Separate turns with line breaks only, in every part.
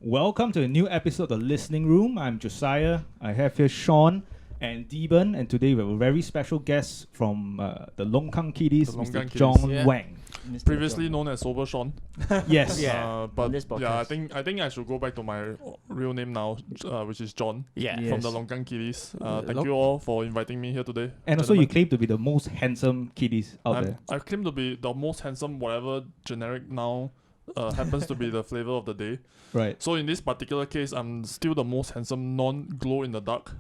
Welcome to a new episode of Listening Room. I'm Josiah. I have here Sean and Deben, and today we have a very special guest from the Longkangkitties, Mr. John Wang.
Previously known as Sober Sean.
Yes.
But I think I should go back to my real name now, which is John. From the Longkangkitties. Thank you all for inviting me here today.
And also, you claim to be the most handsome kitties out there.
I claim to be the most handsome, whatever generic now happens to be the flavor of the day.
Right.
So in this particular case, I'm still the most handsome non-glow in the dark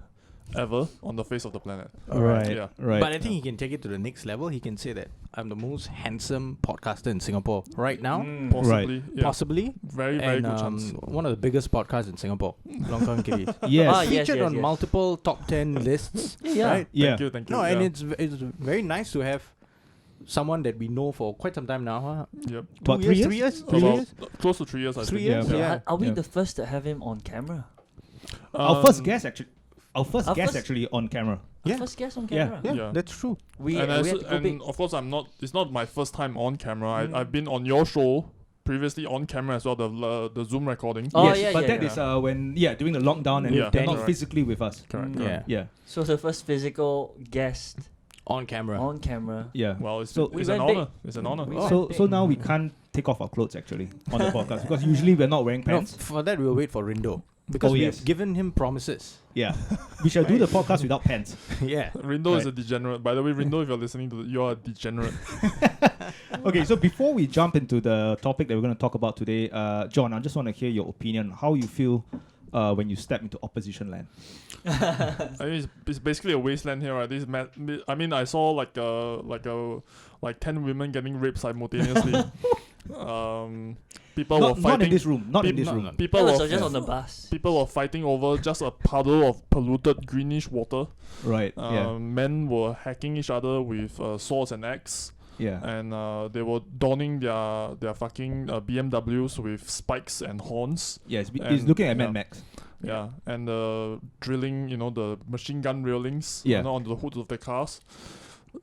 ever on the face of the planet.
Right.
Yeah.
Right.
But I think he can take it to the next level. He can say that I'm the most handsome podcaster in Singapore right now.
Possibly. Yeah.
Possibly.
Very, very good chance.
One of the biggest podcasts in Singapore. Longkangkitties.
Yes.
Featured on multiple top 10 lists. Right?
Thank you.
No, and it's very nice to have someone that we know for quite some time now. Huh?
Yep.
What, 3 years?
3 years?
Close to 3 years, I think.
3 years?
Yeah.
Yeah.
Are we the first to have him on camera?
Our first guest actually. Our first actually on camera.
Yeah.
First guest on
Yeah.
camera.
Yeah, that's true.
And of course, it's not my first time on camera. I've been on your show previously on camera as well, the Zoom recording.
Oh,
yes, but that is when during the lockdown and they're not physically with us.
Correct.
Yeah.
So the first physical guest
On camera.
Yeah.
Well, it's
We
an
went
honor.
big.
It's an honor.
So now we can't take off our clothes actually on the podcast because usually we're not wearing
No,
pants.
for that, we'll wait for Rindo. Because we've given him promises.
Yeah. We shall do the podcast without pants.
Yeah.
Rindo is a degenerate. By the way, Rindo, if you're listening to you're a degenerate.
Okay, so before we jump into the topic that we're going to talk about today, John, I just want to hear your opinion. How you feel when you step into opposition land?
I mean, it's basically a wasteland here, right? I mean, I saw like 10 women getting raped simultaneously. People were fighting.
Not in this room. Not in this room.
People were
just on the bus.
People were fighting over just a puddle of polluted greenish water.
Right.
Men were hacking each other with swords and axe.
Yeah.
And they were donning their fucking BMWs with spikes and horns.
Yes. He's looking at Mad Max.
Yeah, and drilling, the machine gun railings onto the hoods of the cars.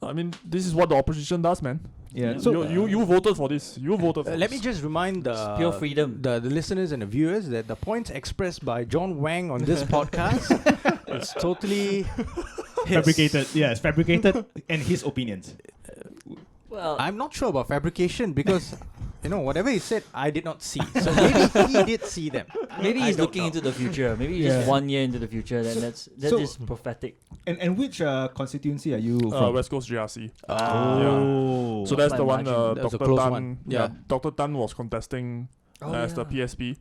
I mean, this is what the opposition does, man.
Yeah.
So you voted for this. You voted for
Let me
this.
just remind
pure freedom.
the listeners and the viewers that the points expressed by John Wang on this podcast is totally
Fabricated. Yeah, it's fabricated and his opinions.
Well,
I'm not sure about fabrication because whatever he said, I did not see. So maybe he did see them.
maybe he's looking into the future. Maybe just 1 year into the future. Then that is prophetic.
And which constituency are you from?
West Coast GRC.
Oh.
So that's
By
the one
margin.
That's a
Dr.
close
Tan.
one.
Yeah, Dr. Tan was contesting as the
yeah.
PSP,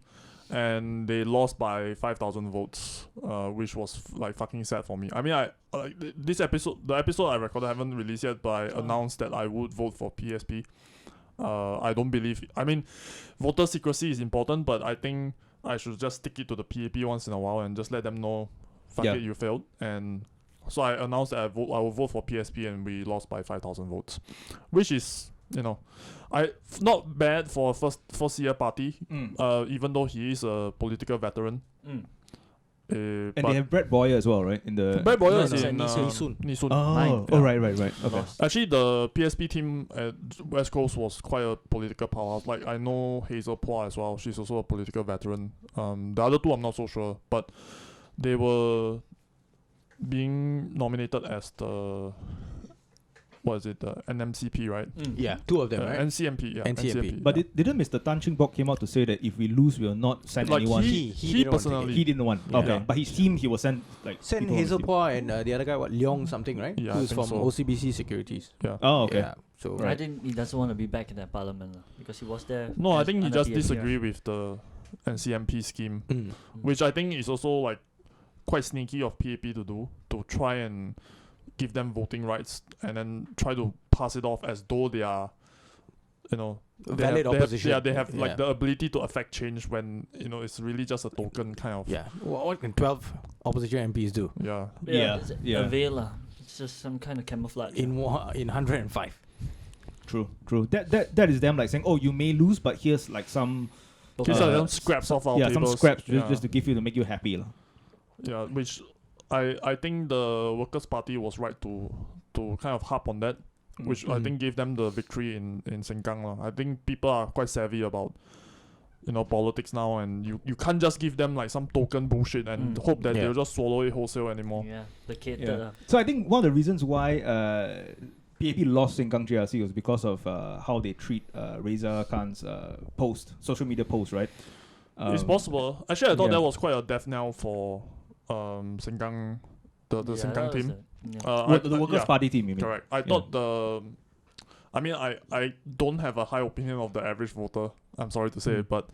and they lost by 5,000 votes, which was like fucking sad for me. I mean, the episode I recorded I haven't released yet, but I announced that I would vote for PSP. I don't believe. I mean, voter secrecy is important, but I think I should just stick it to the PAP once in a while and just let them know, fuck it, you failed. And so I announced that I will vote for PSP, and we lost by 5,000 votes, which is not bad for a first year party. Even though he is a political veteran.
And they have Brett Boyer as well, right? In the
Brett Boyer
No,
is
it's
in
Nisun.
Oh, right. Okay.
Actually, the PSP team at West Coast was quite a political powerhouse. Like, I know Hazel Pua as well. She's also a political veteran. The other two I'm not so sure, but they were being nominated as the NMCP, right?
Yeah, two of them, right?
NCMP, yeah.
NCMP.
But didn't Mr. Tan Ching Bok came out to say that if we lose, we will not send
Like
anyone?
he personally.
He didn't want.
Yeah.
Okay,
Yeah.
but his team he will send
Send
people on his
Hazel
team.
Pua and the other guy, Leong something, right?
Yeah, I
Who's
think
from
so.
OCBC Securities.
Yeah.
Oh, okay.
Yeah. So
I think he doesn't want to be back in that parliament because he was there.
No, I
as
think he
under
just
PSP,
disagree
right?
with the NCMP scheme,
Mm.
which I think is also like quite sneaky of PAP to do, to try and give them voting rights and then try to pass it off as though they are,
Valid opposition.
They have like the ability to affect change when it's really just a token kind of.
Yeah. What can 12 opposition MPs do
Yeah.
It's
Yeah.
a veil. It's just some kind of camouflage.
in 105?
True. That is them like saying, oh, you may lose, but here's like some
These are some scraps off our tables.
some scraps
Yeah.
just to give you to make you happy, lah.
Yeah, which I think the Workers' Party was right to kind of harp on that, which I think gave them the victory in Sengkang. I think people are quite savvy about politics now, and you can't just give them like some token bullshit and hope that they'll just swallow it wholesale anymore.
Yeah, the kid.
Yeah. So I think one of the reasons why PAP lost Sengkang JRC was because of how they treat Reza Khan's social media post, right?
It's possible. Actually, I thought that was quite a death knell for Sengkang, the Sengkang team.
The Workers' Party team, you mean?
Correct. I thought I don't have a high opinion of the average voter. I'm sorry to say it, but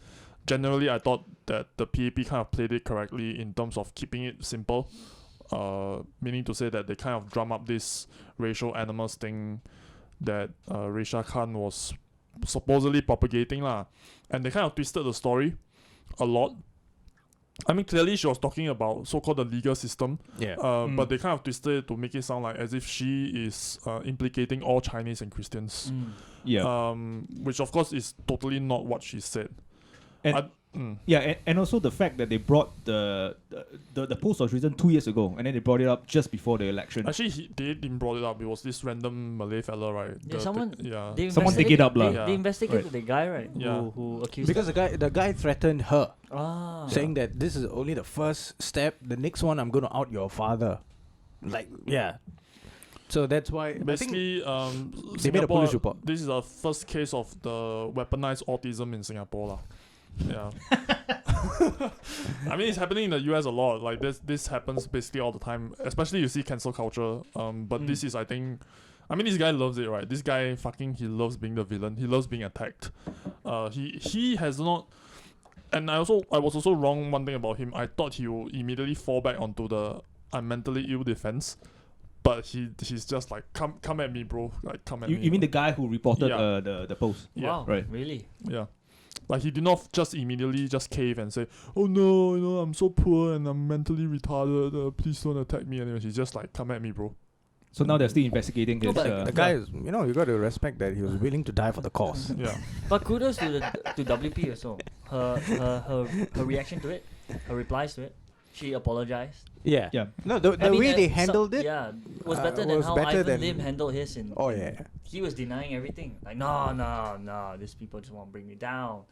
generally I thought that the PAP kind of played it correctly in terms of keeping it simple. Meaning to say that they kind of drum up this racial animus thing that Reza Khan was supposedly propagating lah. And they kind of twisted the story a lot. I mean, clearly she was talking about so-called the legal system, but they kind of twisted it to make it sound like as if she is implicating all Chinese and Christians. Which of course is totally not what she said. And
also the fact that they brought the post was written 2 years ago, and then they brought it up just before the election.
Actually, they didn't brought it up. It was this random Malay fella, right?
Someone take it up, lah.
They investigated the guy, right? Who accused
because the guy threatened her, saying that this is only the first step. The next one, I'm going to out your father. So that's why
basically
they made a police report.
This is the first case of the weaponized autism in Singapore, lah. Yeah. I mean, it's happening in the US a lot. Like this happens basically all the time. Especially you see cancel culture. But this is, I think, this guy loves it, right? This guy he loves being the villain. He loves being attacked. He has not. And I was also wrong one thing about him. I thought he would immediately fall back onto the I'm mentally ill defense. But he's just like come at me, bro. Like come at me.
You mean the guy who reported the post?
Yeah.
Wow,
right.
Really?
Yeah. Like he did not just immediately just cave and say, "Oh no, I'm so poor and I'm mentally retarded. Please don't attack me." Anyway, he's just like, "Come at me, bro."
So now they're still investigating this.
The guy is, you got to respect that he was willing to die for the cause.
Yeah.
But kudos to WP also. Her reaction to it, her replies to it. She apologized.
Yeah. No, the way they handled it.
Yeah, was better than how Ivan Lim handled his. He was denying everything. Like, no, these people just want to bring me down.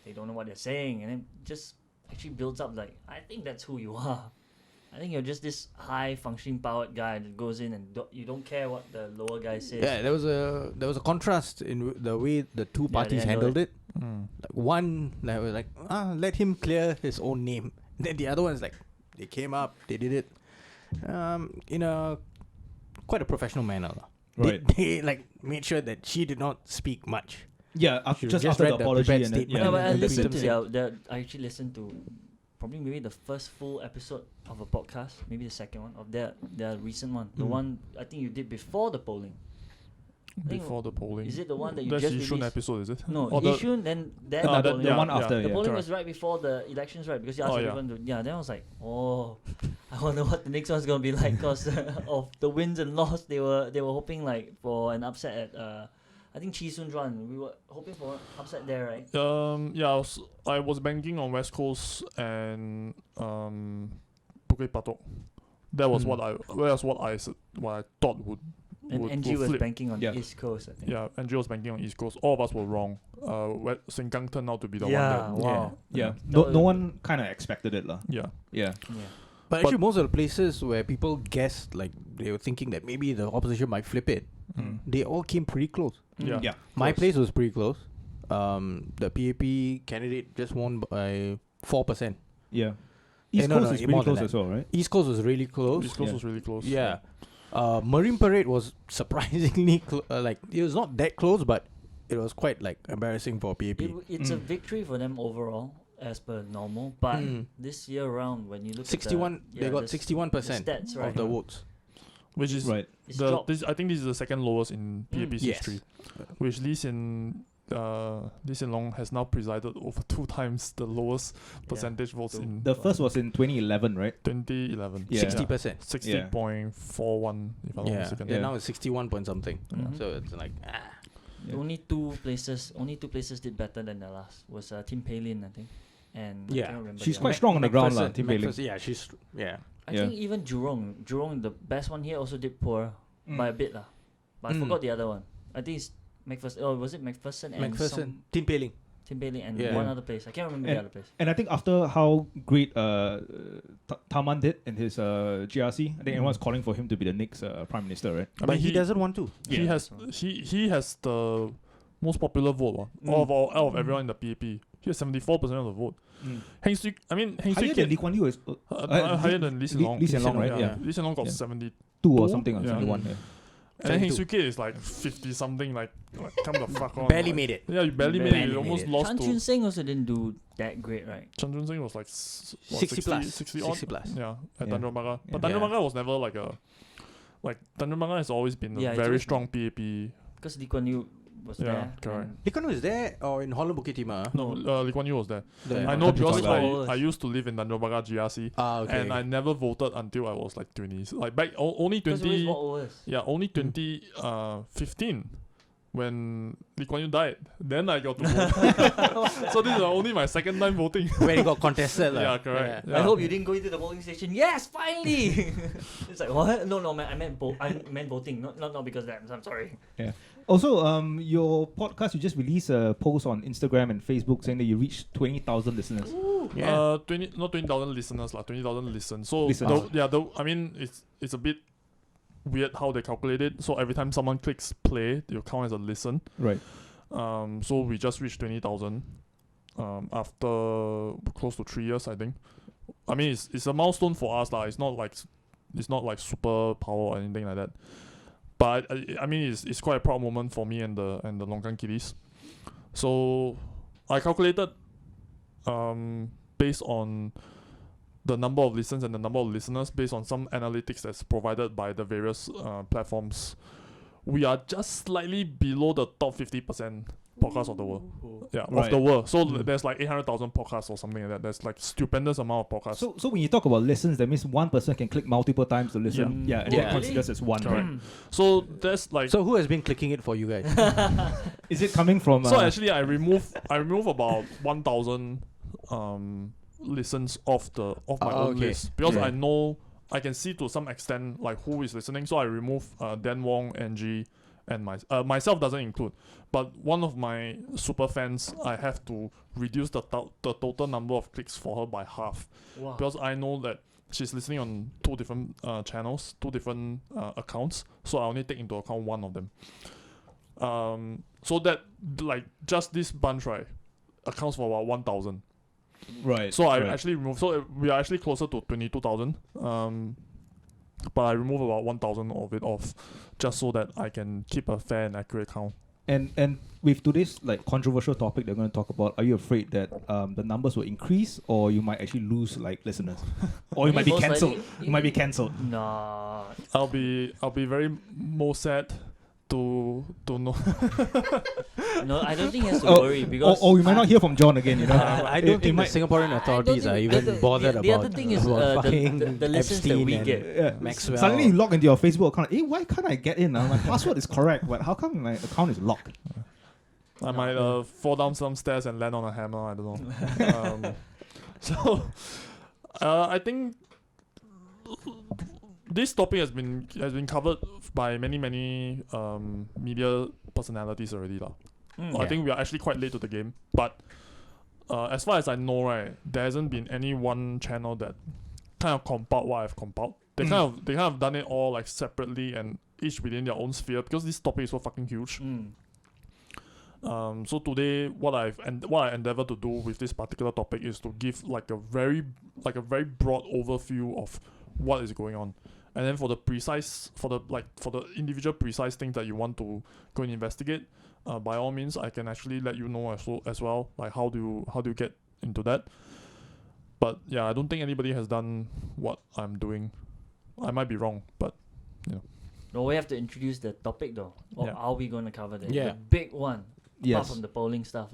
They don't know what they're saying, and it just actually builds up. Like, I think that's who you are. I think you're just this high functioning powered guy that goes in and you don't care what the lower guy says.
Yeah, there was a contrast in the way the two parties handled it. Like one that was like, let him clear his own name. Then the other one's like, they came up, they did it in a quite a professional manner.
Right.
They like made sure that she did not speak much.
Yeah, just after the apology and
I actually listened to probably maybe the first full episode of a podcast, maybe the second one of their recent one. The one I think you did before the polling.
Before the polling.
Is it the one that you
That's
just
released?
released?
Episode, is it?
No, Yishun, then the polling.
The one after.
The polling was right before the elections, right? Because you asked everyone to. Yeah, then I was like, I wonder what the next one's gonna be like because of the wins and loss. They were hoping like for an upset at I think Chisun Juan. We were hoping for an upset there, right?
I was banking on West Coast and Bukit Batok. That was what I thought would.
And NG was banking on East Coast, I think.
Yeah, NG was banking on East Coast. All of us were wrong. Sengkang turned out to be the one that...
Wow.
Yeah. No one kind of expected it, lah.
Yeah.
But actually, most of the places where people guessed, like, they were thinking that maybe the opposition might flip it, they all came pretty close.
Yeah.
My place was pretty close. The PAP candidate just won by 4%.
Yeah. East Coast is pretty close as well, right?
East Coast was really close.
East Coast was really close.
Yeah. Marine Parade was surprisingly it was not that close, but it was quite like embarrassing for PAP.
It's a victory for them overall, as per normal. But this year around, when you look
61,
at
they got 61% of the votes,
which is
right.
I think this is the second lowest in PAP's history, which Lee Hsien Loong has now presided over 2 times the lowest percentage votes in.
The first was in 2011, right?
2011.
60%.
60.41 if I'm not mistaken.
Then now it's 61 point something. So it's like
Only two places did better than the last. Was Tim Palin, I think. And I can't remember.
She's quite strong on the ground, lah. Tim Palin.
I think even Jurong, the best one here, also did poor by a bit lah. But I forgot the other one. I think it's McPherson. Oh, was it McPherson and
Tim Palin.
Tim Bailey and one other place. I can't remember the other place.
And I think after how great Taman did in his GRC, I think everyone's calling for him to be the next Prime Minister, right?
But he doesn't want to.
He has the most popular vote out of everyone in the PAP. He has 74% of the vote. Heng Swee
higher than Lee Kuan Yew is
higher than Lee Hsien Loong.
Lee Hsien Loong, right? Yeah.
Lee Hsien Loong got 72
or something, or 71. Yeah.
And then Heng Swee Keat is like 50 something, like come the fuck on.
Barely made it.
Yeah, you barely made it. You almost lost
Chan
to.
Chun Sing also didn't do that great, right?
Chan Chun Sing was like
60 plus.
60
plus.
Yeah, at
Yeah.
Tanjong Pagar. But
Yeah.
Tanjong Pagar was never like a. Like Tanjong Pagar has always been a
it's
very
always
strong PAP.
Because Lee Kuan Yew was there.
correct.
and
Lee Kuan Yew was there or in Holland Bukit Timah?
No, Lee Kuan Yew was there.
The-
I know
Tanjong
because
Pagar.
I used to live in Tanjong Pagar GRC.
Okay.
And I never voted until I was like 20. Like back only
Because always
20.
walk overs.
Yeah, only 2015 when Lee Kuan Yew died. Then I got to vote. So this is only my second time voting.
When it got contested.
Yeah, correct.
I hope you didn't go into the polling station. Yes, finally. It's like what? No, man. I meant voting. Not because of that. I'm sorry.
Yeah. Also, your podcast, you just released a post on Instagram and Facebook saying that you reached 20,000 listeners.
Yeah.
20,000 listeners, 20,000 listens. So
Listens.
I mean, it's a bit weird how they calculate it. So every time someone clicks play, you count as a listen.
Right.
So we just reached 20,000 after close to 3 years, I think. I mean, it's a milestone for us, lah. It's not like super power or anything like that. But I mean, it's quite a proud moment for me and the Longkangkitties. So I calculated based on the number of listens and the number of listeners, based on some analytics that's provided by the various platforms, we are just slightly below the top 50% podcasts of the world. Yeah, of the world. So there's like 800,000 podcasts or something like that. There's like stupendous amount of podcasts.
So when you talk about listens, that means one person can click multiple times to listen. Yeah, and that
Yeah.
considers as one, right?
So there's like.
So who has been clicking it for you guys?
Is it coming from?
So actually, I remove about 1,000 listens off my own list because I know I can see to some extent like who is listening. So I remove Dan Wong, NG, and myself doesn't include. But one of my super fans, I have to reduce the total number of clicks for her by half.
Wow.
Because I know that she's listening on two different channels, two different accounts. So I only take into account one of them. So that like just this bunch, right, accounts for about 1,000.
Right.
So I actually removed. So we are actually closer to 22,000. But I remove about 1,000 of it off, just so that I can keep a fair and accurate count.
And with today's like controversial topic they're going to talk about, are you afraid that the numbers will increase, or you might actually lose like listeners, or you might be
Most
cancelled?
likely-
You might be cancelled.
Nah.
I'll be very more sad to know.
No, I don't think he has to worry because.
Or we might not hear from John again. You know,
I don't think the Singaporean authorities are even bothered
the
about
other thing is
about fucking
the listens that
Epstein
we
and
get.
Maxwell.
Suddenly you log into your Facebook account. Hey, why can't I get in? My password is correct, but how come my account is locked?
I might fall down some stairs and land on a hammer. I don't know. So I think this topic has been covered by many media personalities already, lah. I think we are actually quite late to the game, but as far as I know, right, there hasn't been any one channel that kind of compiled what I've compiled. They kind of done it all like separately and each within their own sphere because this topic is so fucking huge. So today, what I endeavor to do with this particular topic is to give like a very broad overview of what is going on, and then for the individual precise things that you want to go and investigate, by all means, I can actually let you know as well, like how do you get into that. But yeah, I don't think anybody has done what I'm doing. I might be wrong, but you know.
No, we have to introduce the topipic though. Or
Yeah.
are we going to cover that?
Yeah.
The big one.
Yes.
Apart from the polling stuff.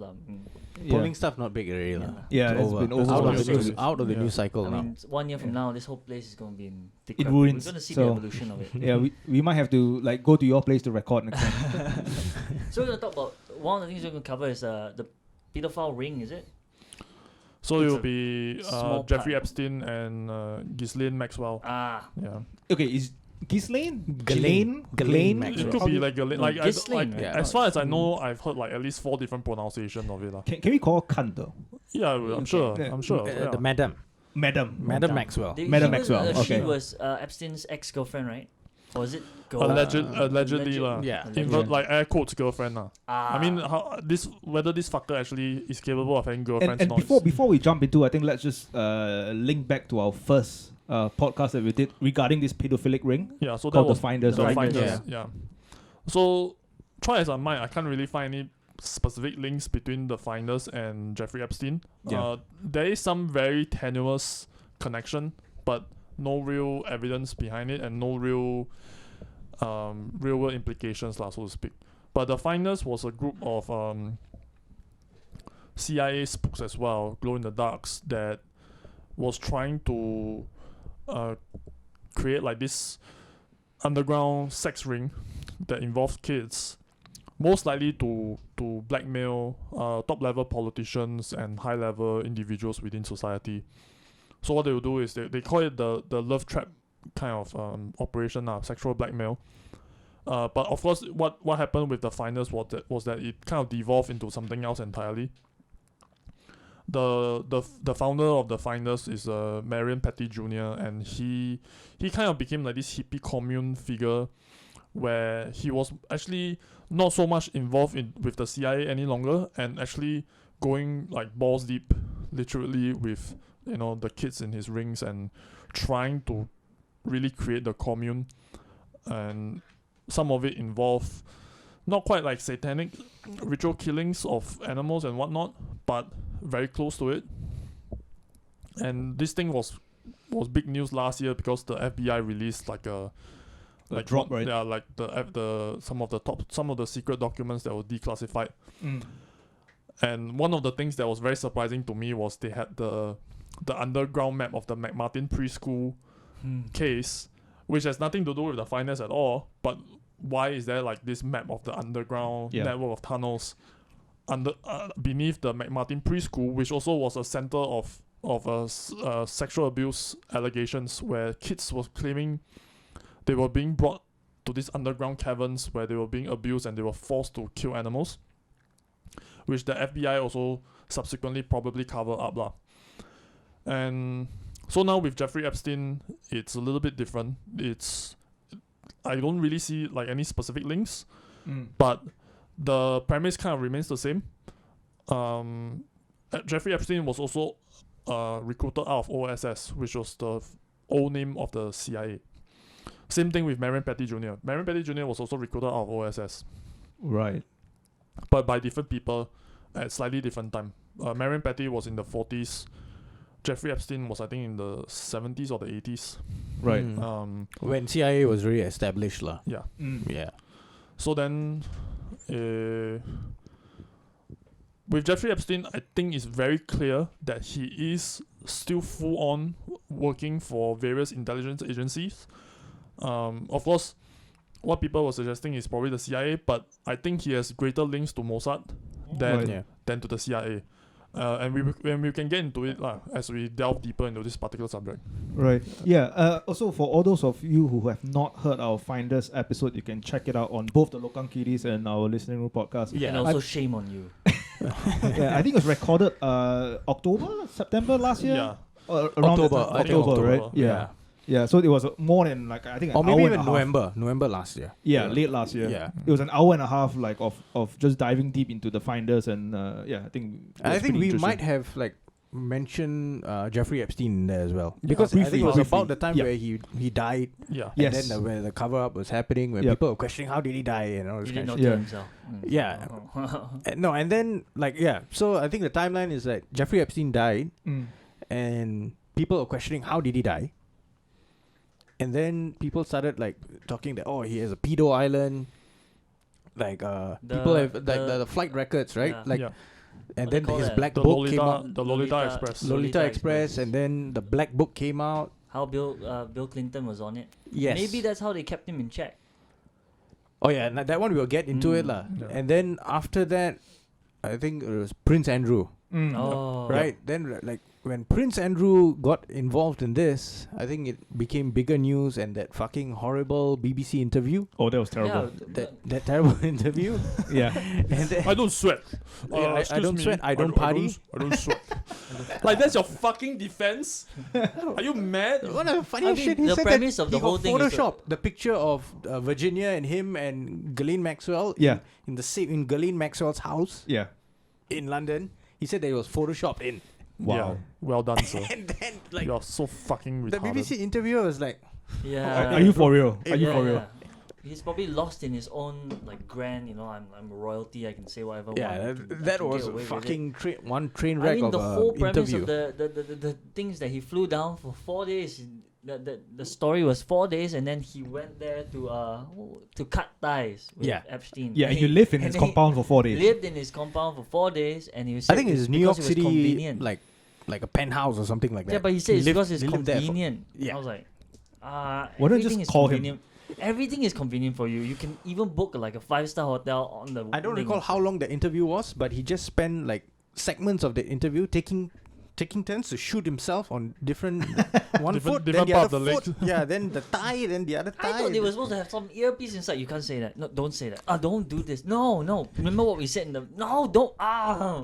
Polling stuff not big already.
Yeah, it's been over.
Out of the
Over.
news, out of the
Yeah.
news cycle
I
now.
mean, 1 year from now, this whole place is going to be in thick
In
crap.
ruins,
We're going to see
so-
the evolution of it.
Yeah, we might have to like go to your place to record next time.
So we're going to talk about, one of the things we're going to cover is the pedophile ring, is it?
So
It's
it
a
will be
small
Jeffrey
part.
Epstein and Ghislaine Maxwell.
Ah,
Yeah.
Okay, Ghislaine?
Ghislaine
It
Maxwell.
could be like Ghislaine. Like,
Ghislaine,
like
yeah.
as far as I know, I've heard like at least 4 different pronunciations of it.
Can we call her cunt though?
Yeah, I'm sure.
Yeah.
I'm sure. Yeah.
The Madam
Madam.
Maxwell.
Madam Maxwell,
She
okay.
was Epstein's ex-girlfriend, right? Or is it
Allegedly lah.
Yeah.
Like air quotes girlfriend lah.
Ah.
I mean, whether this fucker actually is capable of having girlfriends
And
or not.
before we jump into, I think let's just link back to our first podcast that we did regarding this pedophilic ring.
Yeah, so that
called
was
The Finders,
The
right?
Finders, yeah. So try as I might, I can't really find any specific links between The Finders and Jeffrey Epstein.
Yeah.
There is some very tenuous connection, but no real evidence behind it and no real world implications lah, so to speak. But The Finders was a group of CIA spooks as well, glow in the darks, that was trying to create like this underground sex ring that involves kids, most likely to blackmail top level politicians and high level individuals within society. So what they will do is they call it the love trap kind of operation, sexual blackmail. But of course, what happened with The Finders was that it kind of devolved into something else entirely. The founder of The Finders is Marion Petty Jr. and he kind of became like this hippie commune figure where he was actually not so much involved with the CIA any longer and actually going like balls deep literally with the kids in his rings and trying to really create the commune. And some of it involved not quite like satanic ritual killings of animals and whatnot, but very close to it. And this thing was big news last year because the FBI released like a
drop, right?
Yeah, like some of the secret documents that were declassified. And one of the things that was very surprising to me was they had the underground map of the McMartin preschool case, which has nothing to do with The Finders at all. But why is there like this map of the underground network of tunnels beneath the McMartin preschool, which also was a center of sexual abuse allegations, where kids was claiming they were being brought to these underground caverns where they were being abused and they were forced to kill animals, which the FBI also subsequently probably covered up lah. And so now with Jeffrey Epstein, it's a little bit different. I don't really see like any specific links, but the premise kind of remains the same. Jeffrey Epstein was also recruited out of OSS, which was the old name of the CIA. Same thing with Marion Petty Jr. Marion Petty Jr. was also recruited out of OSS.
Right.
But by different people at slightly different time. Marion Petty was in the 40s. Jeffrey Epstein was, I think, in the 70s or the 80s.
Right.
When CIA was really established lah.
Yeah.
Yeah.
So then, with Jeffrey Epstein, I think it's very clear that he is still full on working for various intelligence agencies. Of course, what people were suggesting is probably the CIA, but I think he has greater links to Mossad than to the CIA. And we can get into it as we delve deeper into this particular subject.
Right. Yeah. Also, for all those of you who have not heard our Finders episode, you can check it out on both the Longkangkitties and our Listening Room podcast.
Yeah. And also shame on you.
Yeah, I think it was recorded September last year.
Yeah.
Around
October,
right? Yeah. Yeah, so it was more than like I think an
maybe
hour
even
and a half.
November last year.
Yeah, late last year.
Yeah,
it was an hour and a half like of just diving deep into the Finders and I think
we might have like mentioned Jeffrey Epstein in there as well,
Yeah,
because I think it was
briefly.
about the time where he died.
Yeah.
And then when the cover up was happening, when people were questioning how did he die and all this
He
kind
did
of
not
shit.
kill himself.
Yeah. No, and then so I think the timeline is that Jeffrey Epstein died, and people were questioning how did he die. And then people started like talking that he has a pedo island, like people have the flight records, right? And then his black book came out,
the Lolita Express.
Lolita Express, and then the black book came out.
How Bill Clinton was on it.
Yes.
Maybe that's how they kept him in check.
Oh yeah, that one we will get into it lah.
Yeah.
And then after that, I think it was Prince Andrew.
Oh.
Right? Then, like, when Prince Andrew got involved in this, I think it became bigger news, and that fucking horrible BBC interview.
Oh, that was terrible.
That terrible interview.
Yeah.
And then,
I don't sweat.
I don't sweat. I don't party.
I don't sweat. Like, that's your fucking defense? Are you mad?
What a funny shit. He
the
said
premise
that
of the
he
whole
got
thing is
Photoshop the picture of Virginia and him and Ghislaine Maxwell in Ghislaine Maxwell's house in London. He said that it was photoshopped in.
Wow.
Yeah, well done, sir.
And then, like,
You're so fucking retarded.
the BBC interviewer was like,
Yeah.
Are you for real? Are
Yeah,
you for real?
He's probably lost in his own like grand. I'm royalty. I can say whatever. I
yeah,
want.
that
can
was
get away with
fucking one train
it.
wreck
I mean,
of
the whole premise
interview.
of the things that he flew down for 4 days. The story was 4 days, and then he went there to cut ties with Epstein.
Yeah, and you live in his compound for 4 days.
Lived in his compound for 4 days, and he was.
I think it's New York
because it was
City,
convenient.
like a penthouse or something like that.
Yeah, but he said it's because it's
he lived there for-
convenient.
Yeah.
I was like,
Why don't you
everything
just
is
call him?
convenient. Everything is convenient for you. You can even book like a 5-star hotel on the.
I don't
link.
recall how long the interview was, but he just spent like segments of the interview taking turns to shoot himself on different foot, then
different
the
part
other
of the
foot. Yeah, then the thigh, then the other thigh.
I thought they were supposed to have some earpiece inside. You can't say that. No, don't say that. Don't do this. No. Remember what we said in the. No, don't.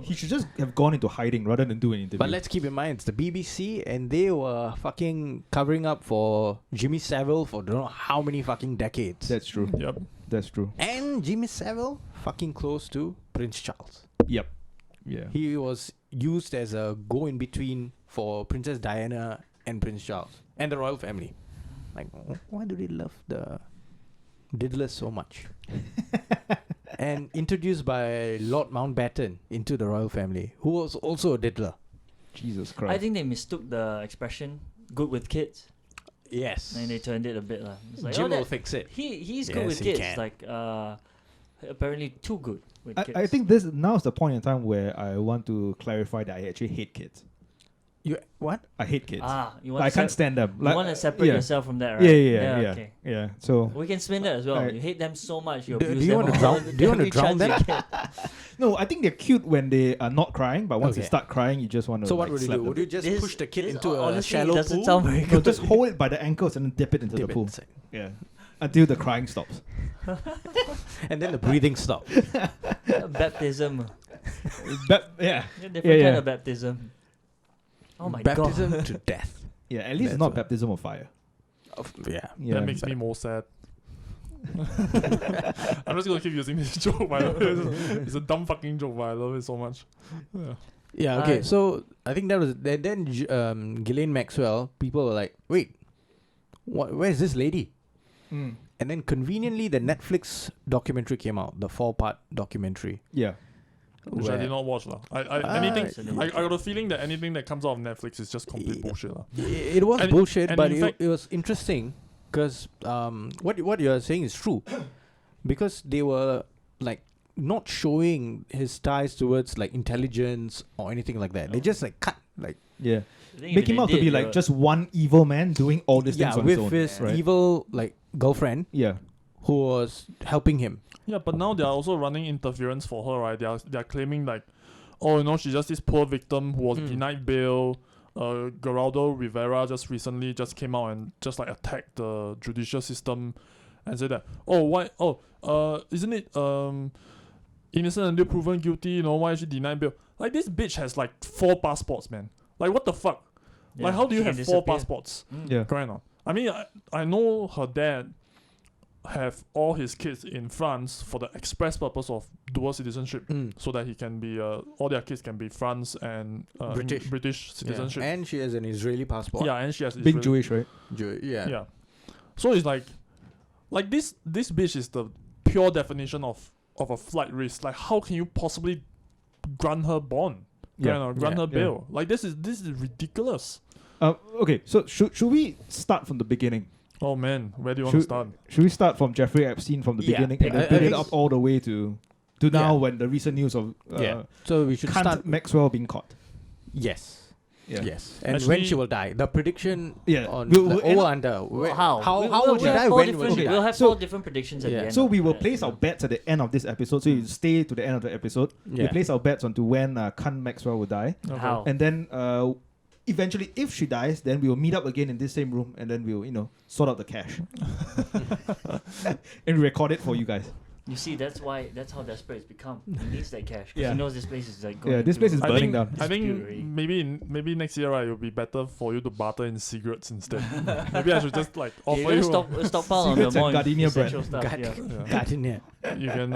He should just have gone into hiding rather than do an interview.
But let's keep in mind, it's the BBC, and they were fucking covering up for Jimmy Savile for don't know how many fucking decades.
That's true.
Yep.
That's true.
And Jimmy Savile, fucking close to Prince Charles.
Yep. Yeah.
He was used as a go-in-between for Princess Diana and Prince Charles and the royal family. Like, why do they love the diddlers so much? And introduced by Lord Mountbatten into the royal family, who was also a diddler.
Jesus Christ.
I think they mistook the expression "good with kids"
Yes.
and they turned it a bit. It's like,
Jim
that-
will fix it.
He's good
Yes,
with
he
kids.
can.
Like apparently too good with kids.
I think this now is the point in time where I want to clarify that I actually hate kids.
You what?
I hate kids.
you want
I can't stand them.
You want to separate yourself from that, right?
Yeah.
Okay.
Yeah. So
We can spin that as well. You hate them so much, you
Do
abuse
you
them.
wanna
all
drown-
the-
do you wanna
every
drown
chance
them?
you get.
no, I think they're cute when they are not crying, but once they
Okay.
start crying, you just want to.
So what would you
slap
do?
them.
Would you just
This-
push the kid
this
into a
honestly
shallow
doesn't
pool?
sound very
No,
good.
just hold it by the ankles and then dip it into
Dip
the
it
pool.
inside.
Yeah, until the crying stops.
And then the breathing stops.
Baptism.
Yeah,
Different
Yeah.
kind of baptism. Oh my
Baptism
god.
to death.
yeah. At least it's
That's
not
what-
baptism of fire.
Yeah.
Yeah,
That makes me more sad. I'm just gonna keep using this joke, but I love it. It's a dumb fucking joke, but I love it so much. Yeah.
Yeah, okay.
I-
So I think that was then Ghislaine Maxwell, people were like, wait, where's this lady?
Mm.
And then conveniently the Netflix documentary came out, the 4-part documentary.
Yeah.
Which I
where-
did not watch lah. I got a feeling that anything that comes out of Netflix is just complete bullshit lah.
It was
And-
bullshit,
and
but
in fact-
it was interesting because what you're saying is true, because they were like not showing his ties towards like intelligence or anything like that. They just like cut like
Yeah.
I think
Make
if
him
they
out to
did,
be
they
like
were-
just one evil man doing all these things on
with
his own.
his
right?
evil like girlfriend
Yeah.
who was helping him.
Yeah, but now they are also running interference for her, right? They are claiming like, oh, she's just this poor victim who was denied bail. Geraldo Rivera just recently came out and just like attacked the judicial system and said that, isn't it innocent until proven guilty? Why is she denied bail? Like, this bitch has like 4 passports, man. Like, what the fuck?
Yeah,
Like, how do you
she
have
can
4
disappear.
passports?
Yeah.
Correct or not? I mean, I know her dad have all his kids in France for the express purpose of dual citizenship, so that he can be all their kids can be France and British citizenship.
Yeah. And she has an Israeli passport.
Yeah, and she has
Big
Israeli-
Jewish, right?
Yeah.
So it's like this bitch is the pure definition of a flight risk. Like, how can you possibly grant her bond? Grant her
Yeah.
bail? Like, this is ridiculous.
Okay, so should we start from the beginning?
Oh man, where do you want to start?
Should we start from Jeffrey Epstein from the
Yeah.
beginning and then
I
build it
think-
up all the way to now when the recent news of
So we should start.
Maxwell being caught?
Yes.
Yeah.
Yes. And
Actually,
when she will die. The prediction on
We'll
the
end
over
up-
under.
How
will she die? When will she
We'll
die?
have
So-
4 different predictions at the end.
So we
of
will
it,
place
you
our
know.
bets at the end of this episode. So you stay to the end of the episode. We
Yeah.
place our bets onto when Maxwell will die.
Okay.
How?
And then eventually, if she dies, then we will meet up again in this same room, and then we'll sort out the cash and record it for you guys.
You see, that's how desperate it's become. He needs that cash because
Yeah.
he knows this place is like going.
This place is
I
burning
think,
down.
I think
Dispute,
maybe next year, right, it will be better for you to barter in cigarettes instead. Maybe I should just like offer
You're
you.
gonna stockpile on the
Cigarettes and
more
gardenia bread.
essential stuff. Yeah.
Yeah.
Gardenia.
You can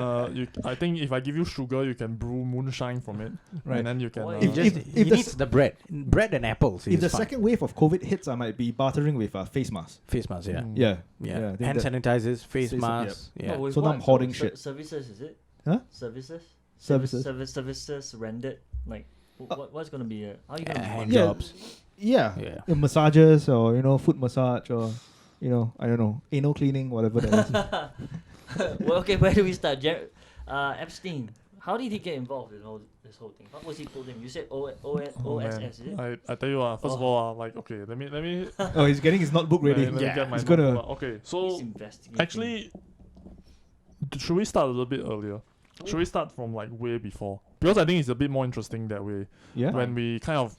I think if I give you sugar, you can brew moonshine from it,
Right.
and then you can.
Why?
He just
if
he
the
needs the bread and apples.
If the
is fine.
second wave of COVID hits, I might be bartering with face masks.
face mask, yeah.
Mm.
Yeah.
Yeah.
I think
Hand
that-
sanitizers, face
Face-
masks.
Oh,
Yeah.
with
So now
what?
I'm hoarding
Ser-
shit.
Services, is it?
Huh?
Services.
Services.
Services rendered. Like, what's gonna be? How are you gonna?
Hand
fund
Yeah.
it?
jobs.
Yeah.
Yeah.
Massages or foot massage or I don't know, anal cleaning, whatever that is.
Well, okay, where do we start? Epstein. How did he get involved in this whole thing? What was he pulled in? You said OSS, is it?
I tell you first of all, okay, let me
Oh, he's getting his notebook ready.
let me
Yeah.
get my
He's gonna-
notebook out. Okay, so
He's investigating.
actually, should we start a little bit earlier? Should we start from like way before? Because I think it's a bit more interesting that way.
Yeah.
When we kind of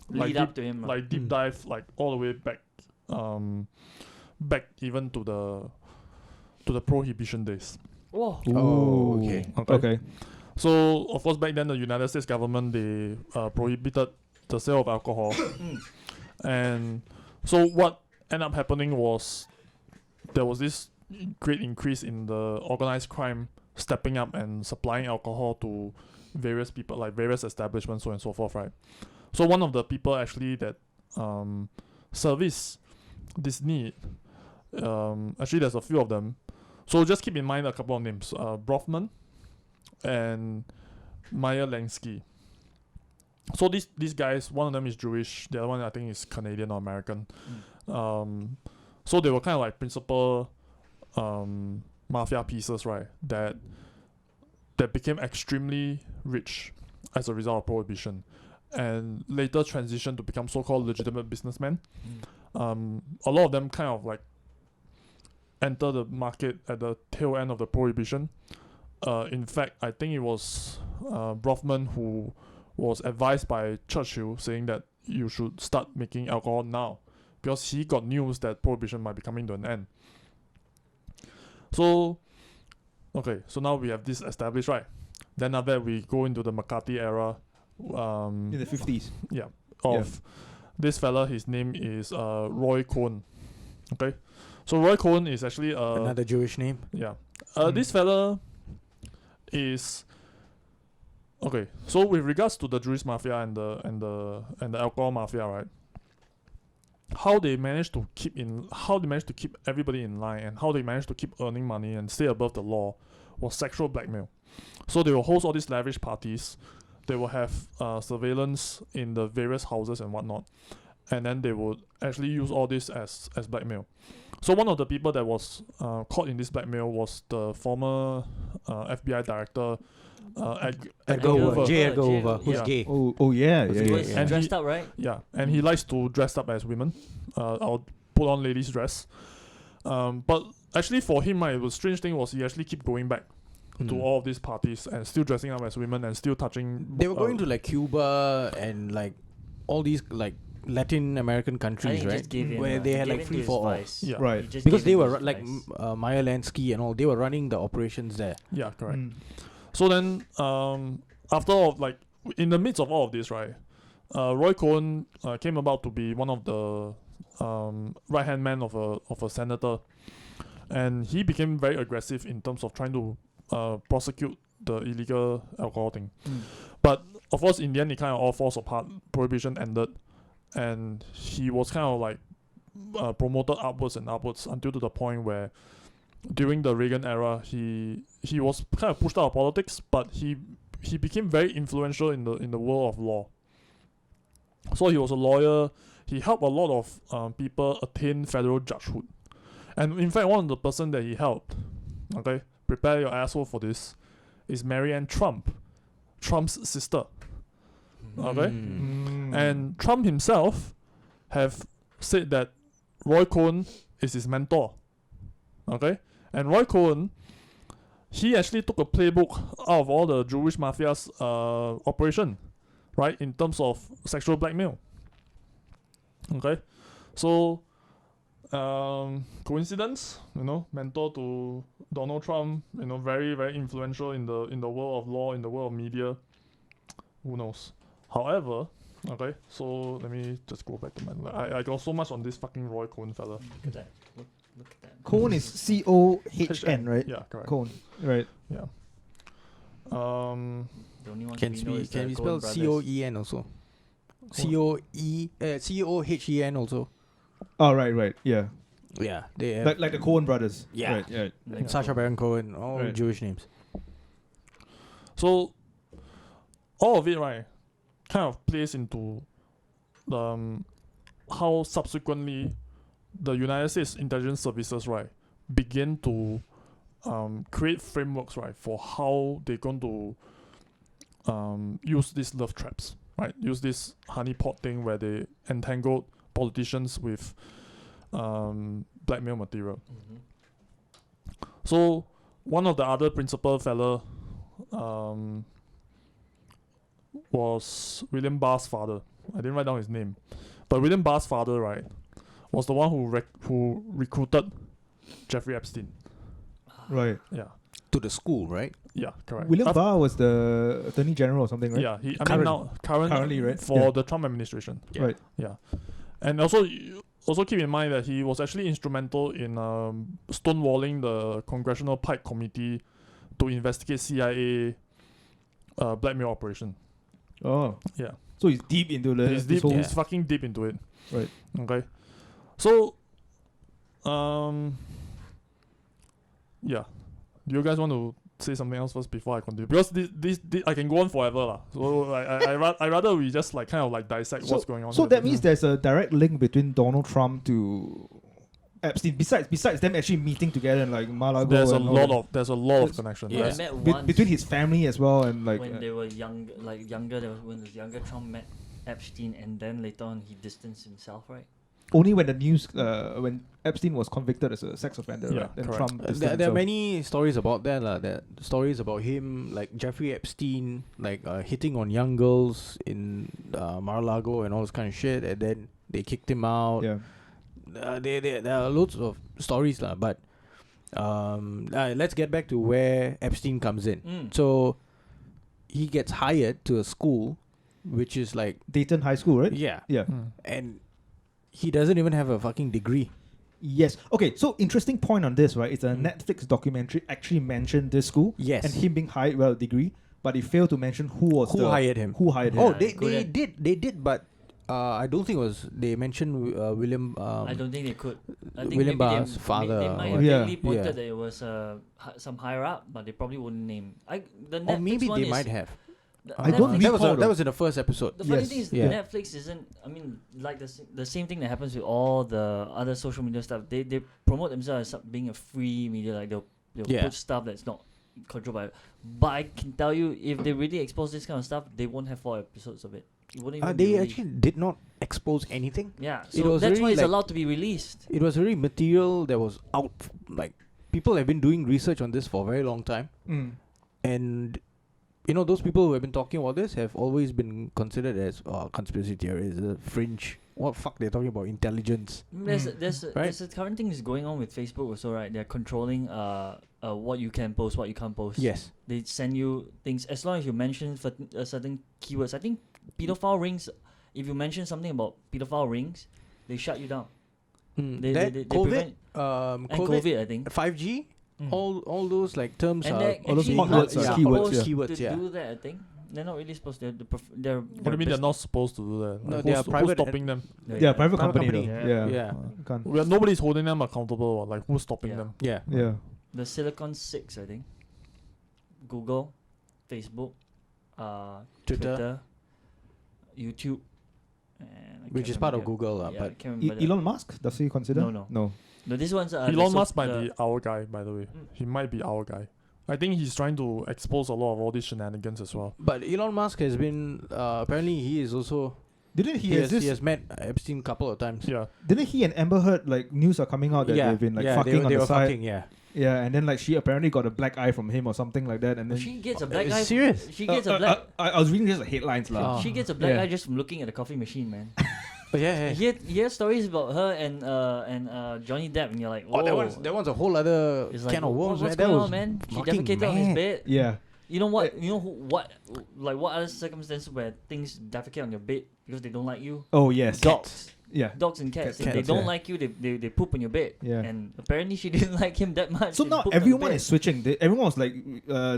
lead up to him.
like deep dive like all the way back back even to the prohibition days.
Whoa.
Oh, okay.
Okay.
So of course back then the United States government they prohibited the sale of alcohol, and so what ended up happening was there was this great increase in the organized crime stepping up and supplying alcohol to various people, like various establishments, so on and so forth, right? So one of the people actually that service this need, actually there's a few of them. So just keep in mind a couple of names, Brofman and Meyer Lansky. So these guys, one of them is Jewish, the other one I think is Canadian or American. So they were kind of like principal mafia pieces, right? That became extremely rich as a result of prohibition, and later transitioned to become so-called legitimate businessmen. A lot of them kind of like enter the market at the tail end of the prohibition. In fact, I think it was Brofman who was advised by Churchill saying that you should start making alcohol now, because he got news that prohibition might be coming to an end. So, okay, so now we have this established, right? Then after that, we go into the McCarthy era.
In the 50s.
Of this fella, his name is Roy Cohn. Okay, so Roy Cohn is actually
Another Jewish name.
this fella is okay. So with regards to the Jewish mafia and the alcohol mafia, right? How they managed to keep everybody in line, and how they managed to keep earning money and stay above the law was sexual blackmail. So they will host all these lavish parties. They will have surveillance in the various houses and whatnot, and then they would actually use all this as blackmail. So one of the people that was caught in this blackmail was the former FBI director
Edgar Hoover. J. Edgar
J.
Hoover, who's
Yeah.
gay.
Oh yeah.
He was
And
dressed
he-
up, right?
Yeah, and he likes to dress up as women. I'll put on ladies' dress. But actually for him, right, the strange thing was he actually keep going back to all of these parties and still dressing up as women and still touching.
They were going to like Cuba and like all these like Latin American
I
countries,
think he
right?
just gave in,
Where they
he
had
gave
like
in to
free
his
for all.
vice.
Yeah.
Right.
He just
Because
gave
they
in to
were
his
like
vice.
Meyer Lansky and all. They were running the operations there.
Yeah, correct.
Mm.
So then, after all, like in the midst of all of this, right, Roy Cohn came about to be one of the right hand man of a senator, and he became very aggressive in terms of trying to prosecute the illegal alcohol thing. But of course, in the end, it kind of all falls apart. Prohibition ended, and he was kind of like promoted upwards and upwards until to the point where during the Reagan era, he was kind of pushed out of politics, but he became very influential in the world of law. So he was a lawyer. He helped a lot of people attain federal judgehood, and in fact, one of the person that he helped, okay, prepare your asshole for this, is Marianne Trump, Trump's sister. Okay. And Trump himself have said that Roy Cohn is his mentor. Okay? And Roy Cohn, he actually took a playbook out of all the Jewish mafia's operation, right? In terms of sexual blackmail. Okay? So, coincidence, mentor to Donald Trump, very, very influential in the world of law, in the world of media. Who knows? However, okay, so let me just go back to my. I got so much on this fucking Roy Cohn fella.
Look at that. Look at that.
Cohn is C-O-H-N, right?
Yeah, correct.
Cohn, right?
Yeah.
The only one
Can we spell C-O-E-N also? C-O-H-E-N also.
Oh, right, yeah.
Yeah, they have
Like the Cohen brothers.
Yeah.
Right, yeah.
Like
Sacha Baron Cohen, all
Right.
Jewish names.
So, all of it, right, kind of plays into how subsequently the United States intelligence services, right, begin to create frameworks, right, for how they're going to use these love traps, right, use this honeypot thing where they entangled politicians with blackmail material. So one of the other principal fella was William Barr's father. I didn't write down his name, but William Barr's father, right, was the one who recruited Jeffrey Epstein.
Right.
Yeah.
To the school, right?
Yeah, correct.
William Barr was the Attorney General or something, right?
Yeah, currently,
right?
for
Yeah.
the Trump administration.
Yeah.
Right.
Yeah, and also keep in mind that he was actually instrumental in stonewalling the Congressional Pike Committee to investigate CIA blackmail operation.
Oh.
Yeah.
So he's deep into the.
He's
this
deep.
whole-
He's fucking deep into it.
Right.
Okay. So, yeah. Do you guys want to say something else first before I continue? Because this I can go on forever lah. So I rather we just like kind of like dissect what's going on.
So
here.
that means there's a direct link between Donald Trump to Epstein. Besides them actually meeting together and like Mar-a-Lago.
there's a
and all
lot
that.
of connection.
Yeah,
Yes.
they met once
Between his family as well and like.
when they were younger. When the younger Trump met Epstein, and then later on he distanced himself, right?
Only when the news, when Epstein was convicted as a sex offender,
Yeah,
right? Then
correct.
Trump. distanced
There are
himself.
many stories about that, There stories about him, like Jeffrey Epstein, hitting on young girls in Mar-a-Lago and all this kind of shit, and then they kicked him out.
Yeah.
There are loads of stories, but let's get back to where Epstein comes in. So he gets hired to a school, which is like
Dayton High School, right?
yeah,
Yeah.
and he doesn't even have a fucking degree.
Yes. Okay. So interesting point on this, right? It's a Netflix documentary actually mentioned this school.
Yes.
And him being hired without a degree, but it failed to mention who
hired him.
Who hired him?
Oh,
Yeah,
they did, but I don't think it was. They mentioned William.
I don't think they could. I think
William
maybe
Barr's father
They
or
might
what.
have
Yeah.
vaguely pointed
Yeah.
that it was some higher up, but they probably wouldn't name. The
Or
Netflix
maybe
one
they
is,
might have.
I don't
that
recall
was in the first episode.
The funny
Yes.
thing is,
Yeah.
Netflix isn't. I mean, like the same thing that happens with all the other social media stuff. They promote themselves as being a free media. Like they'll
Yeah.
put stuff that's not controlled by. But I can tell you, if they really expose this kind of stuff, they won't have 4 episodes of it. It wouldn't even be
They
released.
actually did not expose anything.
Yeah,
it
so
was
that's why
really
it's
like-
allowed to be released.
It was really material that was out. Like people have been doing research on this for a very long time, and those people who have been talking about this have always been considered as conspiracy theories, fringe. What fuck they're talking about? Intelligence.
There's
Right?
a current thing is going on with Facebook also, right? They're controlling what you can post, what you can't post.
Yes.
They send you things as long as you mention certain keywords. I think pedophile rings. If you mention something about pedophile rings, they shut you down. They
COVID,
prevent,
COVID,
and COVID, I think.
5G, all those like terms
And
are
they're
all those
actually
hot
not
words,
supposed
keywords, yeah.
Keywords,
to
yeah.
do that. I think they're not really supposed to. They're
What do you mean they're not supposed to do that?
No,
Like,
they are
who's
private
stopping them?
Yeah, private
Private
company.
company.
though.
Yeah.
Yeah.
Yeah.
Can't.
Nobody's holding them accountable. Or like who's stopping
Yeah.
them?
Yeah.
Yeah.
the Silicon 6, I think. Google, Facebook, Twitter, YouTube, and I
Which
can't
is part of
remember
Google,
the- yeah, I
but
can't remember the-
Elon Musk, does he consider?
No.
No.
No, this one's
Elon Musk might be our guy, by the way.
Mm.
He might be our guy. I think he's trying to expose a lot of all these shenanigans as well.
But Elon Musk has been apparently he is also
Didn't
he has met Epstein a couple of times.
Yeah.
Didn't he and Amber Heard, like, news are coming out that they've been, like, fucking on the side?
Fucking, yeah.
Yeah, and then, like, she apparently got a black eye from him or something like that. And then
She gets a black eye.
Serious?
She gets a black.
I was reading just the headlines, lah.
She gets a black eye just from looking at the coffee machine, man. You hear stories about her and Johnny Depp, and you're like, whoa.
That one's a whole other can of worms.
What's going on, man? She defecated on his bed.
Yeah.
You know what? You know what other circumstances where things defecate on your bed because they don't like you?
Oh yes.
Dogs.
Yeah.
Dogs and cats. If they don't like you, they poop on your bed.
Yeah.
And apparently she didn't like him that much.
So now everyone is switching. Everyone was like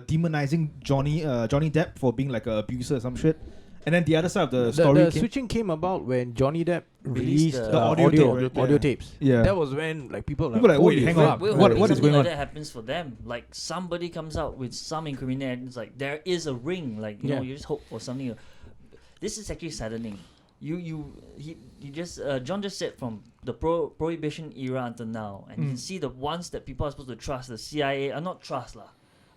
demonizing Johnny Depp for being like an abuser or some shit. And then the other side of the story
the switching came about when Johnny Depp released
the audio
tapes.
Yeah.
That was when like people
were like, wait, hang on. What is going on?
That happens for them. Like somebody comes out with some incriminating evidence, like there is a ring. Like you know, you just hope for something. This is actually saddening. John just said from the prohibition era until now, and you can see the ones that people are supposed to trust. The CIA are not trust lah.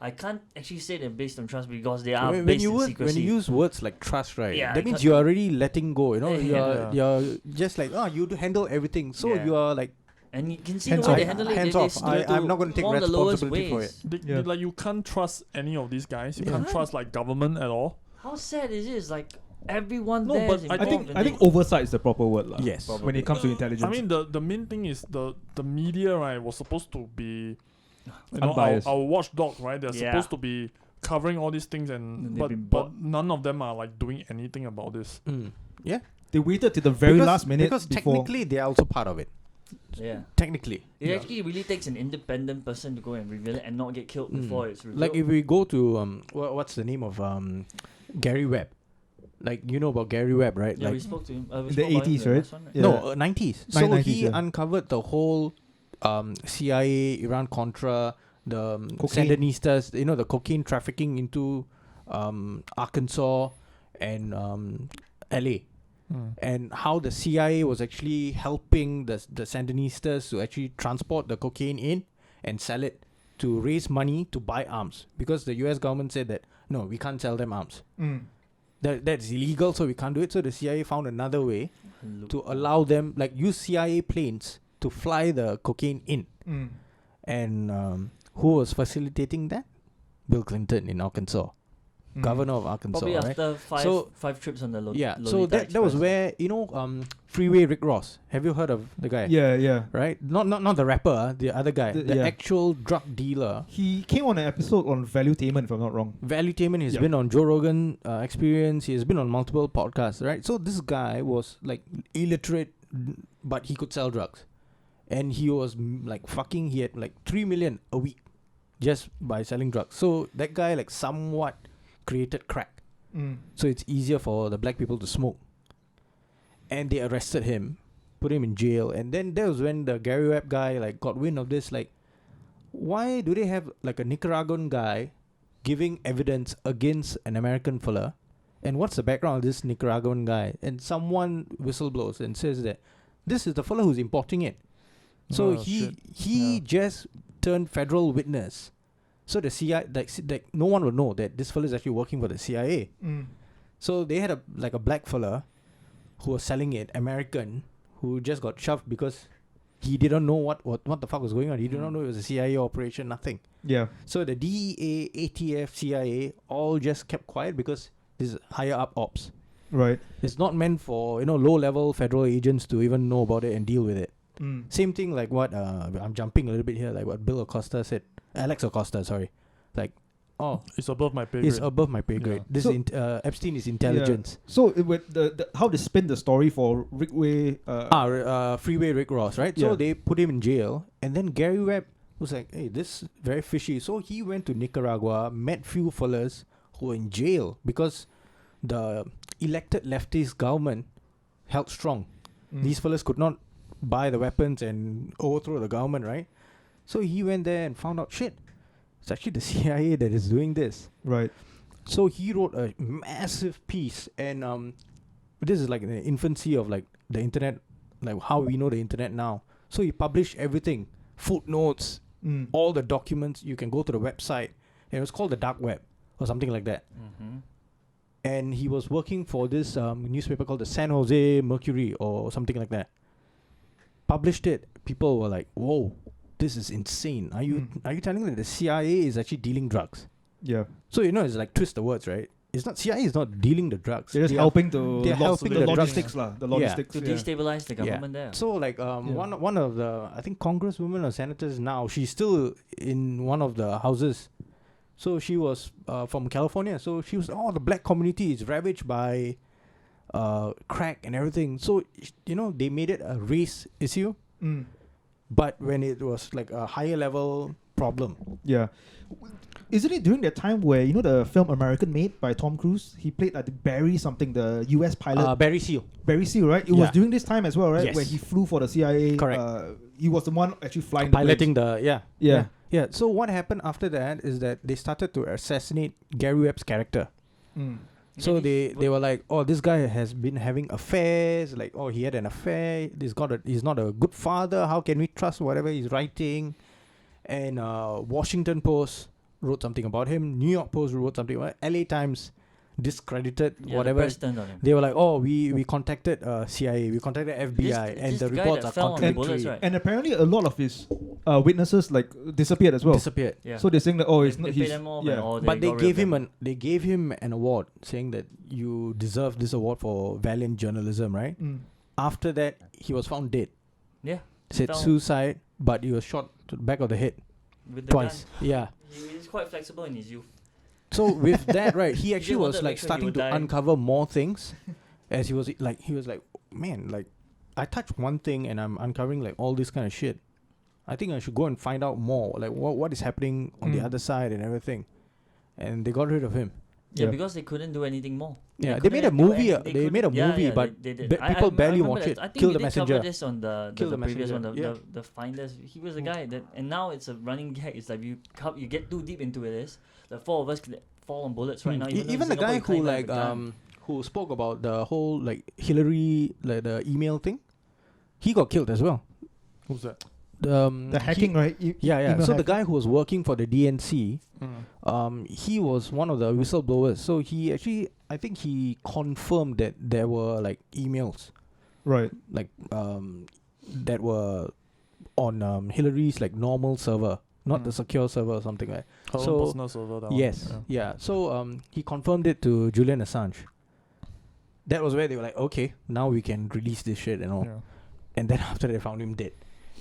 I can't actually say they're based on trust because they are based in secrecy.
When you use words like trust, right?
Yeah,
that means you're already letting go. You know, you're just like you handle everything. So you are like.
And you can see the way they handle it.
Hands off. I'm not going to take responsibility for it.
Like you can't trust any of these guys. You can't trust like government at all.
How sad is this? Like everyone
there.
No, but
I think oversight is the proper word, lah.
Yes.
Probably. When it comes to intelligence.
I mean, the main thing is the media, right, was supposed to be. Our watchdog, right? They're supposed to be covering all these things, but none of them are like doing anything about this.
Yeah,
they waited till the very last minute
because technically they are also part of it.
Yeah,
technically,
it actually really takes an independent person to go and reveal it and not get killed before it's revealed.
Like if we go to what's the name of Gary Webb? Like you know about Gary Webb, right?
Yeah,
like
we spoke to him.
In the 80s, right?
Yeah. No, 90s. So 90s, he uncovered the whole CIA, Iran-Contra, the Sandinistas, you know, the cocaine trafficking into Arkansas and LA. And how the CIA was actually helping the Sandinistas to actually transport the cocaine in and sell it to raise money to buy arms. Because the US government said that, no, we can't sell them arms. That's illegal, so we can't do it. So the CIA found another way to allow them, like use CIA planes to fly the cocaine in. And who was facilitating that? Bill Clinton in Arkansas. Governor of Arkansas.
Probably after five trips on the Lolita
that was where, you know, Freeway Rick Ross. Have you heard of the guy?
Yeah.
Right? Not the rapper, the other guy. The actual drug dealer.
He came on an episode on Valuetainment, if I'm not wrong.
Valuetainment, he's been on Joe Rogan Experience. He has been on multiple podcasts, right? So this guy was like illiterate, but he could sell drugs. And he was like fucking, he had like 3 million a week just by selling drugs. So that guy like somewhat created crack. So it's easier for the black people to smoke. And they arrested him, put him in jail. And then that was when the Gary Webb guy like got wind of this, like, why do they have like a Nicaraguan guy giving evidence against an American fella? And what's the background of this Nicaraguan guy? And someone whistleblowers and says that this is the fella who's importing it. So he just turned federal witness. So the CIA, like no one would know that this fella is actually working for the CIA. So they had a black fella who was selling it, American, who just got shoved because he didn't know what the fuck was going on. He did not know it was a CIA operation, nothing.
Yeah.
So the DEA, ATF, CIA all just kept quiet because this is higher up ops.
Right.
It's not meant for, you know, low level federal agents to even know about it and deal with it. Same thing like what I'm jumping a little bit here, like what Alex Acosta, sorry. Like,
it's above my pay grade.
It's above my pay grade. This is Epstein is intelligence.
Yeah. So with the how they spin the story for
Freeway Rick Ross, right? So they put him in jail, and then Gary Webb was like, hey, this is very fishy. So he went to Nicaragua, met few fellas who were in jail because the elected leftist government held strong. These fellas could not buy the weapons and overthrow the government, right? So he went there and found out, shit, it's actually the CIA that is doing this.
Right.
So he wrote a massive piece, and this is like the infancy of like the internet, like how we know the internet now. So he published everything, footnotes, all the documents. You can go to the website. And it was called the dark web or something like that. and he was working for this newspaper called the San Jose Mercury or something like that. Published it. People were like, "Whoa, this is insane! Are you telling me that the CIA is actually dealing drugs?"
Yeah.
So it's like twist the words, right? It's not CIA is not dealing the drugs.
They're just helping to
they're helping
the
the
logistics
drugs.
the logistics.
To destabilize the government there.
So like one of the I think congresswomen or senators now, she's still in one of the houses. So she was from California. So she was the black community is ravaged by crack and everything. So they made it a race issue. But when it was like a higher level problem.
Yeah. Isn't it during that time where the film American Made by Tom Cruise? He played Barry something, the US pilot.
Barry Seal.
Barry Seal, right? It was during this time as well, right?
Yes.
Where he flew for the CIA.
Correct.
He was the one actually flying
piloting
the
Yeah. So what happened after that is that they started to assassinate Gary Webb's character. So they were like, oh, this guy has been having affairs. Like, oh, he had an affair. He's not a good father. How can we trust whatever he's writing? And Washington Post wrote something about him. New York Post wrote something about it. LA Times discredited whatever. They were like, oh, we contacted CIA, we contacted FBI, and the reports are contradictory.
Right.
And apparently a lot of his witnesses disappeared as well.
Yeah.
So they're saying that
But they gave him an award saying that you deserve this award for valiant journalism, right? After that, he was found dead.
Yeah.
Said suicide, but he was shot to the back of the head twice.
Gun.
Yeah.
He's quite flexible in his youth.
So with that, right, he actually was
like
like starting to uncover more things, as he was like, man, like I touched one thing and I'm uncovering like all this kind of shit. I think I should go and find out more, like what is happening on the other side and everything. And they got rid of him.
Yeah, because they couldn't do anything more.
Yeah, they made a movie. They made a movie, but people barely watch it. Kill the Messenger.
I think we did cover this on the previous one, the Finders. He was the guy that, and now it's a running gag. It's like you get too deep into it. The four of us fall on bullets right now.
Even the guy who who spoke about the whole like Hillary the email thing, he got killed as well.
Who's that?
The hacking, right?
So the guy who was working for the DNC, he was one of the whistleblowers. So he actually, I think he confirmed that there were like emails,
right?
Like that were on Hillary's like normal server, not the secure server or something like.
So personal server.
Yes, yeah. So he confirmed it to Julian Assange. That was where they were like, okay, now we can release this shit and all. Yeah. And then after they found him dead.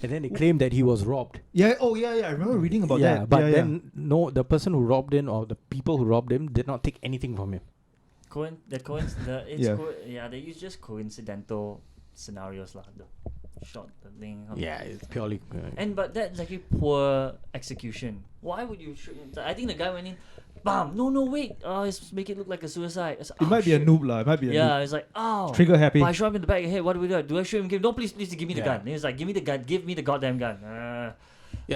And then they claimed that he was robbed.
Yeah. Oh, yeah. I remember reading about that.
But then the person who robbed him or the people who robbed him did not take anything from him.
They use just coincidental scenarios lah. The shot, the thing.
Yeah, it's purely.
But that's actually poor execution. Why would you shoot? I think the guy went in. Bam! No, wait! It's make it look like a suicide. It
might be a noob lah. It might be a noob.
It's like, oh.
Trigger happy.
I shot him in the back of the head. What do we do? Do I shoot him? No, please give me the gun. And he's like, give me the gun. Give me the goddamn gun.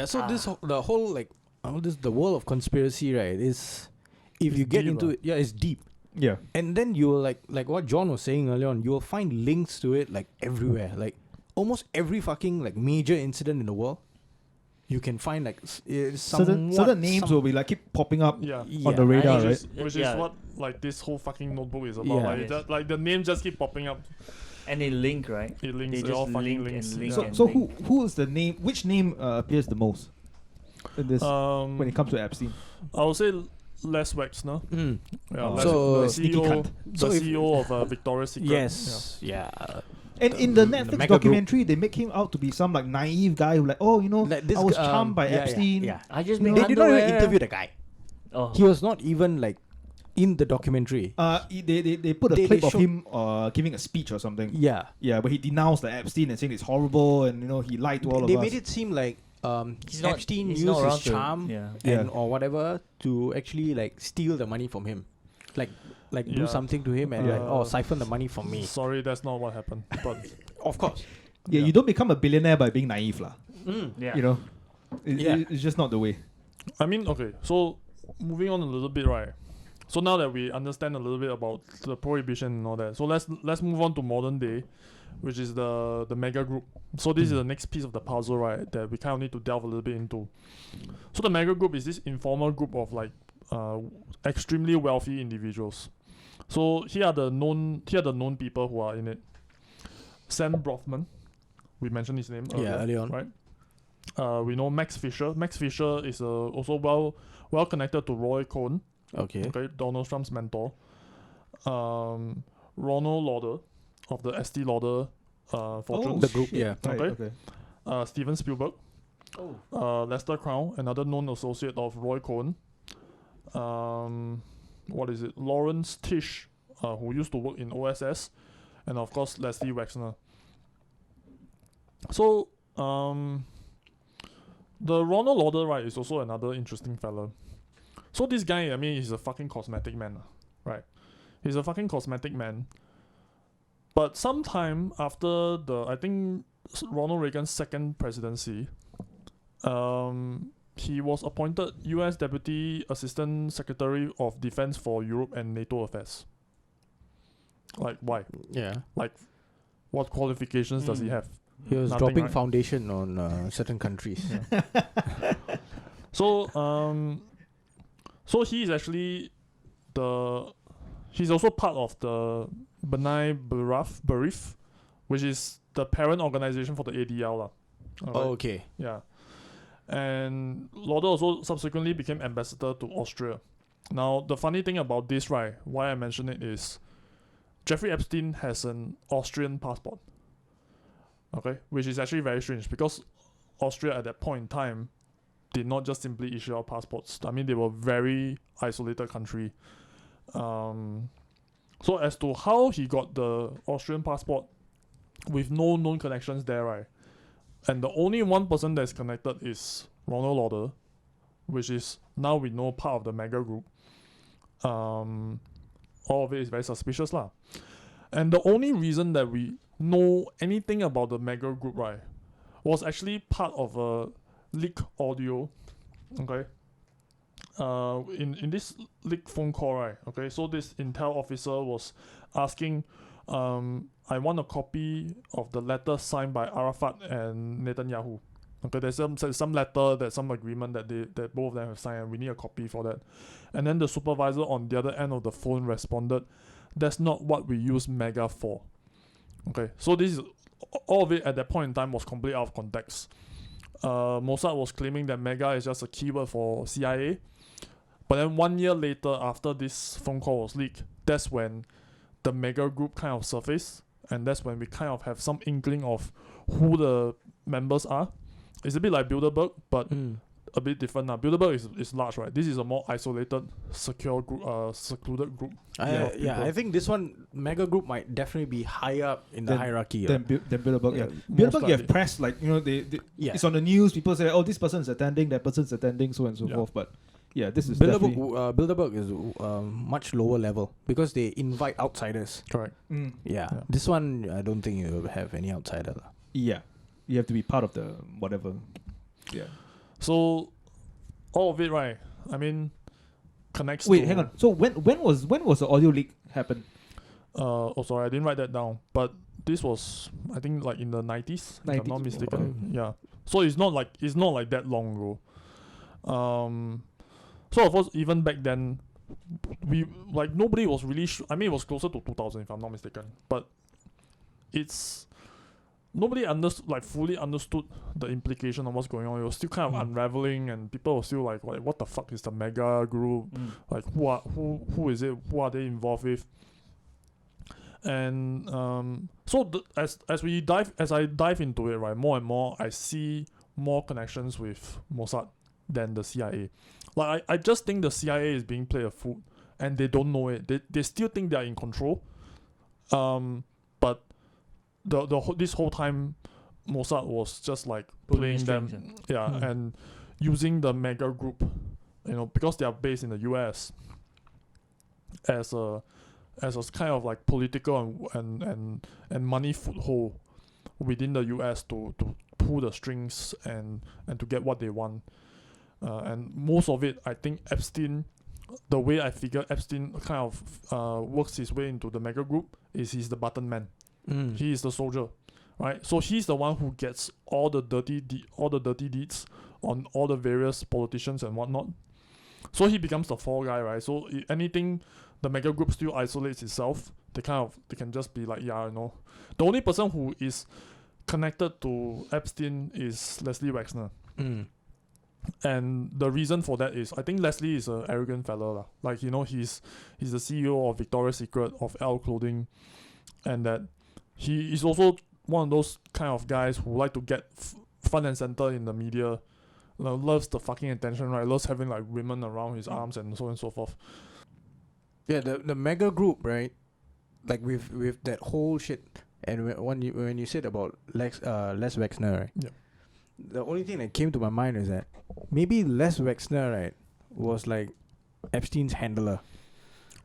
So the whole like the world of conspiracy, right? Is if you get into it, it's deep.
Yeah.
And then you will like what John was saying earlier on. You will find links to it like everywhere. Like almost every fucking like major incident in the world. You can find like certain
names will be like keep popping up on the radar, right?
Which is what like this whole fucking notebook is about.
Yeah.
Like the names just keep popping up.
And they link, right?
It links.
They
All
just
fucking
link
links.
and link.
So who is the name? Which name appears the most in this when it comes to Epstein?
I would say Les Wexner.
So
the CEO of Victoria's Secret.
Yes. Yeah.
And in the Netflix documentary, they make him out to be some like naive guy who like, like I was charmed by Epstein.
Yeah.
I just
they did not even interview the guy.
Oh.
He was not even like in the documentary.
They put a clip of him giving a speech or something.
Yeah.
Yeah, but he denounced the Epstein and saying it's horrible and he lied to all of us.
They made it seem like Epstein used his charm or whatever to actually like steal the money from him. Like do something to him and siphon the money from me.
Sorry, that's not what happened. But
of course.
Yeah, you don't become a billionaire by being naive lah.
Yeah.
It's just not the way.
I mean, okay, so moving on a little bit, right? So now that we understand a little bit about the prohibition and all that, so let's move on to modern day, which is the mega group. So this is the next piece of the puzzle, right? That we kind of need to delve a little bit into. So the mega group is this informal group of like extremely wealthy individuals. So here are the known people who are in it. Sam Brothman, we mentioned his name
early on.
Right? We know Max Fisher. Max Fisher is also well connected to Roy Cohn.
Okay,
Donald Trump's mentor. Ronald Lauder of the Estee Lauder fortune.
the group, yeah.
Okay. Steven Spielberg. Lester Crown, another known associate of Roy Cohn. Lawrence Tish, who used to work in OSS, and of course Leslie Wexner. So the Ronald Lauder, right, is also another interesting fella. So this guy, I mean, he's a fucking cosmetic man, right? He's a fucking cosmetic man. But sometime after I think Ronald Reagan's second presidency, he was appointed U.S. Deputy Assistant Secretary of Defense for Europe and NATO Affairs. Like, why?
Yeah.
Like, what qualifications does he have?
He was
Nothing,
dropping
right?
foundation on certain countries.
Yeah. So he is actually he's also part of the B'nai B'rith, which is the parent organization for the ADL lah.
Okay.
Yeah. And Lauder also subsequently became ambassador to Austria. Now, the funny thing about this, right, why I mention it is Jeffrey Epstein has an Austrian passport. Okay? Which is actually very strange because Austria at that point in time did not just simply issue out passports. I mean, they were a very isolated country. So as to how he got the Austrian passport with no known connections there, right? And the only one person that's connected is Ronald Lauder, which is now we know part of the mega group. All of it is very suspicious lah. And the only reason that we know anything about the mega group, right, was actually part of a leak audio. Okay. In this leaked phone call, right? Okay, so this intel officer was asking, I want a copy of the letter signed by Arafat and Netanyahu. Okay, there's some letter, there's some agreement that both of them have signed, and we need a copy for that. And then the supervisor on the other end of the phone responded, "That's not what we use MEGA for." Okay, so this is all of it at that point in time was completely out of context. Mossad was claiming that MEGA is just a keyword for CIA. But then 1 year later, after this phone call was leaked, that's when the mega group kind of surfaced, and that's when we kind of have some inkling of who the members are. It's a bit like Bilderberg, but a bit different now. Bilderberg is large, right? This is a more isolated, secure group, secluded group.
I think this one mega group might definitely be higher up in the hierarchy.
Than Bilderberg, yeah. Bilderberg, you have press, like, it's on the news. People say, oh, this person's attending, that person's attending, so on and so forth. But yeah, this is
Bilderberg is much lower level because they invite outsiders.
Correct.
Yeah. This one, I don't think you have any outsider.
Yeah. You have to be part of the whatever. Yeah.
So, all of it, right? I mean, connects.
Wait, hang on. So when was the audio leak happen?
Sorry, I didn't write that down. But this was, I think, like in the 90s, if I'm not mistaken. Yeah. So it's not like that long ago. So of course, even back then, we nobody was really. I mean, it was closer to 2000, if I'm not mistaken. But nobody fully understood the implication of what's going on. It was still kind of unraveling, and people were still like, what the fuck is the mega group? Like, who is it? Who are they involved with? And so as I dive into it, right, more and more I see more connections with Mossad than the CIA. Like, I just think the CIA is being played a fool, and they don't know it. They still think they are in control. But this whole time, Mossad was just like playing them, and using the mega group, because they are based in the US, as a kind of like political and money foothold within the US to pull the strings and to get what they want. And most of it, I think Epstein, the way I figure Epstein kind of works his way into the mega group is he's the button man. He is the soldier, right? So he's the one who gets all the dirty deeds on all the various politicians and whatnot. So he becomes the fall guy, right? So anything the mega group still isolates itself, they can just be like, yeah, you know. The only person who is connected to Epstein is Leslie Wexner. And the reason for that is I think Leslie is an arrogant fella lah. Like, you know, he's the CEO of Victoria's Secret, of L Clothing, and that he is also one of those kind of guys who like to get front and center in the media. Loves the fucking attention, right? Loves having like women around his arms and so on and so forth.
Yeah, the mega group, right? Like with that whole shit, and when you said about Les Wexner, right?
Yeah.
The only thing that came to my mind is that maybe Les Wexner, right, was like Epstein's handler.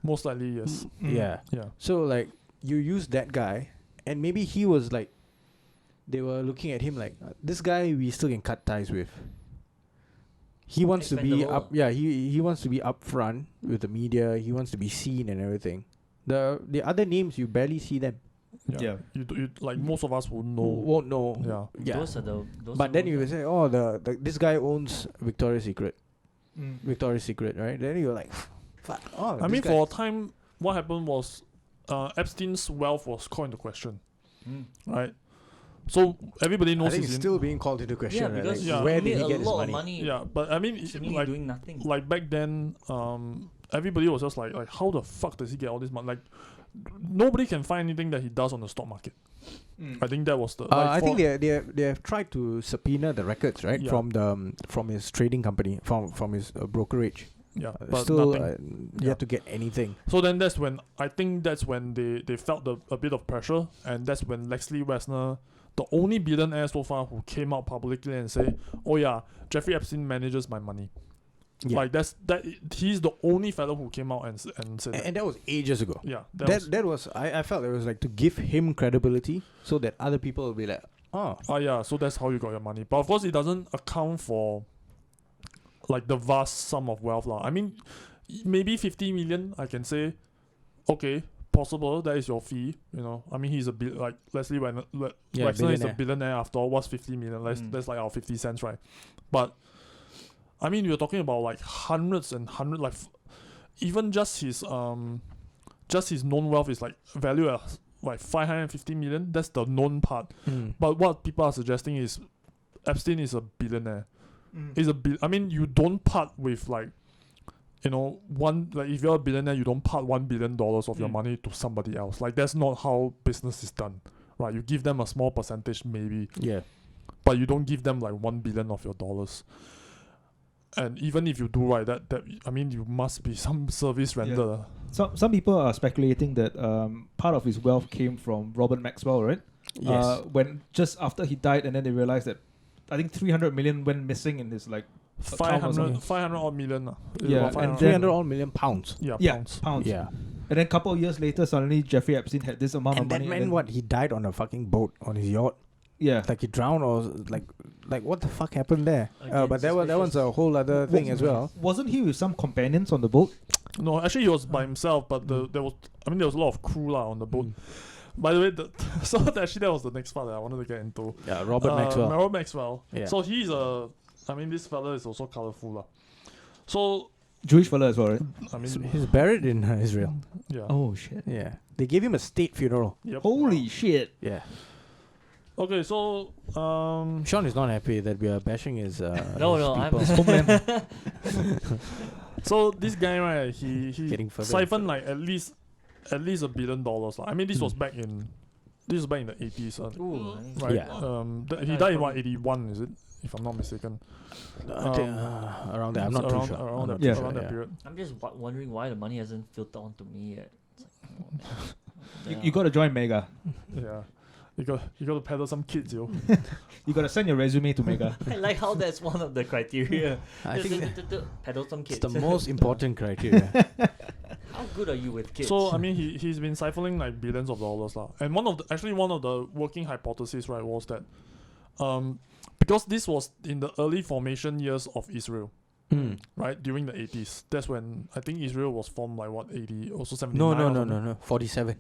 Most likely, yes.
Yeah.
Yeah.
So like you use that guy, and maybe he was like, they were looking at him like, this guy we still can cut ties with. He wants to be up. Yeah, he wants to be up front with the media. He wants to be seen and everything. The other names you barely see them.
Yeah. You like most of us won't know.
Yeah.
Those are
but then you will say, oh, this guy owns Victoria's Secret. Victoria's Secret, right? Then you're like, fuck. Oh,
I mean, for a time, what happened was Epstein's wealth was called into question, right? So everybody knows
I think it's still being called into question.
Yeah, because
like, where did he get his money?
Yeah, but I mean, like
doing nothing.
Like back then, everybody was just like how the fuck does he get all this money? Like nobody can find anything that he does on the stock market. I think that was the.
I think they have tried to subpoena the records, right?
Yeah.
From his trading company, from his brokerage.
Yeah, but
still
nothing.
yet to get anything.
So then that's when they felt a bit of pressure, and that's when Leslie Wexner, the only billionaire so far who came out publicly and say, "Oh yeah, Jeffrey Epstein manages my money." Yeah. Like he's the only fellow who came out and said that.
And that was ages ago.
Yeah,
that was I felt it was like to give him credibility so that other people will be like, oh
yeah, so that's how you got your money. But of course, it doesn't account for like the vast sum of wealth lah. I mean, maybe 50 million. I can say, okay, possible. That is your fee. You know, I mean, he's like Leslie Wexner is a billionaire after all. What's 50 million? That's like our 50 cents, right? But I mean, you're talking about like hundreds, like even just his known wealth is like valued at like 550 million. That's the known part. But what people are suggesting is Epstein is a billionaire. I mean, you don't part with like, you know, if you're a billionaire, you don't part $1 billion of your money to somebody else. Like that's not how business is done, right? You give them a small percentage maybe.
Yeah.
But you don't give them like $1 billion of your dollars. And even if you do, right, that I mean, you must be some service render.
Yeah. Some people are speculating that part of his wealth came from Robert Maxwell, right?
Yes.
When just after he died, and then they realized that I think 300 million went missing in his like
500 odd million.
Yeah,
and 300 odd million pounds.
Yeah,
pounds.
Yeah.
And then a couple of years later, suddenly Jeffrey Epstein had this amount of money.
And that meant what? He died on a fucking boat on his yacht.
Yeah.
Like he drowned or like what the fuck happened there? But that one's a whole other thing as well.
Wasn't he with some companions on the boat?
No, actually he was by himself, but there was a lot of crew on the boat. By the way, that was the next part that I wanted to get into.
Yeah, Robert
Maxwell. Yeah. So he's this fella is also colorful So
Jewish fella as well, right?
I mean,
he's buried in Israel.
Yeah.
Oh shit.
Yeah. They gave him a state funeral.
Yep.
Holy shit.
Yeah.
Okay, so
Sean is not happy that we are bashing his
his homeland.
So this guy, right, he siphoned like at least $1 billion. I mean, this was back in the 80s. Right?
Yeah.
He died in 81, is it? If I'm not mistaken.
I think around there. I'm not too sure.
Around that period.
I'm just wondering why the money hasn't filtered onto me yet.
You got to join Mega.
Yeah. You got to peddle some kids, yo.
You got to send your resume to Mega.
I like how that's one of the criteria.
I think
peddle some kids.
It's the most important criteria.
How good are you with kids?
So I mean, he's been siphoning like billions of dollars lah. And one of the working hypotheses, right, was that because this was in the early formation years of Israel. Right, during the 80s. That's when I think Israel was formed like 80, also 79.
No. 47.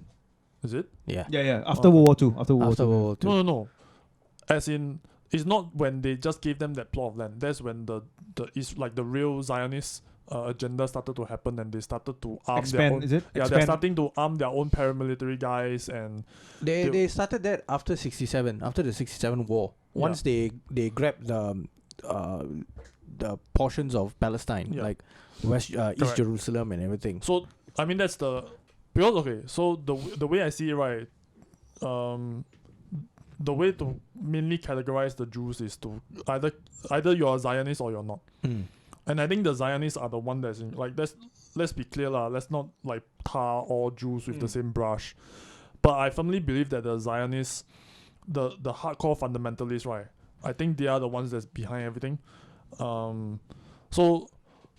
Is it?
Yeah. After World War II. After World War II.
No. As in, it's not when they just gave them that plot of land. That's when the real Zionists, agenda started to happen, and they started to arm
Expand,
their own.
is it?
Yeah,
Expand.
they're starting to arm their own paramilitary guys, and
They started that after 67, after the 67 war. Once they grabbed the portions of Palestine, like East Jerusalem and everything.
So I mean that's because okay. So the way I see it, right, the way to mainly categorize the Jews is to either you're a Zionist or you're not. And I think the Zionists are the one that's in, like, let's be clear lah. Let's not like tar all Jews with the same brush. But I firmly believe that the Zionists, the hardcore fundamentalists, right, I think they are the ones that's behind everything. So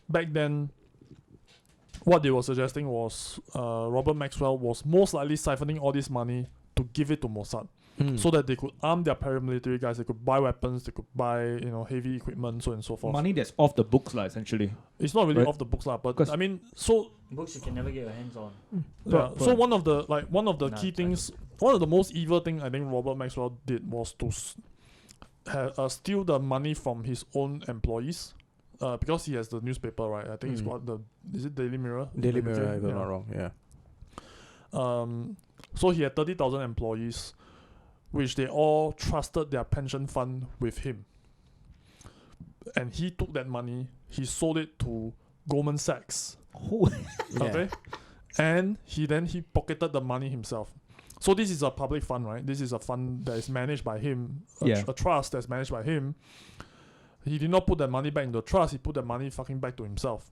back then, what they were suggesting was Robert Maxwell was most likely siphoning all this money to give it to Mossad, so that they could arm their paramilitary guys. They could buy weapons. They could buy heavy equipment, so on and so forth.
Money that's off the books, essentially.
It's not really off the books, but I mean, so
books you can never get your hands on.
Yeah. So one of the key things, one of the most evil thing I think Robert Maxwell did was to steal the money from his own employees. Because he has the newspaper, right? I think it's called is it Daily Mirror?
Daily Mirror, if I'm not wrong, yeah.
So he had 30,000 employees, which they all trusted their pension fund with him. And he took that money, he sold it to Goldman Sachs. Okay? And he pocketed the money himself. So this is a public fund, right? This is a fund that is managed by him, a trust that's managed by him. He did not put that money back in the trust, he put that money fucking back to himself.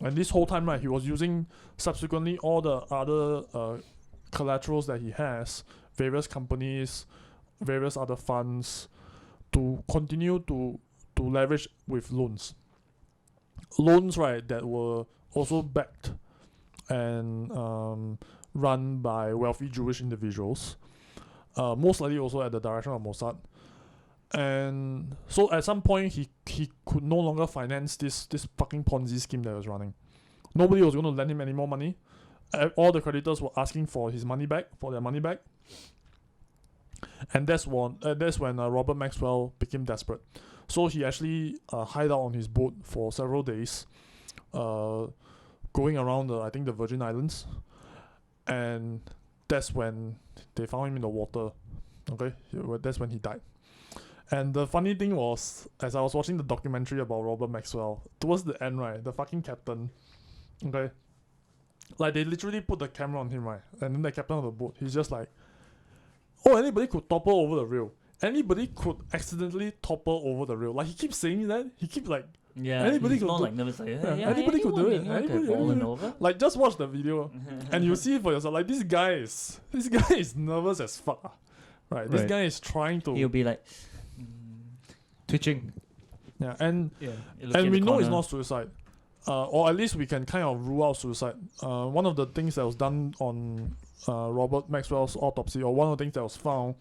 And this whole time, right, he was using subsequently all the other collaterals that he has, various companies, various other funds, to continue to leverage with loans. Loans, right, that were also backed and run by wealthy Jewish individuals, most likely also at the direction of Mossad. And so at some point he could no longer finance this fucking Ponzi scheme that he was running. Nobody was going to lend him any more money. All the creditors were asking for their money back. And that's when Robert Maxwell became desperate. So he actually hid out on his boat for several days, going around the Virgin Islands, and that's when they found him in the water. Okay, that's when he died. And the funny thing was, as I was watching the documentary about Robert Maxwell, towards the end, right, the fucking captain, okay, like they literally put the camera on him, right, and then the captain of the boat, he's just like, oh, anybody could topple over the rail. Anybody could accidentally topple over the rail. Like, he keeps saying that. He keeps like,
anybody could do it.
Anybody could do it.
Anybody over.
Like, just watch the video and you see it for yourself. Like, this guy is nervous as fuck. Right? This guy is trying to.
He'll be like
twitching.
Yeah, and we know it's not suicide. Or at least we can kind of rule out suicide. One of the things that was done on Robert Maxwell's autopsy, or one of the things that was found,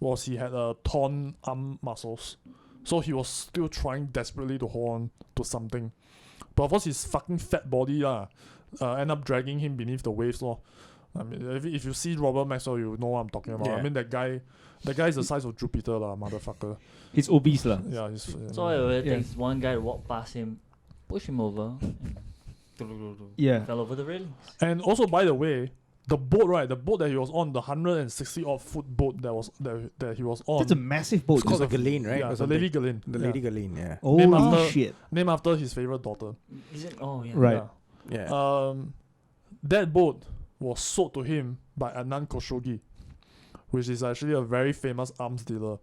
was he had torn arm muscles. So he was still trying desperately to hold on to something. But of course his fucking fat body end up dragging him beneath the waves. I mean, if you see Robert Maxwell, you know what I'm talking about. I mean, that guy is the size of Jupiter, motherfucker.
He's obese, lah.
Yeah, he's.
So it takes one guy to walk past him, push him over, and fell over the railing.
And also, by the way, the boat that he was on, the 160-odd foot boat that he was on.
That's a massive boat.
It's called the Ghislaine, right?
Yeah, the Lady Ghislaine.
The Lady Ghislaine, yeah.
Oh shit!
Named after his favorite daughter.
Is it? Oh yeah.
Right.
Yeah. That boat was sold to him by Adnan Khashoggi, which is actually a very famous arms dealer,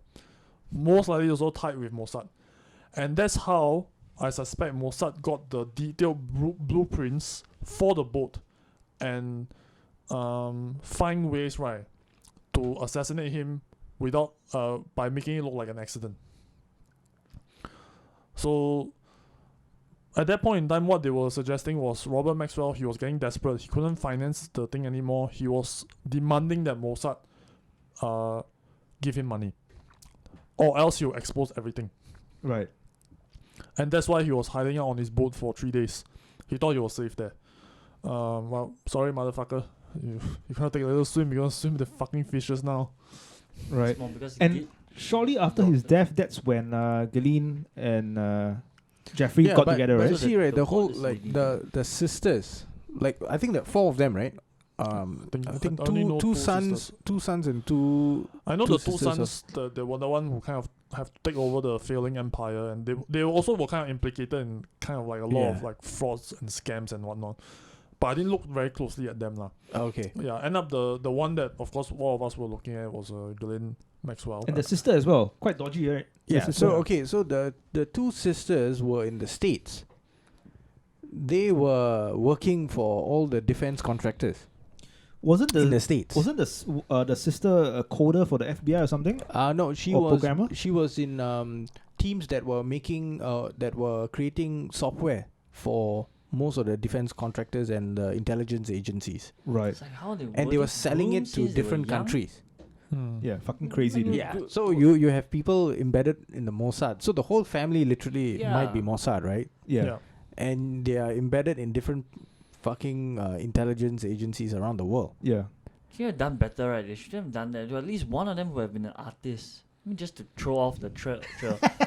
most likely also tied with Mossad. And that's how I suspect Mossad got the detailed blueprints for the boat and find ways, right, to assassinate him without by making it look like an accident. So at that point in time, what they were suggesting was Robert Maxwell, he was getting desperate. He couldn't finance the thing anymore. He was demanding that Mossad give him money, or else he'll expose everything.
Right.
And that's why he was hiding out on his boat for 3 days. He thought he was safe there. Well, sorry, motherfucker. You cannot take a little swim. You're gonna swim with the fucking fishes now.
Right. And shortly after his death, that's when Ghislaine and Jeffrey got
but,
together,
but
right?
you see, right, the whole
plot is
like
really
the sisters, like I think that 4 of them, right? I think
I only know
two
sisters.
sons and two.
I know
two
the two
sisters
sons, they were the one who kind of have to take over the failing empire, and they also were kind of implicated in kind of like a lot of
Yeah.
like frauds and scams and whatnot. But I didn't look very closely at them lah.
Okay.
Yeah, end up the one that of course all of us were looking at was Ghislaine Maxwell.
And the sister as well. Quite dodgy, right? The
Yeah.
sister.
So okay. So the 2 sisters were in the States. They were working for all the defense contractors
wasn't
in the
the
States.
the sister a coder for the FBI or something?
No, she
Or
was
programmer?
she was in teams that were making that were creating software for most of the defense contractors and the intelligence agencies,
Right.
It's like how they
and they
were
were selling it to different countries.
Yeah, fucking crazy, dude.
Yeah, so you have people embedded in the Mossad. So the whole family literally might be
Yeah.
Mossad, right?
Yeah.
And they are embedded in different fucking intelligence agencies around the world.
Yeah.
Should have done better, right? They should have done that. At least one of them would have been an artist. I mean, just to throw off the trail.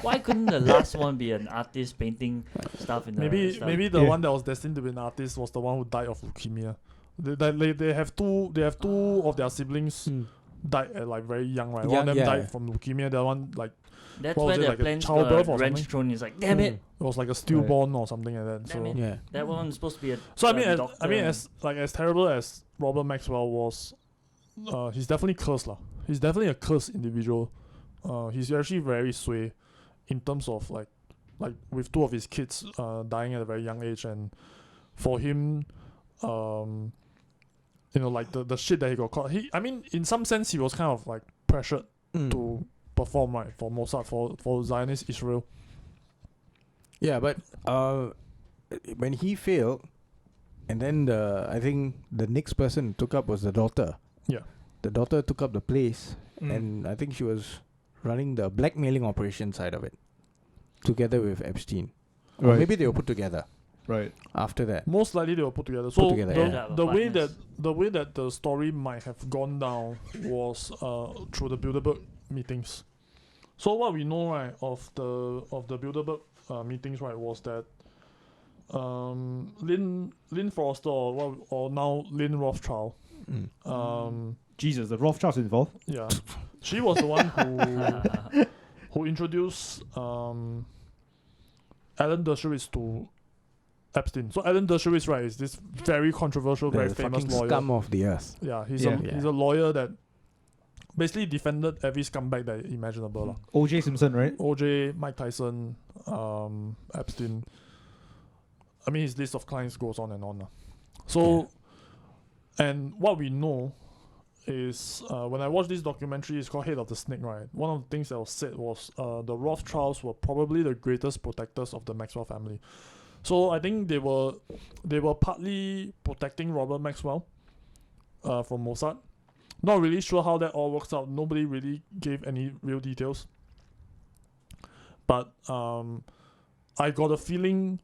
Why couldn't the last one be an artist painting stuff in the stuff?
Maybe the
Yeah.
one that was destined to be an artist was the one who died of leukemia. They have two of their siblings died at like very young, right? One of them died from leukemia. The one like
That's
what was
where
it,
the
like a
plans
childbirth
got
or
wrench
something?
thrown. It's like, damn it!
it was like a stillborn or something like that.
Damn
So
it.
Yeah.
That one's supposed to be a
So I mean,
doctor.
as terrible as Robert Maxwell was, he's definitely cursed lah. He's definitely a cursed individual. He's actually very sway, in terms of like with 2 of his kids dying at a very young age, and for him, like the shit that he got caught. I mean, in some sense, he was kind of like pressured to perform right for Mossad for Zionist Israel.
Yeah, but when he failed, and then I think the next person took up was the daughter.
Yeah.
The daughter took up the place, and I think she was running the blackmailing operation side of it, together with Epstein. Or
Right.
maybe they were put together
Right.
after that.
Most likely they were put together. So
together, yeah.
the way that the story might have gone down was through the Bilderberg meetings. So what we know, right, of the Bilderberg meetings, right, was that Lynn Forrester or now Lynn Rothschild,
Jesus, the Rothschilds involved.
yeah, she was the one who introduced Alan Dershowitz to Epstein. So Alan Dershowitz, right, is this very controversial, very
The
famous
fucking
lawyer.
scum of the earth.
Yeah, he's
Yeah.
he's a lawyer that basically defended every scumbag that imaginable lah.
O.J. Simpson, right?
OJ, Mike Tyson, Epstein. I mean, his list of clients goes on and on lah. So, and what we know is when I watched this documentary, it's called Head of the Snake, right? One of the things that was said was the Rothschilds were probably the greatest protectors of the Maxwell family. So I think they were partly protecting Robert Maxwell from Mossad. Not really sure how that all works out. Nobody really gave any real details. But I got a feeling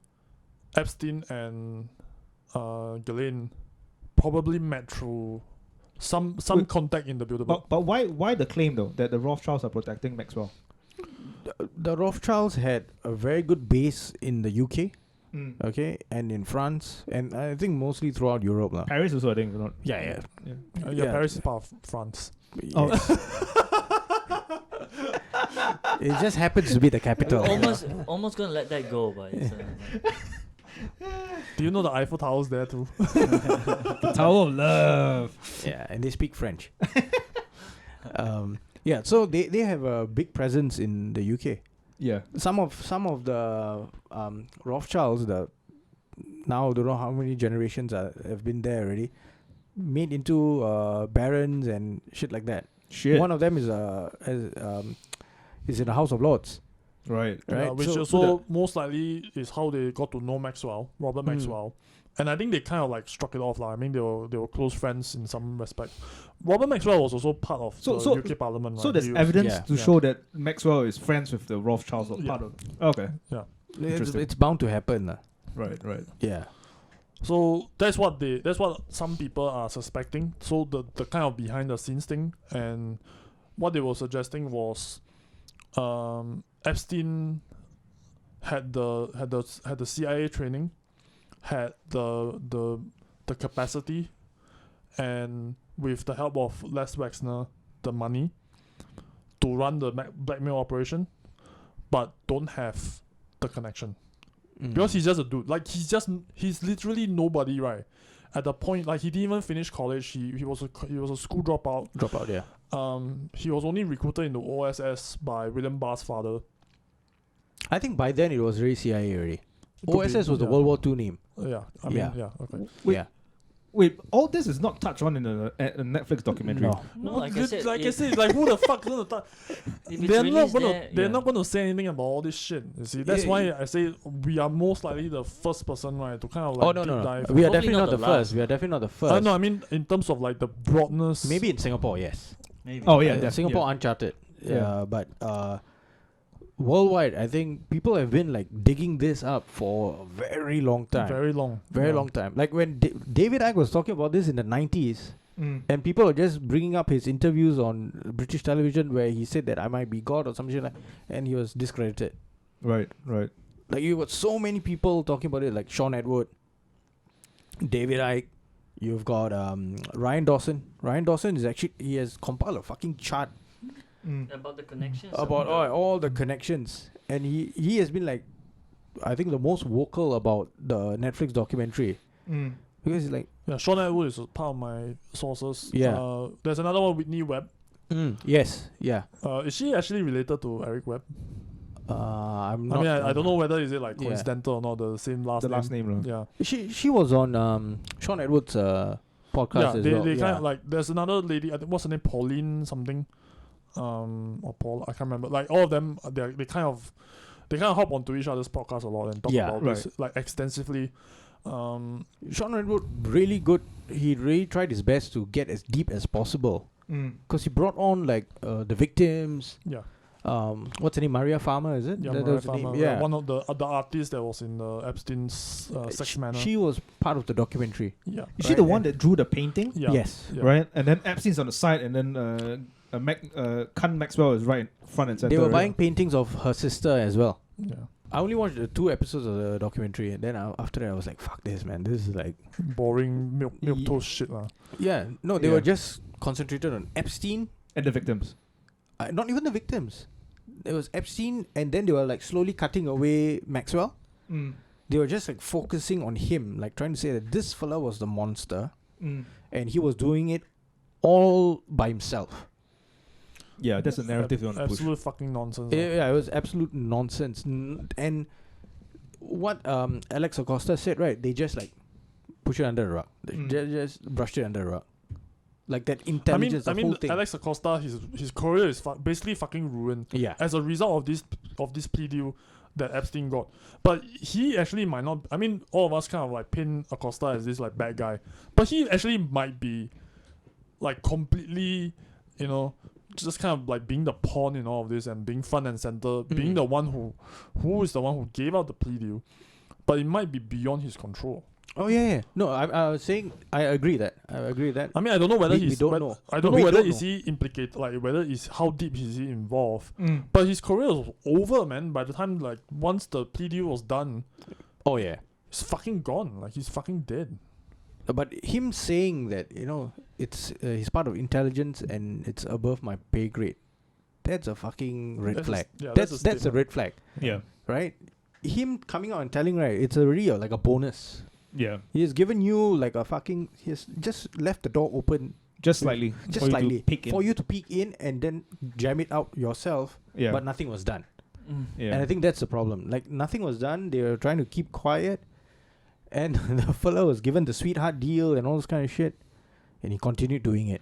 Epstein and Ghislaine probably met through some contact in the Bilderberg.
But why the claim though that the Rothschilds are protecting Maxwell?
The Rothschilds had a very good base in the UK, okay, and in France, and I think mostly throughout Europe lah.
Paris also, I think, not.
Yeah.
Yeah, Paris is part of France.
Oh,
It just happens to be the capital.
almost gonna let that go, but it's,
Do you know the Eiffel Tower's there too?
the Tower of Love.
Yeah, and they speak French. Yeah, so they have a big presence in the UK.
Yeah.
Some of the Rothschilds, now don't know how many generations have been there already, made into barons and shit like that.
Shit.
One of them is in the House of Lords.
Right.
Right.
Which
So
also most likely is how they got to know Robert Maxwell. And I think they kind of like struck it off lah. I mean, they were close friends in some respect. Robert Maxwell was also part of the UK Parliament.
So
right?
there's
He was-
evidence
Yeah.
to show that Maxwell is friends with the Rothschilds or
Yeah.
part of. Okay.
It's bound to happen.
Right.
Yeah.
So that's what some people are suspecting. So the kind of behind the scenes thing, and what they were suggesting was Epstein had the CIA training, had the capacity, and with the help of Les Wexner, the money to run the blackmail operation, but don't have the connection. Because he's just a dude. Like he's literally nobody, right? At the point, like he didn't even finish college. He was a school dropout.
Yeah.
He was only recruited into OSS by William Barr's father.
I think by then it was really CIA already.
Could
OSS
be,
was the World War II name.
Yeah, I mean, okay.
Wait, all this is not touched on in a Netflix documentary.
No, like I said,
like who the fuck gonna talk? They're not gonna say anything about all this shit. You see, that's why I say we are most likely the first person, right, to kind of like dive.
We are definitely not the first. We are definitely not the first.
No, I mean in terms of like the broadness.
Maybe in Singapore, yes.
Maybe.
Oh yeah,
Singapore uncharted.
Yeah.
But worldwide, I think people have been like digging this up for a very long time.
Very long
time. Like when David Icke was talking about this in the 90s, and people were just bringing up his interviews on British television where he said that I might be God or something like, and he was discredited.
Right.
Like you got so many people talking about it, like Sean Edward, David Icke. You've got Ryan Dawson. Ryan Dawson is actually, he has compiled a fucking chart
about the connections.
About all the connections. And he has been like, I think the most vocal about the Netflix documentary. Because he's like...
Yeah, Sean Edward is part of my sources.
Yeah.
There's another one, Whitney Webb.
Yes, yeah.
Is she actually related to Eric Webb?
I'm not...
I don't know whether is it like coincidental or not, the same last name.
Yeah.
She was on Sean Edward's podcast as well.
They kind of like, there's another lady, I think, what's her name, Pauline something, or Paul, I can't remember. Like all of them, they kind of hop onto each other's podcast a lot and talk about this like extensively.
Sean Edward really good. He really tried his best to get as deep as possible. Because he brought on like the victims.
Yeah.
What's her name? Maria Farmer, is it?
Yeah,
that
Maria Farmer.
Yeah.
One of the artists that was in the Epstein's sex manor.
She was part of the documentary.
Yeah.
Is she the one that drew the painting?
Yeah.
Yes.
Yeah.
Right? And then Epstein's on the side, and then Maxwell is right in front and center.
They were buying paintings of her sister as well.
Yeah.
I only watched the 2 episodes of the documentary, and then after that I was like, fuck this, man. This is like...
boring milk toast shit.
Yeah. No, they were just concentrated on Epstein.
And the victims.
Not even the victims. It was Epstein, and then they were like slowly cutting away Maxwell. They were just like focusing on him, like trying to say that this fella was the monster, and he was doing it all by himself.
Yeah, that's the narrative you want to push.
Absolute fucking nonsense.
Yeah, it was absolute nonsense. And what Alex Acosta said, right? They just like push it under the rug. They just brushed it under the rug. Like that intelligence,
I mean,
whole thing.
Alex Acosta, his career is basically fucking ruined.
Yeah.
As a result of this plea deal that Epstein got, but he actually might not. I mean, all of us kind of like pin Acosta as this like bad guy, but he actually might be like completely, just kind of like being the pawn in all of this and being front and center, being the one who is the one who gave out the plea deal, but it might be beyond his control.
Oh yeah. No, I was saying I agree that. I mean,
I don't know whether
we don't know.
I don't know whether is he implicated, like whether is how deep is he involved. But his career was over, man. By the time like once the plea deal was done,
oh yeah,
he's fucking gone. Like he's fucking dead.
But him saying that it's he's part of intelligence and it's above my pay grade, that's a fucking red flag. That's a red flag.
Yeah.
Right. Him coming out and telling it's already like a bonus.
Yeah.
He has given you like a fucking... He has just left the door open.
Just slightly.
Just slightly. For you to peek in and then jam it out yourself.
Yeah.
But nothing was done.
Yeah.
And I think that's the problem. Like, nothing was done. They were trying to keep quiet. And the fella was given the sweetheart deal and all this kind of shit. And he continued doing it.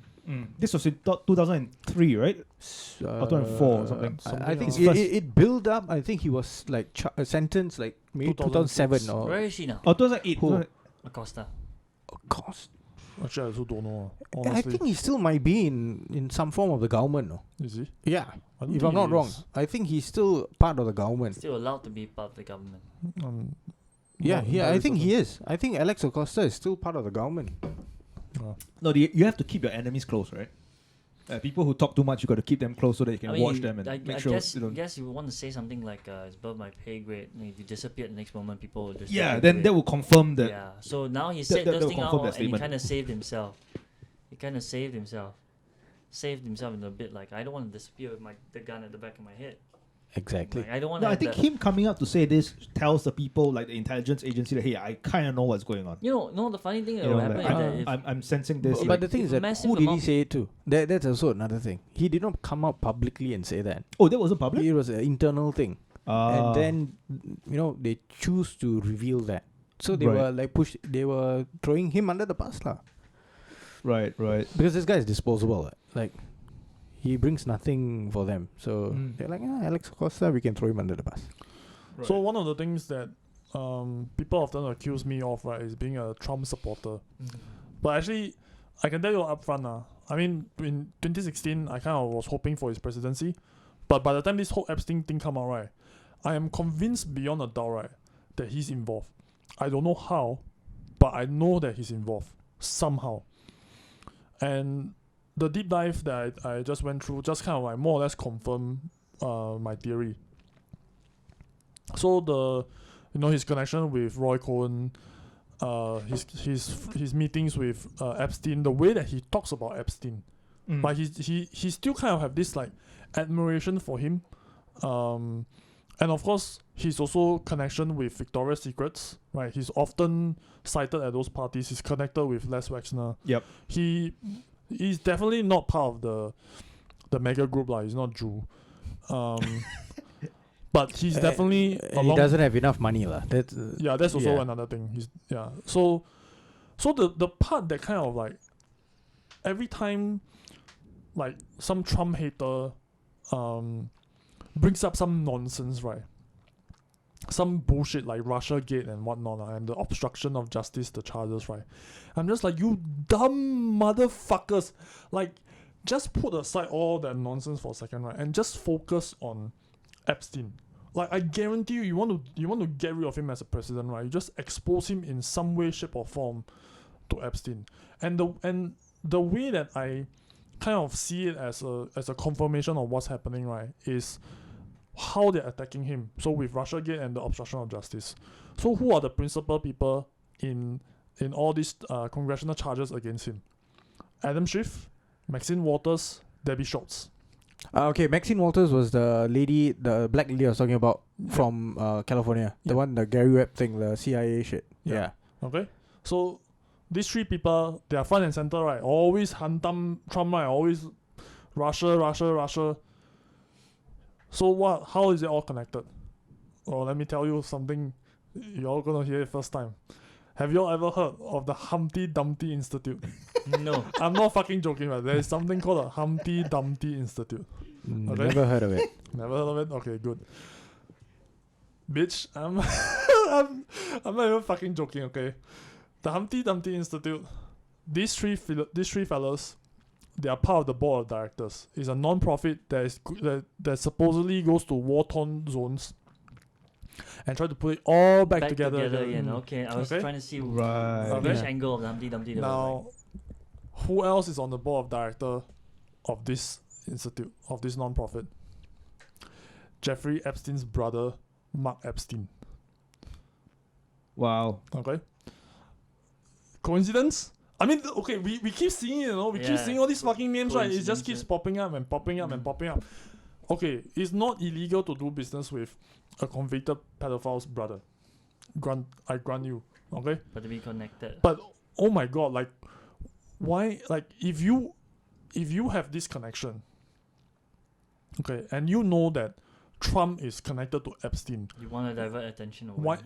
This was in 2003, right? Or 2004 or something.
I think it built up. I think he was like sentenced like maybe 2007 or...
Where is he now?
Or 2008.
Who?
Acosta.
Cost.
Actually, I also don't know.
I
Honestly,
think he still might be in some form of the government. No?
is he?
Yeah.
I don't
If
think
I'm not
he
wrong,
is.
I think he's still part of the government.
Still allowed to be part of the government.
Yeah,
No,
I think he is. I think Alex Acosta is still part of the government.
No, you have to keep your enemies close, right? People who talk too much, you got to keep them close so that you can watch them and make sure.
Guess you want to say something like it's above my pay grade. And if you disappear the next moment, people will just
then that will confirm that.
Yeah. So now he said those things out, and he kind of saved himself. Saved himself in a bit like I don't want to disappear with the gun at the back of my head.
Exactly.
Like, I don't want.
No, I think him coming out to say this tells the people, like the intelligence agency, that hey, I kind of know what's going on.
No, the funny thing that will happen is that
I'm sensing this.
But the thing is that who did he say it to? That's also another thing. He did not come out publicly and say that.
Oh, that wasn't public?
It was an internal thing. And then, they choose to reveal that. So they were like they were throwing him under the bus lah.
Right.
Because this guy is disposable. Like, he brings nothing for them. So they're like, Alex Costa, we can throw him under the bus.
Right. So one of the things that people often accuse me of, right, is being a Trump supporter. But actually, I can tell you upfront, I mean, in 2016, I kind of was hoping for his presidency. But by the time this whole Epstein thing come out, right, I am convinced beyond a doubt, right, that he's involved. I don't know how, but I know that he's involved somehow. And the deep dive that I just went through just kind of like more or less confirmed my theory. So his connection with Roy Cohn, his meetings with Epstein, the way that he talks about Epstein, but he still kind of have this like admiration for him, and of course he's also connection with Victoria's Secrets, right? He's often cited at those parties. He's connected with Les Wexner.
Yep.
He's definitely not part of the mega group lah. He's not Jew, but he's definitely.
He doesn't have enough money lah. That's
also another thing. So the part that kind of like every time, like some Trump hater, brings up some nonsense, right? Some bullshit like Russiagate and whatnot, and the obstruction of justice, the charges, right? I'm just like, you dumb motherfuckers. Like, just put aside all that nonsense for a second, right? And just focus on Epstein. Like, I guarantee you want to get rid of him as a president, right? You just expose him in some way, shape, or form to Epstein. And the way that I kind of see it as a confirmation of what's happening, right, is how they're attacking him. So with Russiagate and the obstruction of justice. So who are the principal people in all these congressional charges against him? Adam Schiff, Maxine Waters, Debbie Schultz.
Okay, Maxine Waters was the black lady I was talking about from California. The one, the Gary Webb thing, the CIA shit. Yeah.
Okay. So these three people, they are front and center, right? Always hantam Trump, right? Always Russia. So how is it all connected? Well, let me tell you something. You're all gonna hear it first time. Have you all ever heard of the Humpty Dumpty Institute?
No.
I'm not fucking joking, right? There is something called a Humpty Dumpty Institute. Okay?
Never heard of it.
Never heard of it? Okay, good. Bitch, I'm not even fucking joking, okay? The Humpty Dumpty Institute, these three fellas, they are part of the board of directors. It's a non-profit that supposedly goes to war-torn zones and try to put it all back together
again. Okay, I was trying to see which angle of the Humpty Dumpty.
Now, who else is on the board of director of this institute, of this non-profit? Jeffrey Epstein's brother, Mark Epstein.
Wow.
Okay. Coincidence? I mean, okay, we keep seeing it, we keep seeing all these fucking names, right? It just keeps popping up and popping up and popping up. Okay, it's not illegal to do business with a convicted pedophile's brother. I grant you, okay?
But to be connected.
But oh my god, like, why? Like, if you have this connection, okay, and you know that Trump is connected to Epstein,
you want to divert attention away.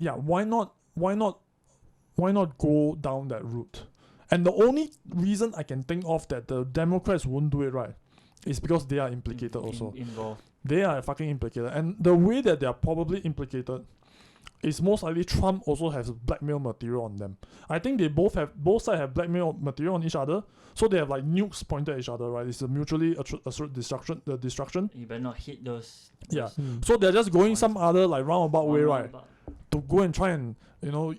Why not go down that route? And the only reason I can think of that the Democrats won't do it, right, is because they are implicated also.
Involved.
They are fucking implicated. And the way that they are probably implicated it's most likely Trump also has blackmail material on them. I think they both sides have blackmail material on each other, so they have like nukes pointed at each other, right? It's a mutually assured destruction.
You better not hit those.
Yeah. So they're just going some other like roundabout way, right?
Roundabout.
To go and try and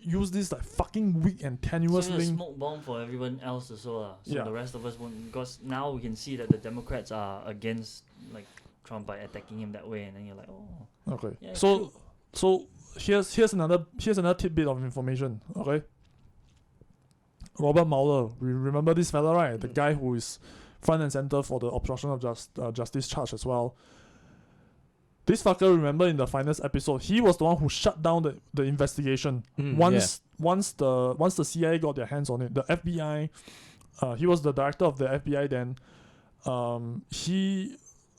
use this like fucking weak and tenuous
It's a
link.
smoke bomb for everyone else as well. So
Yeah.
the rest of us won't, because now we can see that the Democrats are against like Trump by attacking him that way, and then you're like, oh.
Okay.
Yeah, it's
So here's another tidbit of information. Okay. Robert Mueller, we remember this fella, right? The guy who is front and center for the obstruction of justice charge as well. This fucker, remember in the finest episode, he was the one who shut down the investigation once the CIA got their hands on it. The FBI, he was the director of the FBI then.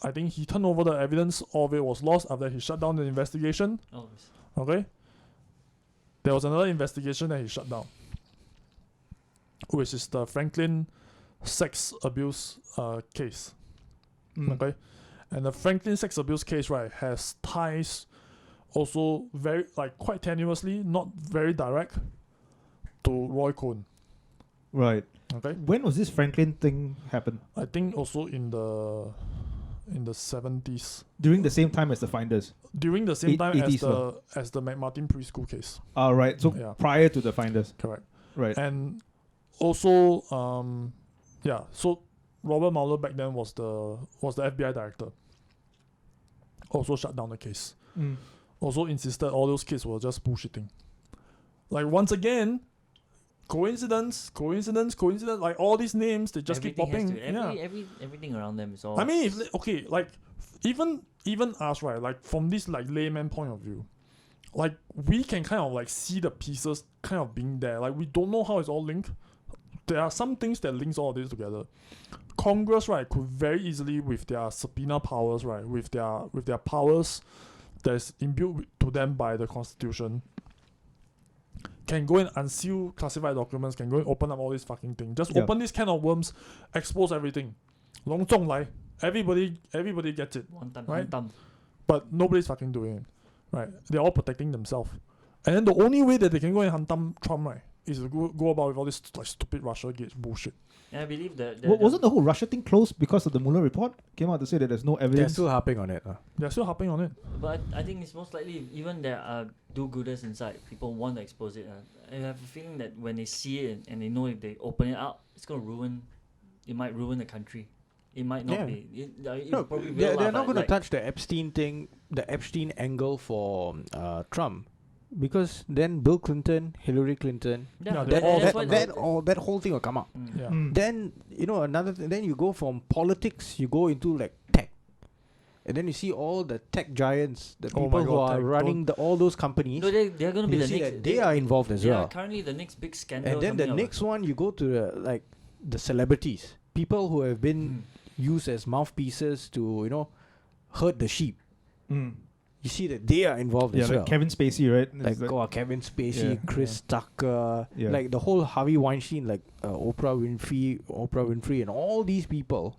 I think he turned over the evidence. All of it was lost after he shut down the investigation.
Oh,
Okay. There was another investigation that he shut down, which is the Franklin sex abuse case. Okay. And the Franklin sex abuse case, right, has ties also very, like, quite tenuously, not very direct, to Roy Cohn.
Right.
Okay.
When was this Franklin thing happen?
I think also in the 70s.
During the same time as the Finders.
During the same time
80s
as the McMartin preschool case.
Right. So
Yeah.
prior to the Finders.
Correct.
Right.
And also, so Robert Mueller back then was the FBI director. Also shut down the case. Also insisted all those kids were just bullshitting. Like, once again, coincidence. Like, all these names, they just keep popping.
Everything around them is all.
I mean, even us, right? Like, from this like layman point of view, like, we can kind of like see the pieces kind of being there. Like, we don't know how it's all linked. There are some things that links all of this together. Congress, right, could very easily, with their subpoena powers, right, with their powers that's imbued to them by the Constitution, can go and unseal classified documents, can go and open up all these fucking things. Just open this can of worms, expose everything. 隆重来, everybody gets it, right? But nobody's fucking doing it, right? They're all protecting themselves. And then the only way that they can go and hunt Trump, right, is to go about with all this like stupid Russia gate bullshit.
And I believe that
wasn't the whole Russia thing closed because of the Mueller report? Came out to say that there's no evidence.
They're still harping on it.
They're still harping on it.
But I think it's most likely, even there are do-gooders inside, people want to expose it. I have a feeling that when they see it and they know if they open it up, it's going to ruin. It might ruin the country. It might not be. Probably
they're not going to touch the Epstein thing, the Epstein angle for Trump. Because then Bill Clinton, Hillary Clinton, that whole thing will come up. Then another thing. Then you go from politics, you go into like tech, and then you see all the tech giants, the people who are running all those companies.
No, they're going to be the next.
They are involved as well.
Yeah, currently the next big scandal.
And then the next one, you go to the celebrities, people who have been used as mouthpieces to herd the sheep. You see that they are involved as well.
Like Kevin Spacey, right?
Like Kevin Spacey, Chris Tucker, like the whole Harvey Weinstein, like Oprah Winfrey, and all these people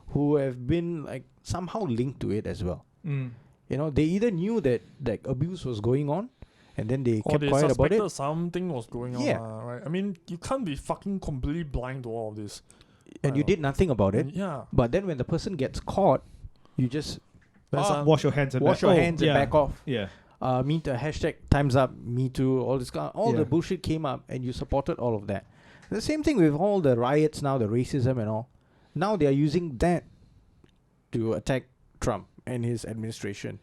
who have been like somehow linked to it as well. They either knew that like abuse was going on, and then they kept quiet about it.
Something was going on, right? I mean, you can't be fucking completely blind to all of this.
And you did nothing about it.
Yeah.
But then when the person gets caught, you just
wash your hands and
back off.
Yeah.
Hashtag time's up, me too, all this the bullshit came up and you supported all of that. The same thing with all the riots now, the racism and all. Now they are using that to attack Trump and his administration.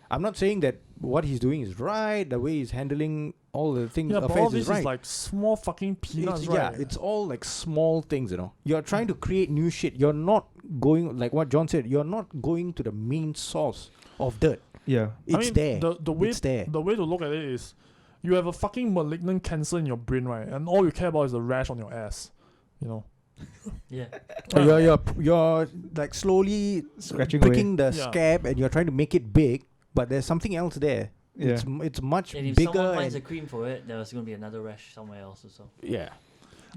I'm not saying that what he's doing is right, the way he's handling all the things,
but
affairs
all this
is right.
Is like small fucking peanuts, right?
Yeah, it's all like small things, You're trying to create new shit. You're not going, like what John said, you're not going to the main source of dirt.
Yeah.
It's there.
The way
it's there.
The way to look at it is, you have a fucking malignant cancer in your brain, right? And all you care about is the rash on your ass,
Yeah.
You're like slowly pricking the scab and you're trying to make it big, but there's something else there. Yeah. It's much
and if
bigger.
Someone finds a cream for it, there's going to be another rash somewhere else or so.
Yeah.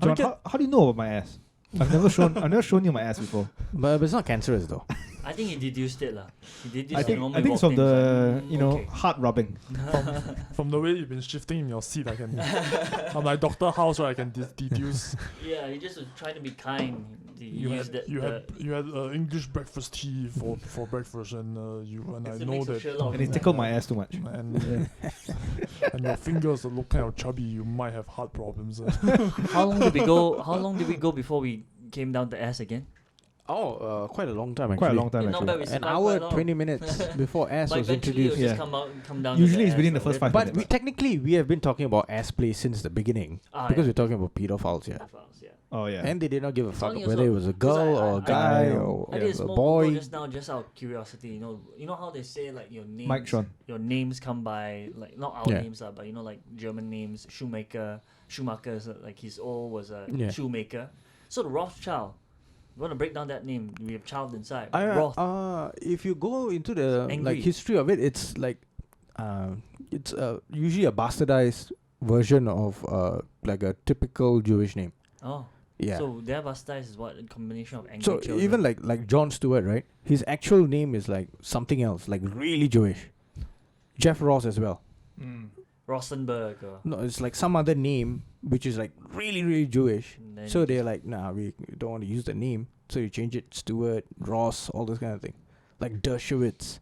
John, how do you know about my ass? I've never shown you my ass before.
But it's not cancerous though.
I think he deduced it lah. He deduced
I
the
think
normal
it's from
walk-ins,
the
like,
you know
okay.
heart rubbing.
From the way you've been shifting in your seat, I can. I'm like Dr. House, right? I can deduce.
Yeah, he just was trying to be kind. He
You
used
had English breakfast tea for breakfast, and I know that.
And it tickled my ass too much.
And and your fingers look kind of chubby. You might have heart problems.
How long did we go? How long did we go before we came down to S again?
Oh, quite a long time actually.
Quite a long time
Yeah, not bad,
actually.
we
An
survived
hour,
quite long.
20 minutes before S
But
was
eventually
introduced.
it'll just
Yeah.
come down. to
Usually
the
it's within
S,
the first
very
5
But
minutes.
technically, we have been talking about S play since the beginning because we're talking about pedophiles, yeah.
yeah.
Oh yeah.
And they did not give a
It's
fuck
only
whether it
also-
was a
'cause
girl
I-
or a
I-
guy
I-
or
I did a
a
small
boy.
Google just now, just out of curiosity. You know how they say like your names.
Mike Sean.
Your names come by like not our
Yeah.
names but like German names. Schumacher is like his old was a
Yeah.
shoemaker. So the Rothschild. We want to break down that name. We have child inside.
I,
Roth.
if you go into the
Angry.
like history of it, it's like it's usually a bastardized version of like a typical Jewish name.
Oh.
Yeah.
So their bastardized is what a combination of angry
So
children.
even like John Stewart, right? His actual name is like something else, like really Jewish. Jeff Ross as well.
Rosenberg. Or,
No, it's like some other name which is like really really Jewish.
and then
So they're like, nah, we don't want to use the name. So you change it Stewart, Ross, all this kind of thing. Like Dershowitz.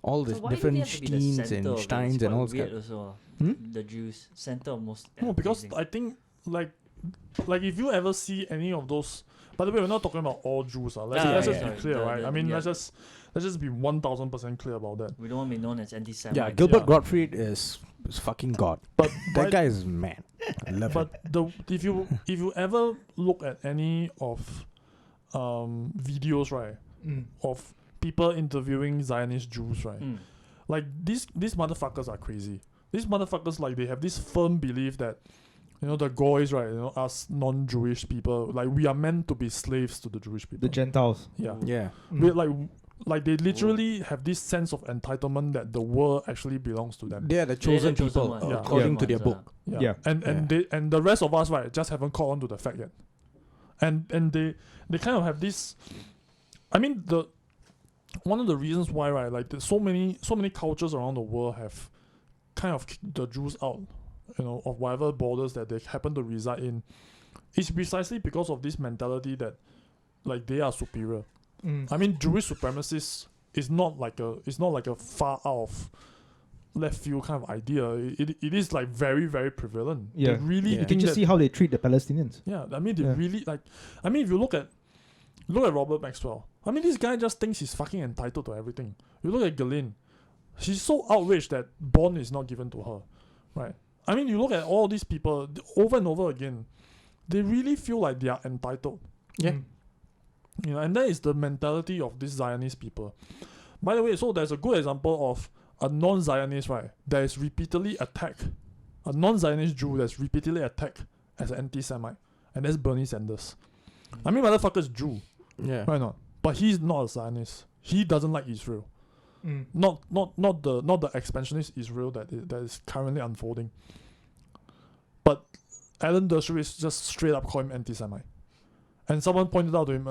All
So
this
why do
different
they have to be the
Steins
center
and
of it?
Steins
It's
and
quite
all this
weird
kind
also.
Hmm?
The Jews center of most.
No, because
everything.
I think like if you ever see any of those. By the way, we're not talking about all Jews. Let's
yeah,
just
yeah.
be clear, right? I mean,
yeah.
let's just be 1000% clear about that.
We don't want to be known as anti-Semites.
Yeah, Gilbert
Yeah.
Gottfried is fucking god.
But
That guy is man. I love him.
But if you ever look at any of videos, right, of people interviewing Zionist Jews, right,
Mm.
like these motherfuckers are crazy. These motherfuckers, like, they have this firm belief that, the Goys, right, us non-Jewish people, like, we are meant to be slaves to the Jewish people.
The Gentiles.
Yeah.
Yeah.
We like they literally have this sense of entitlement that the world actually belongs to them.
They are the
They're
chosen
the chosen
people
ones.
Yeah.
according to their
Ones,
book.
Yeah.
And the rest of us, right, just haven't caught on to the fact yet. And they kind of have this. I mean, one of the reasons why, right, like there's so many cultures around the world have kind of kicked the Jews out, of whatever borders that they happen to reside in, is precisely because of this mentality that, like, they are superior. I mean, Jewish supremacists is not like a far out of left field kind of idea. It is like very, very prevalent.
Yeah.
They really
Yeah.
You can
think
just
that-
see how they treat the Palestinians.
yeah, I mean, they
Yeah.
really like. I mean, if you look at Robert Maxwell, I mean, this guy just thinks he's fucking entitled to everything. You look at Ghislaine, she's so outraged that bond is not given to her, right? I mean, you look at all these people over and over again, they really feel like they are entitled.
Yeah.
And that is the mentality of these Zionist people. By the way, so there's a good example of a non-Zionist, right, that is repeatedly attacked, a non-Zionist Jew that's repeatedly attacked as an anti-Semite, and that's Bernie Sanders. I mean, motherfucker is Jew,
Yeah.
right? Not, but he's not a Zionist. He doesn't like Israel. Not the expansionist Israel that is currently unfolding. But Alan Dershowitz just straight up called him anti-Semite, and someone pointed out to him,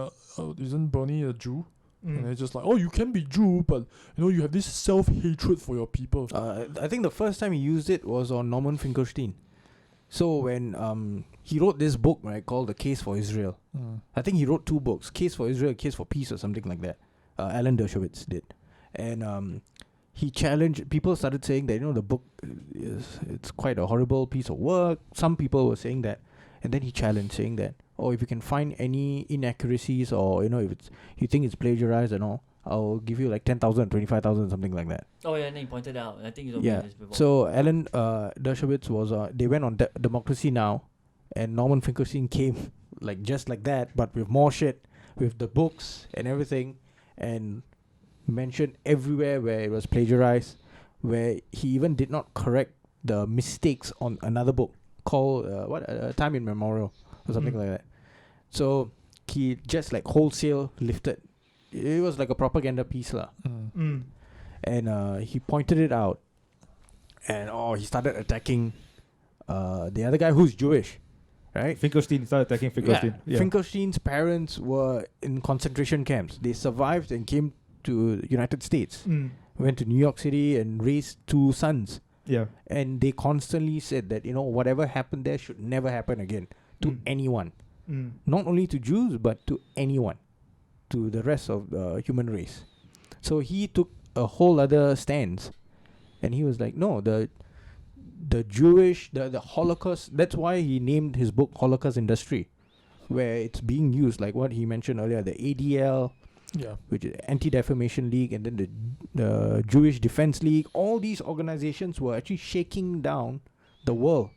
"Isn't Bernie a Jew?" And they're just like, "Oh, you can be Jew, but you have this self-hatred for your people."
I think the first time he used it was on Norman Finkelstein. So when he wrote this book, right, called The Case for Israel. I think he wrote 2 books, Case for Israel, Case for Peace, or something like that. Alan Dershowitz did. And he challenged, people started saying that, the book it's quite a horrible piece of work. Some people were saying that. And then he challenged, saying that, if you can find any inaccuracies or, if you think it's plagiarized and all, I'll give you like 10,000, 25,000, something like that.
Oh yeah, and then he pointed out. I think you told
Yeah.
me this before.
So Alan Dershowitz was, they went on Democracy Now! And Norman Finkelstein came like just like that, but with more shit, with the books and everything, and mentioned everywhere where it was plagiarized, where he even did not correct the mistakes on another book called Time in Memorial or something like that. So he just like wholesale lifted. It was like a propaganda piece lah. And he pointed it out, and he started attacking the other guy who's Jewish, right?
Finkelstein started attacking Finkelstein. Yeah.
Finkelstein's parents were in concentration camps. They survived and came to the United States. Went to New York City and raised 2 sons.
Yeah.
And they constantly said that, whatever happened there should never happen again to anyone. Not only to Jews, but to anyone. To the rest of the human race. So he took a whole other stance. And he was like, no, the Jewish, the Holocaust, that's why he named his book Holocaust Industry, where it's being used, like what he mentioned earlier, the ADL, which is Anti-Defamation League, and then the Jewish Defense League. All these organizations were actually shaking down the world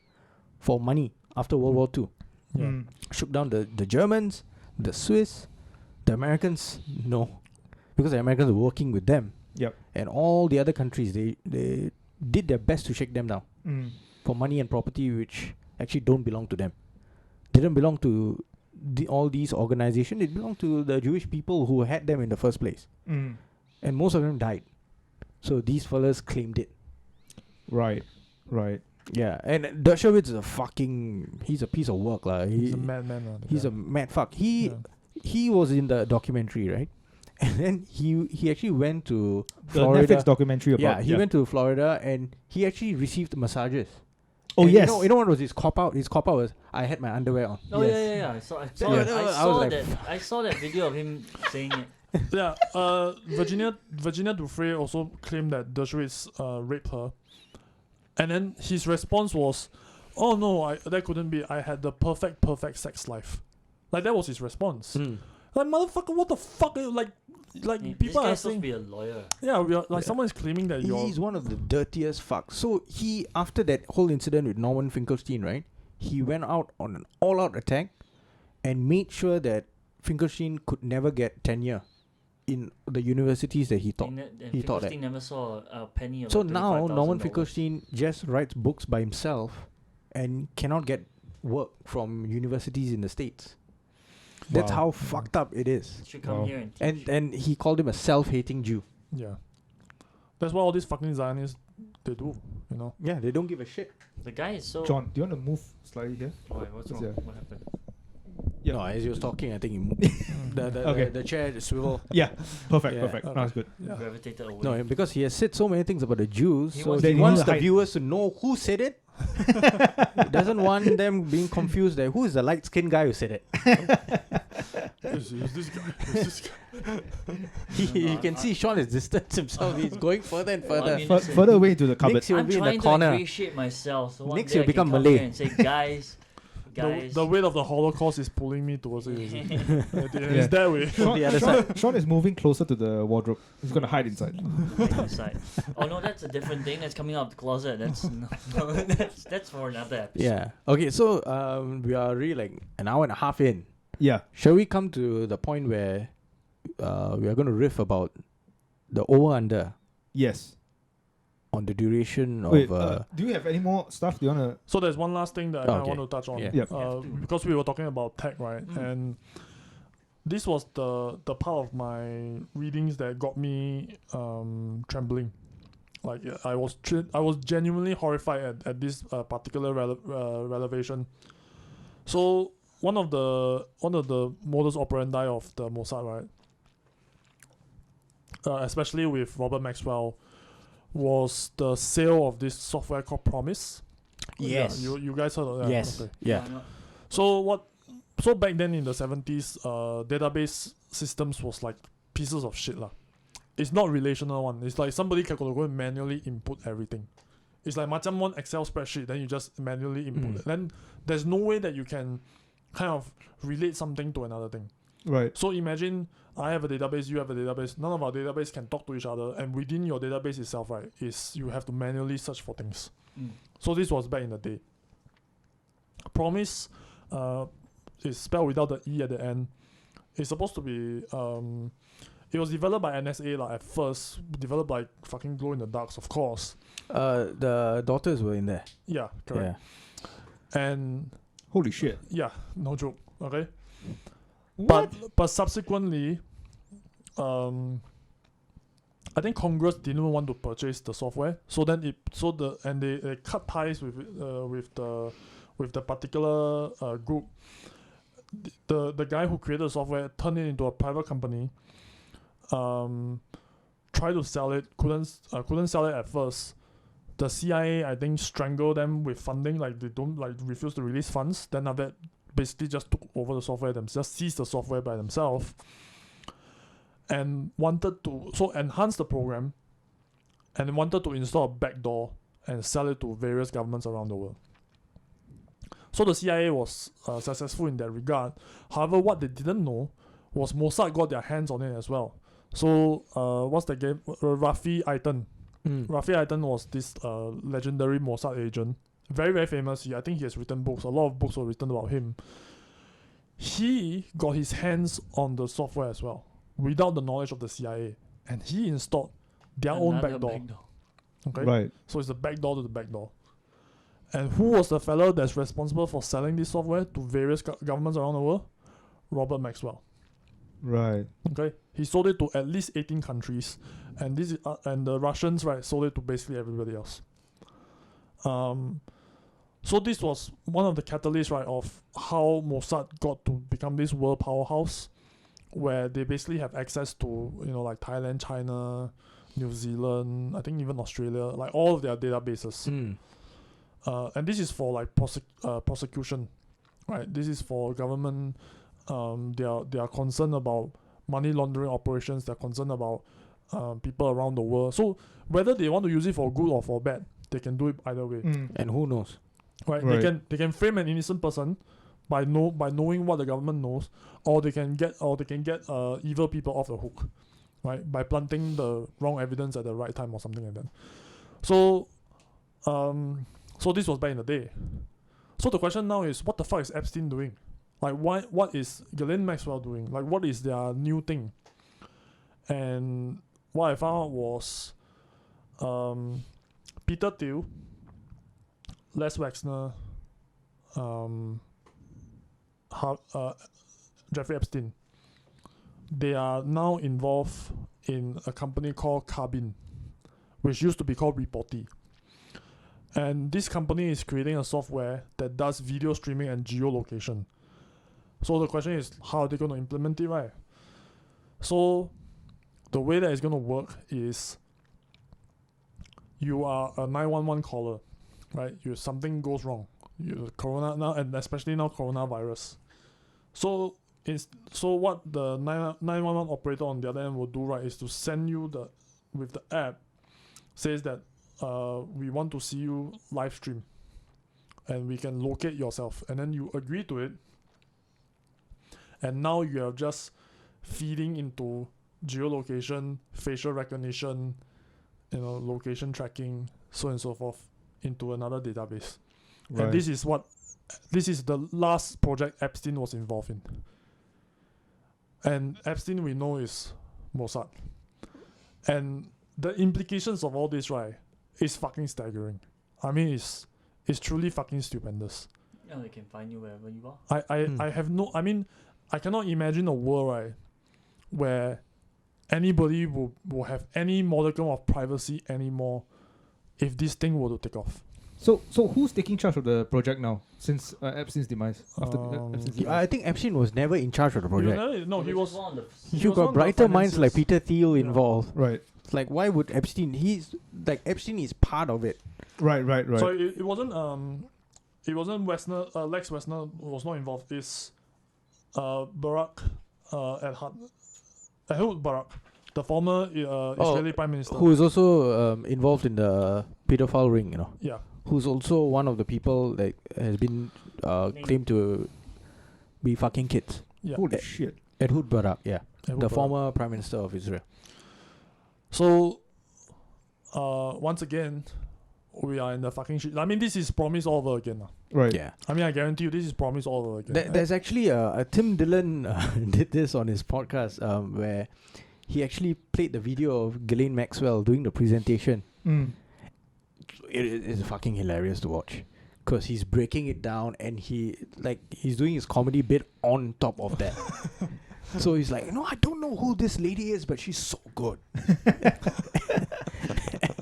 for money after World War II. Shook down the Germans, the Swiss, the Americans, no, because the Americans were working with them. And all the other countries, they did their best to shake them down for money and property which actually don't belong to them. Didn't belong to all these organizations. It belonged to the Jewish people who had them in the first place. And most of them died. So these fellas claimed it.
Right.
Yeah, and Dershowitz is he's a piece of work.
He's a madman.
He's a mad fuck. He was in the documentary, right? And then he actually went to Florida.
The Netflix documentary about...
he went to Florida and he actually received massages.
Oh,
and
yes.
You know what was his cop-out? His cop-out was, I had my underwear on.
Oh, yeah. I saw that video of him saying it.
Yeah, Virginia Dufresne also claimed that Dershowitz raped her. And then his response was, oh no, that couldn't be. I had the perfect sex life. Like, that was his response. Like, motherfucker, what the fuck? People are saying...
supposed to be a lawyer.
Yeah, someone is claiming that
he's one of the dirtiest fucks. So after that whole incident with Norman Finkelstein, right? He went out on an all-out attack and made sure that Finkelstein could never get tenure in the universities that he taught. He taught at.
Never saw a penny of
So now Norman
$25,000.
Finkelstein just writes books by himself and cannot get work from universities in the States. That's how fucked up it is.
Should come here and teach.
And he called him a self-hating Jew.
Yeah. That's what all these fucking Zionists, they do,
Yeah, they don't give a shit.
The guy is so...
John, do you want to move slightly here?
Why? What's wrong? What happened?
Yeah. No, as he was talking, I think he moved. the chair swivel.
Yeah, perfect.
Okay.
No, it's good.
Gravitated away.
No, because he has said so many things about the Jews,
He
so
wants
he
to
wants
hide.
the viewers to know who said it. He doesn't want them being confused that who is the light-skinned guy who said it.
Who's this guy?
You can see Sean has distanced himself. He's going further and further.
Further away into the cupboard.
Next, he'll
I'm
be in the
trying to
corner.
appreciate myself. So one
Next
day
you'll
I can
become
come
Malay.
here and say, guys.
The weight of the Holocaust is pulling me towards it. It's that way.
The other side.
Sean is moving closer to the wardrobe. He's going to hide inside.
Inside. Oh no, that's a different thing that's coming out of the closet. That's that's for another episode.
Yeah. Okay, so we are really like an hour and a half in.
Yeah.
Shall we come to the point where we are going to riff about the over-under
Yes.
on the duration of...
Wait, do you have any more stuff? Do you want to...
So there's one last thing that I want to touch on.
Yeah.
Yep.
Because we were talking about tech, right? And this was the part of my readings that got me trembling. Like, I was genuinely horrified at this particular revelation. So one of the modus operandi of the Mossad, right? Especially with Robert Maxwell, was the sale of this software called Promise.
Yes.
Yeah, you guys heard of that?
Yes.
Okay.
Yeah.
So back then in the 70s, database systems was like pieces of shit lah. It's not relational one. It's like somebody can go and manually input everything. It's like macam one Excel spreadsheet, then you just manually input it. Then there's no way that you can kind of relate something to another thing.
Right.
So imagine I have a database, you have a database. None of our database can talk to each other, and within your database itself, right, is you have to manually search for things. So this was back in the day. Promise is spelled without the E at the end. It's supposed to be it was developed by NSA at first, developed by fucking glow in the darks, of course.
The daughters were in there.
Yeah, correct.
Yeah.
And
Holy shit.
yeah, no joke. Okay.
What?
But subsequently, I think Congress didn't want to purchase the software, so then they cut ties with with the particular group. The guy who created the software turned it into a private company. Tried to sell it, couldn't sell it at first. The CIA, I think, strangled them with funding, like they don't refuse to release funds. Then after that, basically just took over the software themselves, seized the software by themselves, and wanted to enhance the program, and wanted to install a backdoor and sell it to various governments around the world. So the CIA was successful in that regard. However, what they didn't know was Mossad got their hands on it as well. So what's the game? Rafi Eitan. Rafi Eitan was this legendary Mossad agent. Very, very famous. I think he has written books. A lot of books were written about him. He got his hands on the software as well, without the knowledge of the CIA. And he installed their own backdoor. Okay?
Right.
So it's the backdoor to the backdoor. And who was the fellow that's responsible for selling this software to various governments around the world? Robert Maxwell.
Right.
Okay, he sold it to at least 18 countries, and this is, and the Russians, right, sold it to basically everybody else. So this was one of the catalysts, right, of how Mossad got to become this world powerhouse, where they basically have access to, like Thailand, China, New Zealand, I think even Australia, like all of their databases. And this is for like prosecution, right? This is for government. They are concerned about money laundering operations. They're concerned about people around the world. So whether they want to use it for good or for bad, they can do it either way.
And who knows?
Right? They can frame an innocent person by knowing what the government knows, or they can get evil people off the hook, right? By planting the wrong evidence at the right time or something like that. So this was back in the day. So the question now is, what the fuck is Epstein doing? Like, what is Ghislaine Maxwell doing? Like, what is their new thing? And what I found out was Peter Thiel, Les Wexner, Jeffrey Epstein, they are now involved in a company called Carbine, which used to be called Reporty. And this company is creating a software that does video streaming and geolocation. So the question is, how are they going to implement it, right? So the way that it's going to work is you are a 911 caller, right? Something goes wrong. Corona now, and especially now coronavirus. So what the 911 operator on the other end will do, right, is to send you with the app, says that we want to see you live stream, and we can locate yourself, and then you agree to it. And now you are just feeding into geolocation, facial recognition, location tracking, so on and so forth, into another database. Right. And this is the last project Epstein was involved in. And Epstein, we know, is Mossad. And the implications of all this, right, is fucking staggering. I mean, it's truly fucking stupendous.
Yeah, they can find you wherever you are.
I cannot imagine a world, right, where anybody will have any modicum of privacy anymore if this thing were to take off.
So who's taking charge of the project now since Epstein's demise?
I think Epstein was never in charge of the project.
No, he was.
You got brighter minds like Peter Thiel involved.
Right.
Like, why would Epstein? Epstein is part of it.
Right.
So it wasn't Wessner. Lex Wessner was not involved. It's Barak Ehud Barak, the former Israeli prime minister,
who is also involved in the pedophile ring.
Yeah.
Who's also one of the people that has been claimed to be fucking kids.
Yeah.
Holy shit.
Ehud Barak, yeah.
Ehud
the
Barak.
former prime minister of Israel.
So, once again, we are in the fucking shit. I mean, this is promise all over again.
Right.
Yeah.
I mean, I guarantee you, this is promise all over again.
There's actually a Tim Dillon did this on his podcast where he actually played the video of Ghislaine Maxwell doing the presentation. It is fucking hilarious to watch because he's breaking it down and he's doing his comedy bit on top of that. So he's like, I don't know who this lady is, but she's so good.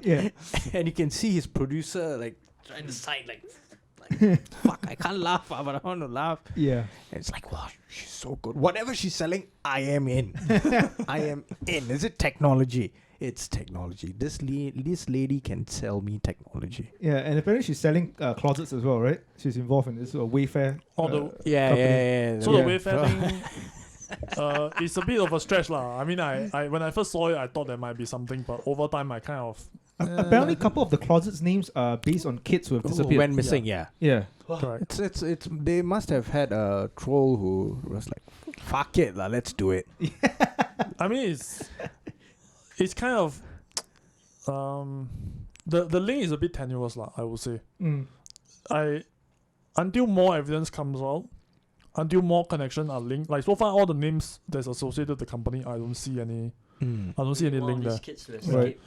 Yeah.
And you can see his producer trying to side like, fuck, I can't laugh, but I want to laugh.
Yeah.
And it's like, wow, she's so good. Whatever she's selling, I am in. I am in. Is it technology? It's technology. This lady can sell me technology.
Yeah, and apparently she's selling closets as well, right? She's involved in this Wayfair.
Yeah.
So the Wayfair thing, it's a bit of a stretch lah. I mean, I when I first saw it, I thought there might be something, but over time, I kind of
apparently, a couple of the closets names are based on kids who have disappeared.
Went missing. Yeah.
correct.
It's. They must have had a troll who was like, "Fuck it, lah, let's do it."
I mean, it's kind of the link is a bit tenuous lah, I would say. Until more evidence comes out, until more connections are linked, like so far all the names that's associated with the company, I don't see any link there.
Right.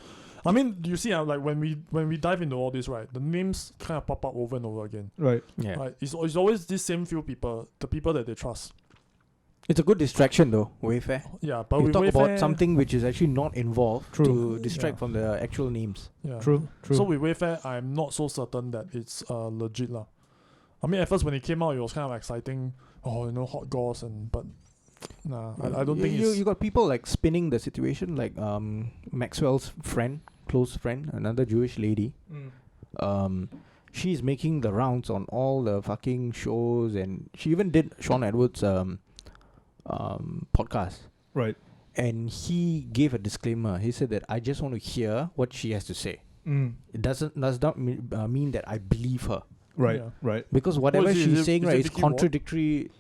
I mean, you see, like when we dive into all this, right, the names kind of pop up over and over again.
Right.
Yeah.
Right. It's always these same few people, the people that they trust.
It's a good distraction though, Wayfair.
Yeah, but
you
with
talk
Wayfair,
about something which is actually not involved to distract
Yeah.
from the actual names.
Yeah.
True.
So with Wayfair, I'm not so certain that it's legit lah. I mean, at first when it came out, it was kind of exciting. Oh, hot goss but nah, I don't think
you got people like spinning the situation, like Maxwell's close friend, another Jewish lady. She's making the rounds on all the fucking shows, and she even did Sean Edwards' podcast.
Right.
And he gave a disclaimer. He said that I just want to hear what she has to say. It does not mean that I believe her.
Right.
Yeah.
Right.
Because whatever she's saying, right, is
Vicky
contradictory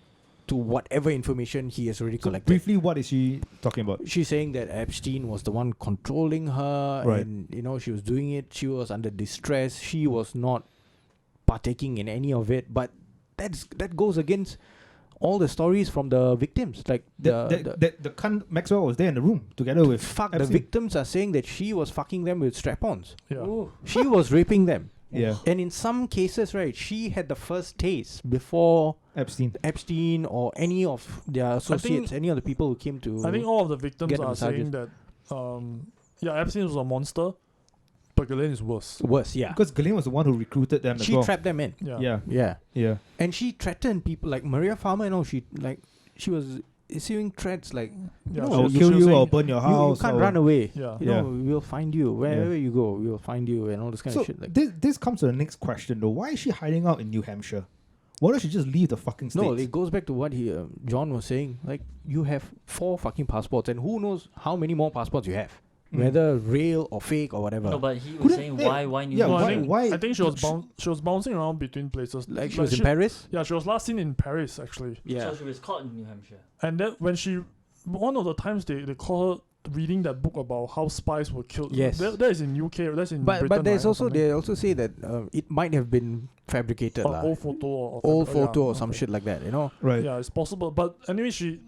to whatever information he has already
So
collected.
briefly, what is she talking about?
She's saying that Epstein was the one controlling her,
Right.
and she was doing it. She was under distress. She was not partaking in any of it. But that goes against all the stories from the victims. Like
The cunt Maxwell was there in the room together with
the
Epstein.
victims are saying that she was fucking them with strap-ons.
Yeah.
She was raping them.
Yeah.
And in some cases, right, she had the first taste before
Epstein.
or any of their associates, any of the people who came to.
I think all of the victims
get
are
massages.
saying that Epstein was a monster, but Ghislaine is worse.
Worse, yeah.
Because Ghislaine was the one who recruited them as
She
well.
trapped them in.
Yeah.
And she threatened people like Maria Farmer. She was issuing threats like,
Yeah,
I'll
she
kill
was
you,
saying-
I'll burn your
you
house.
can't
or-
run away.
Yeah.
We'll find you wherever you go. We'll find you and all this kind
So
of shit. Like,
this comes to the next question though. Why is she hiding out in New Hampshire? Why don't she just leave the fucking States?
no, it goes back to what John was saying. Like, you have 4 fucking passports, and who knows how many more passports you have, whether real or fake or whatever.
No, but he was
Couldn't
saying
they-
why New
yeah,
No,
Hampshire?
why-
I think she was bouncing around between places.
Like she was in Paris.
Yeah, she was last seen in Paris actually.
Yeah.
So she was caught in New Hampshire.
And then when one of the times they call her reading that book about how spies were killed.
Yes.
That is in UK. That's in Britain.
But there's
right, or
also
something?
they also say that it might have been fabricated, lah.
old photo
Or some shit like that.
Right.
Yeah, it's possible. But anyway, she's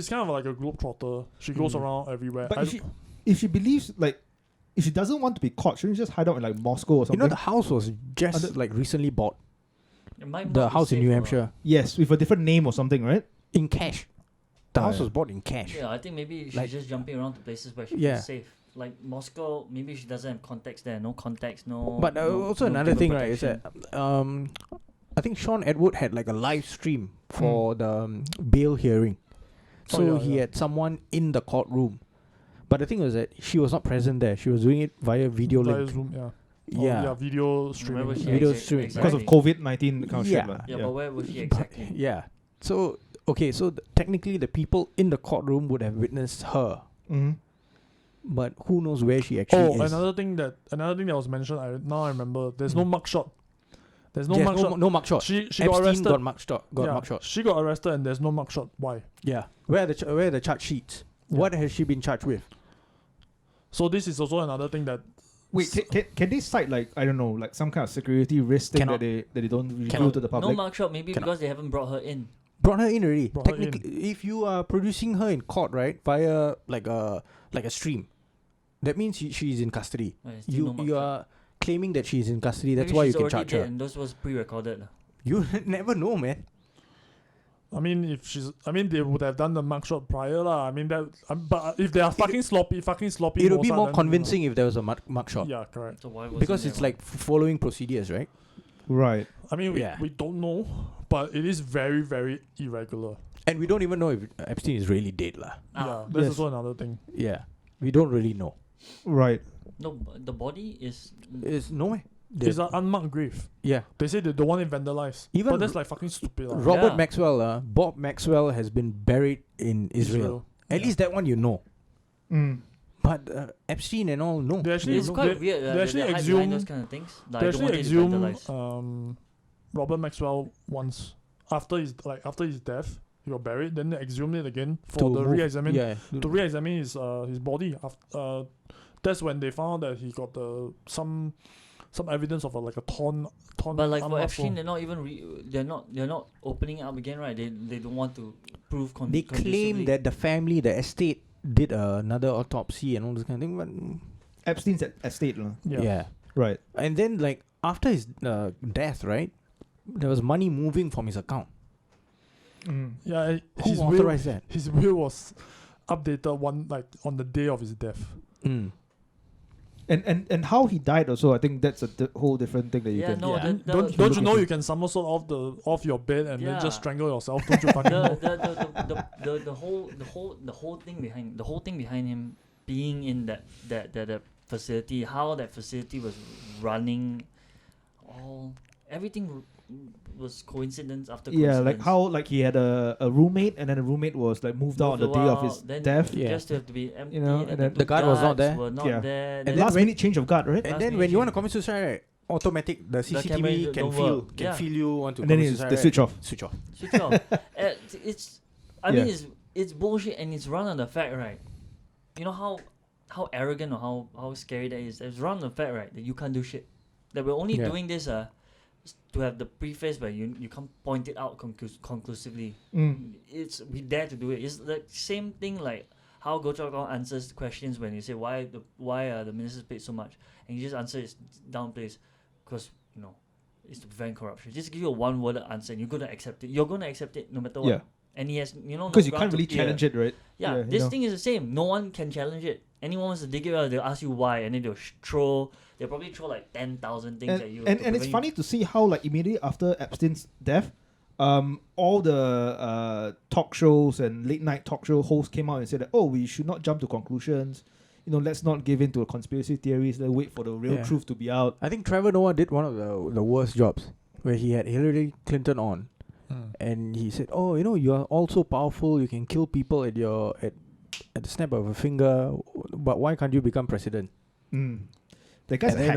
kind of like a globetrotter. She goes around everywhere.
But if she believes, like, if she doesn't want to be caught, shouldn't she just hide out in like Moscow or something?
The house was just like recently bought.
It might
The
not be
house in
safe
New
for her.
Hampshire
Yes, with a different name or something, right?
in cash. The
Oh,
house
yeah.
was bought in cash.
Yeah, I think maybe she's
Like-
just jumping around to places where she
Yeah.
feels safe. Like Moscow, maybe she doesn't have contacts there. No contacts, no.
But
no,
also
no
another
people
thing, right, is
protection.
that I think Sean Edward had like a live stream for the bail hearing.
Oh,
So
yeah,
he
yeah.
had someone in the courtroom. But the thing was that she was not present there. She was doing it via video
Via
link.
Zoom, yeah.
Yeah.
Video streaming.
was she
Video
exact-
streaming.
Because of
exactly?
COVID-19 kind of
Yeah.
shit. Lah.
Yeah, but where was she
But-
exactly?
yeah. So technically the people in the courtroom would have witnessed her. But who knows where she actually is.
another thing that was mentioned. I remember. There's no mugshot. There's no
Yes,
mugshot.
no mugshot.
She
Epstein
got arrested.
got mugshot.
Yeah,
Mugshot.
she got arrested and there's no mugshot. Why?
Yeah. Where are the charge sheets?
Yeah.
What has she been charged with?
So this is also another thing that
Wait, can they cite like, I don't know, like some kind of security risk thing
Cannot.
that they don't reveal
Cannot.
to the
No
public?
mugshot, maybe
Cannot.
because they haven't brought her in.
Brought her in already.
Brought her
Technically, if you are producing her in court, right, via like a stream, that means she's in custody.
Well, it's still no
You
mugshot.
are claiming that she's in custody. That's
Maybe
why you
she's
can
already
charge
dead
her.
And those was pre-recorded. lah.
You never know, man.
I mean, they would have done the mugshot prior, lah. I mean that, but if they are fucking sloppy.
It would be
Mossad,
more
then,
convincing if there was a mugshot.
Yeah, correct.
So why was
Because it's like following procedures, right?
Right.
I mean, we don't know, but it is very, very irregular.
And we don't even know if Epstein is really dead, lah.
Yeah, that's also another thing.
Yeah, we don't really know.
Right.
No, the body is
nowhere.
It's an unmarked grave.
Yeah.
They say they don't want it vandalized.
Even
but that's like fucking stupid.
Robert Maxwell, Bob Maxwell has been buried in Israel. At least that one you know. But Epstein and all, no.
It's quite weird.
They actually
hide
exhume
behind those kind of things. Like,
they actually exhume
vandalized.
Robert Maxwell once after his death. He got buried. Then they exhumed it again for to re-examine his body. After that's when they found out that he got some evidence of a torn.
But like for Epstein, they're not even they're not opening up again, right? They don't want to prove.
They claim that the family, the estate, did another autopsy and all this kind of thing. But
Epstein's estate,
yeah,
right.
And then like after his death, right, there was money moving from his account.
Yeah,
who authorized that?
His will was updated on the day of his death.
And how he died also, I think that's a whole different thing that you can.
Don't you know you can somersault off your bed and then just strangle yourself? Don't you fucking know?
The whole thing behind him being in that facility, how that facility was running, everything was coincidence after coincidence.
Yeah, like how he had a roommate, and then the roommate was like moved out on the day of his death.
Just to have to be empty,
and then
the
guard was not there.
And last minute change of guard, right?
And then when you want to commit suicide, right, automatic the CCTV can feel you want to
and then
commit suicide.
They switch off.
Switch off.
It's bullshit, and it's run on the fact, right? You know how arrogant or how scary that is. It's run on the fact, right, that you can't do shit. That we're only doing this to have the preface where you can't point it out conclusively. We dare to do it. It's the same thing like how Goh Chok Tong answers questions when you say why the ministers paid so much, and you just answer it downplays because it's to prevent corruption. Just give you a one-word answer and you're gonna accept it. You're gonna accept it no matter what. And he has
because you can't really challenge it, right?
Yeah, this thing is the same. No one can challenge it. Anyone wants to dig it out, they'll ask you why, and then they'll probably throw like 10,000 things at you.
And it's funny to see how like immediately after Epstein's death, all the talk shows and late night talk show hosts came out and said that we should not jump to conclusions. Let's not give in to conspiracy theories. Let's wait for the real truth to be out.
I think Trevor Noah did one of the worst jobs where he had Hillary Clinton on, and he said, you are all so powerful, you can kill people at the snap of a finger, but why can't you become president?
The guy's a hack.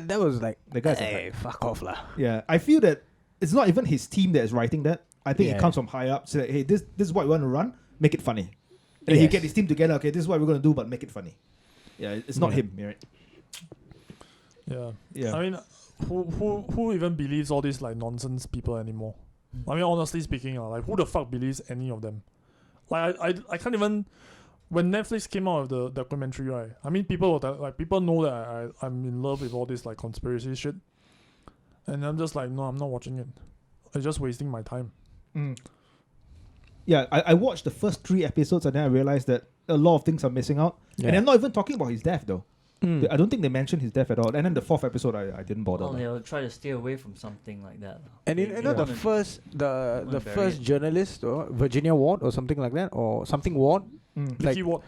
That was like,
the guy's
hey, fuck off lah.
Yeah, I feel that it's not even his team that is writing that. I think it comes from high up. So like, hey, this is what we want to run. Make it funny. And then he get his team together. Okay, this is what we're going to do, but make it funny. Yeah, it's not him, right?
Yeah. I mean, who even believes all these like nonsense people anymore? I mean, honestly speaking, like who the fuck believes any of them? Like I can't even. When Netflix came out with the documentary, right? I mean, people know that I'm in love with all this like conspiracy shit, and I'm just like, no, I'm not watching it. It's just wasting my time.
Yeah, I watched the first 3 episodes and then I realized that a lot of things are missing out. And I'm not even talking about his death though. I don't think they mentioned his death at all. And then the 4th episode, I didn't bother.
Well, they'll try to steer away from something like that.
And the first journalist, Virginia Ward or something like that, or something Ward.
Vicky Ward.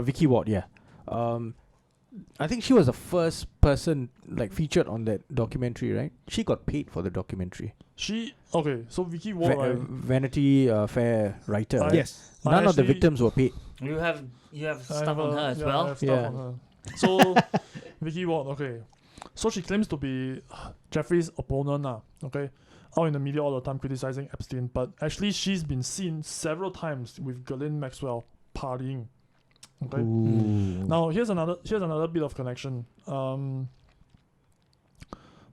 Vicky Ward, yeah. I think she was the first person like featured on that documentary, right? She got paid for the documentary.
So Vicky Ward,
Vanity Fair writer. Right?
Yes.
None of the victims were paid.
You have stuff on her as well.
I have stuff on her. So Vicky Ward, okay. So she claims to be Jeffrey's opponent now, okay? Out in the media all the time criticizing Epstein, but actually she's been seen several times with Ghislaine Maxwell partying. Okay.
Ooh.
Now here's another bit of connection.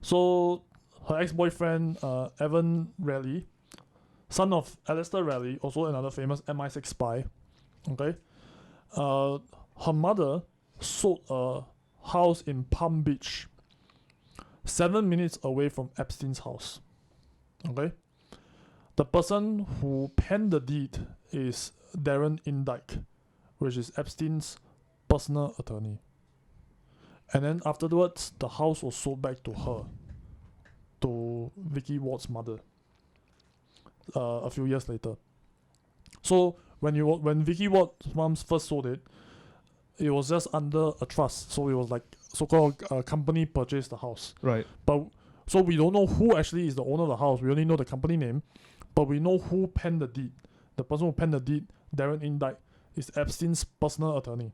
So her ex-boyfriend Evan Raleigh, son of Alistair Raleigh, also another famous MI6 spy. Okay. Her mother sold a house in Palm Beach, 7 minutes away from Epstein's house. Okay. The person who penned the deed is Darren Indyke, which is Epstein's personal attorney. And then afterwards, the house was sold back to her. Vicky Ward's mother. A few years later. So when Vicky Ward's mom first sold it, it was just under a trust. So it was like so-called company purchased the house.
Right.
But so we don't know who actually is the owner of the house. We only know the company name, but we know who penned the deed. The person who penned the deed, Darren Indike, is Epstein's personal attorney.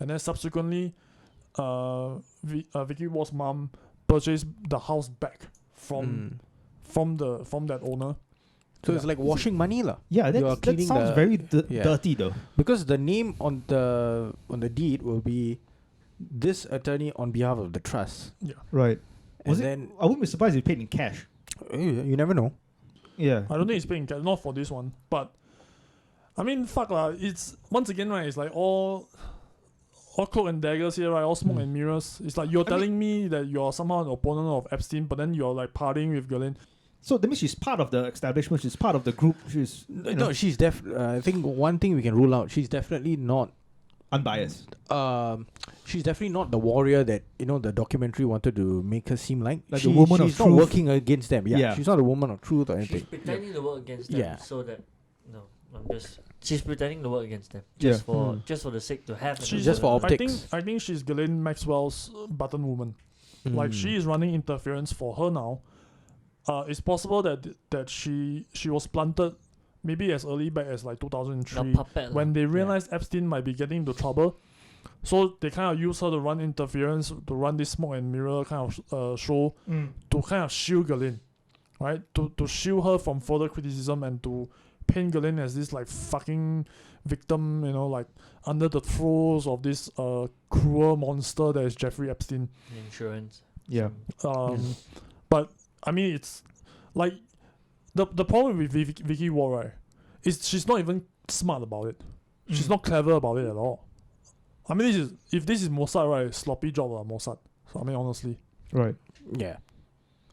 And then subsequently, Vicky Ward's mom purchased the house back from that owner.
So it's like washing money, lah.
Yeah, that sounds very dirty though.
Because the name on the deed will be this attorney on behalf of the trust.
Yeah.
Right.
And then
I wouldn't be surprised if he paid in cash.
You never know.
Yeah.
I don't think he's paying cash, not for this one. But I mean, fuck lah. It's once again, right? It's like all cloak and daggers here, right? All smoke and mirrors. It's like you're telling me that you're somehow an opponent of Epstein, but then you're like partying with Ghislaine.
So that means she's part of the establishment. She's part of the group. She's
no, she's I think one thing we can rule out. She's definitely not
unbiased.
She's definitely not the warrior that the documentary wanted to make her seem like.
Like the woman of
truth. She's not working against them. Yeah, she's not a woman of truth or anything.
She's pretending to work against them so that she's pretending to work against them just for the sake to have.
She's just for optics.
I think she's Ghislaine Maxwell's button woman. Like she is running interference for her now. It's possible that she was planted maybe as early back as like 2003 when they realized Epstein might be getting into trouble. So they kind of use her to run interference, to run this smoke and mirror kind of show to kind of shield Ghislaine, right? To shield her from further criticism and to paint Ghislaine as this like fucking victim, like under the throes of this cruel monster that is Jeffrey Epstein.
Insurance.
Yeah.
But I mean, it's like the problem with Vicky Ward, right, is she's not even smart about it. She's not clever about it at all. I mean, if this is Mossad, right, sloppy job Mossad. So I mean, honestly.
Right.
Yeah.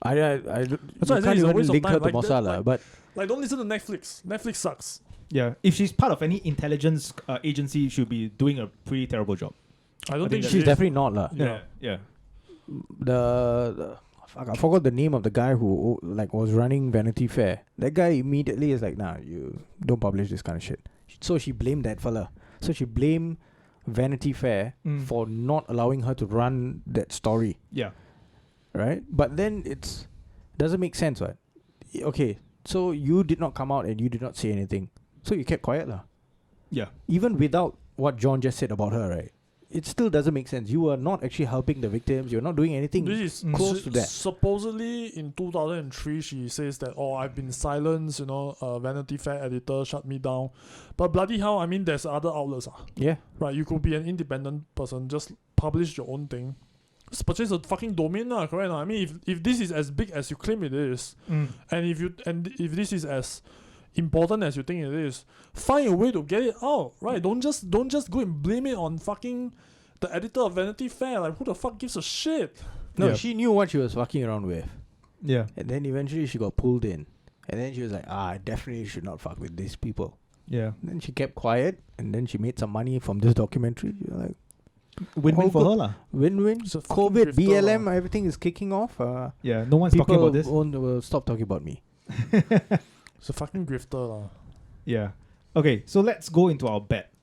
I can't
even
link her to
like
Mossad, but
like don't listen to Netflix. Netflix sucks.
Yeah. If she's part of any intelligence agency, she'll be doing a pretty terrible job.
I don't think
she's definitely not lah.
Yeah.
I forgot the name of the guy who like was running Vanity Fair. That guy immediately is like, nah, you don't publish this kind of shit. So she blamed that fella. So she blamed Vanity Fair for not allowing her to run that story.
Yeah.
Right? But then it doesn't make sense, right? Okay, so you did not come out and you did not say anything. So you kept quiet lah.
Yeah.
Even without what John just said about her, right? It still doesn't make sense. You are not actually helping the victims. You're not doing anything close to that.
Supposedly in 2003, she says that, I've been silenced, Vanity Fair editor shut me down. But bloody hell, I mean, there's other outlets.
Yeah.
Right, you could be an independent person, just publish your own thing. Just purchase a fucking domain, correct? I mean, if this is as big as you claim it is, and if this is as important as you think it is, find a way to get it out, right? Don't just go and blame it on fucking the editor of Vanity Fair. Like, who the fuck gives a shit?
No, she knew what she was fucking around with.
Yeah.
And then eventually she got pulled in. And then she was like, I definitely should not fuck with these people.
Yeah.
And then she kept quiet, and then she made some money from this documentary. You're like,
win-win for her lah.
Win-win. COVID, BLM, everything is kicking off.
Yeah, no one's talking about this.
People will stop talking about me.
It's a fucking grifter lah.
Yeah. Okay, so let's go into our bet.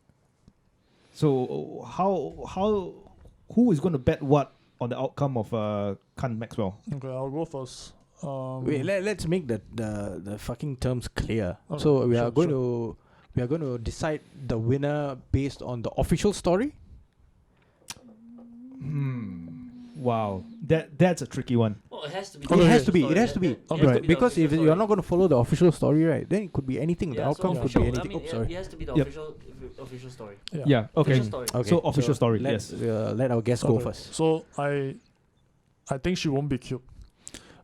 So who is going to bet what on the outcome of Maxwell?
Okay, I'll go first.
Wait, let's make the fucking terms clear.
Okay,
so we are going to decide the winner based on the official story.
Wow, that's a tricky one.
Well, it has to be.
It has to be. It has to be.
Right.
Because if you're not going to follow the official story, right, then it could be anything. The outcome could be anything.
I mean, it has to be the official story.
Yeah. Okay.
Official story.
Okay.
So official story.
Let's
Yes.
let our guest go first.
So I think she won't be killed,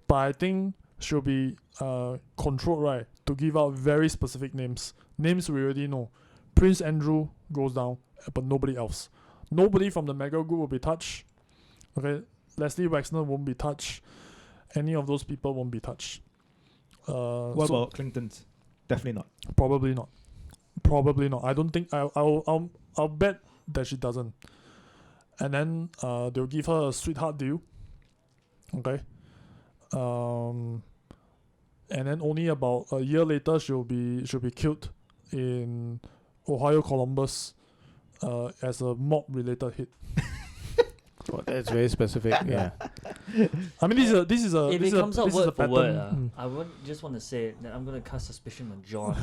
but I think she'll be controlled, right, to give out very specific names. Names we already know. Prince Andrew goes down, but nobody else. Nobody from the mega group will be touched. Okay, Leslie Wexner won't be touched. Any of those people won't be touched.
What about Clinton's? Definitely not.
Probably not. Probably not. I don't think. I'll bet that she doesn't. And then they'll give her a sweetheart deal. Okay. and then only about a year later she'll be killed in Ohio Columbus as a mob related hit.
Oh, that's very specific. Yeah.
I mean, this is a
If
this
it
is
comes
a,
out
this is a
word for word,
pattern.
I would just want to say that I'm gonna cast suspicion on John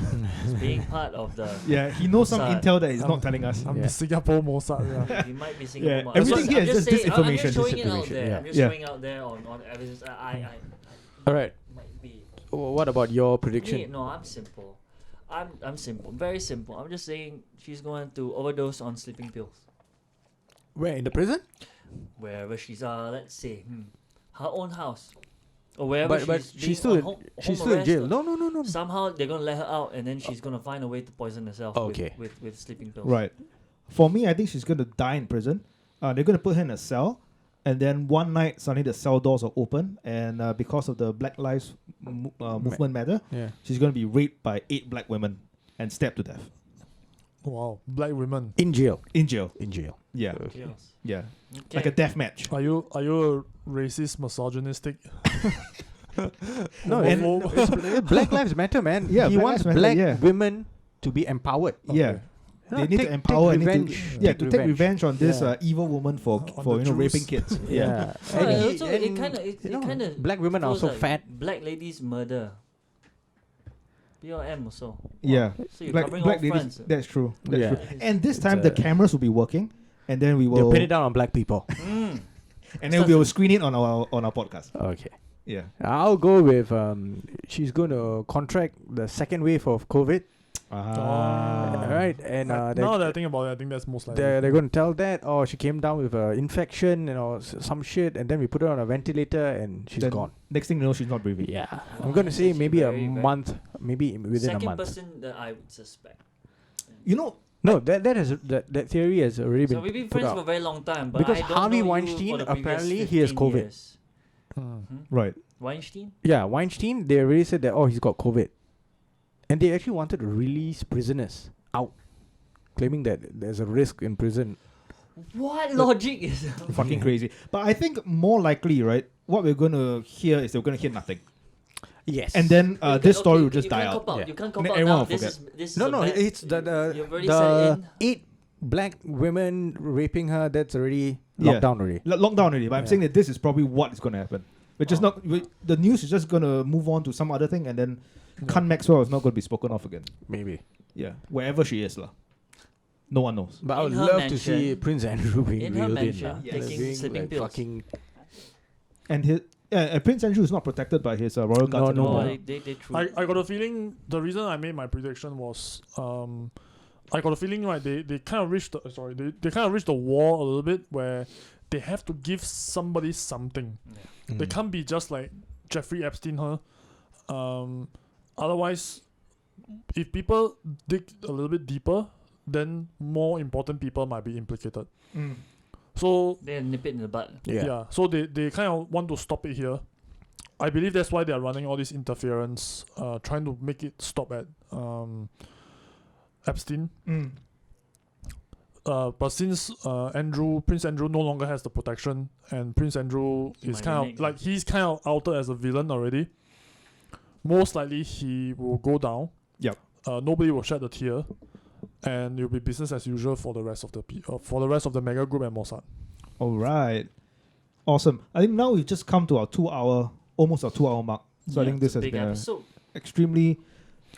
as being part of the.
Yeah, he knows some
Mossad.
intel that he's not telling us.
I'm
Yeah.
the Singapore Mossad. Yeah.
He might be Singapore.
Yeah,
Mob.
everything
I'm
here is just
saying- I'm
disinformation.
just showing it out
Disinformation,
there.
yeah.
I'm just
Yeah.
showing out there on evidence. I
All right.
might be.
What about your
Me,
prediction?
no, I'm simple. I'm simple, very simple. I'm just saying she's going to overdose on sleeping pills
Where, in the prison?
wherever she's. Let's say her own house or wherever
But
she's.
she's
being
still
on
in,
home
she's still in
arrest
jail.
or-
No.
Somehow they're gonna let her out, and then she's gonna find a way to poison herself.
Okay.
With sleeping pills.
Right. For me, I think she's going to die in prison. They're going to put her in a cell. And then one night, suddenly the cell doors are open. And because of the Black Lives Movement matter,
Yeah.
she's going to be raped by 8 black women and stabbed to death.
Wow, black women.
In jail.
In jail.
In jail.
Yeah.
Yes.
Yeah.
Okay.
Like a death match.
Are you a racist, misogynistic?
No,
And-
it's Black Lives Matter, man.
Yeah,
he
Black
wants
Lives Matter,
black
yeah.
women to be empowered.
Yeah.
No,
They need
take-
to empower
take
and need
revenge.
to, take revenge on this
Yeah.
evil woman for
On the
raping
Jews.
kids.
Yeah.
No,
And he-
also,
and,
it
you know,
kind of
black women are so fat.
Black ladies murder. BLM also.
Yeah.
So you're
Black
covering
black
all
ladies.
fronts.
That's true. That's
Yeah.
true. And this
It's
time the
a-
cameras will be working, and then we
They'll
will
pin it down on black people.
and then we will screen it on our podcast.
Okay.
Yeah.
I'll go with she's going to contract the second wave of COVID.
Ah.
Right, and
now that I think about it, I think that's most likely.
they're going to tell that, oh, she came down with an infection, some shit, and then we put her on a ventilator and she's
Then
gone.
Next thing you know, she's not breathing.
Yeah,
Wow,
I'm going to
that's
say
actually
maybe a
very, very-
month, maybe within
Second
a month.
person that I would suspect.
You know,
No, that theory has already
So
been
we've been
put
friends for a
out.
very long time, but
Because
I don't
Harvey
know you
Weinstein,
for the previous
apparently he has
15
COVID.
years.
Hmm.
right?
Weinstein?
Yeah, Weinstein, they already said that, oh, he's got COVID. And they actually wanted to release prisoners out, claiming that there's a risk in prison.
What logic is
Fucking crazy. But I think more likely, right? What we're going to hear is we're going to hear nothing,
Yes.
and then
You
this
can-
story
okay,
will just
you
die
can't
out.
cop
Yeah.
You can't
And
cop out
everyone
now.
will
This
forget.
is
No,
a bad-
it's the
You've already said in.
8 black women raping her. That's already
Yeah.
locked down already.
Lockdown already. But I'm
Yeah.
saying that this is probably what is going to happen. We're just not. The news is just going to move on to some other thing, and then Khan Maxwell is not going to be spoken of again.
Maybe.
Yeah, wherever she is, lah. No one knows.
But I would
In her
love to see
mansion-
Prince Andrew being
in her
reeled in.
mansion,
lah.
Yes.
taking
Being
sleeping
like
pills.
fucking
And his Prince Andrew is not protected by his royal guards
No,
anymore.
no.
They threw.
I got a feeling the reason I made my prediction was I got a feeling right they kind of reached they kind of reached the wall a little bit where they have to give somebody something.
Yeah.
They can't be just like Jeffrey Epstein her. Otherwise, if people dig a little bit deeper, then more important people might be implicated.
Mm.
So
They nip it in the butt.
Yeah.
so they kind of want to stop it here. I believe that's why they are running all this interference, trying to make it stop at Epstein.
Mm.
But since Prince Andrew no longer has the protection, and Prince Andrew
He
is
might
kind
renege,
of like he's kind of outed as a villain already. Most likely he will go down.
Yep.
Nobody will shed a tear, and it'll be business as usual for the rest of the mega group and Mossad.
All right. Awesome. I think now we've just come to almost our 2 hour mark. So I
Yeah,
think this
it's a
has
big
been
episode.
extremely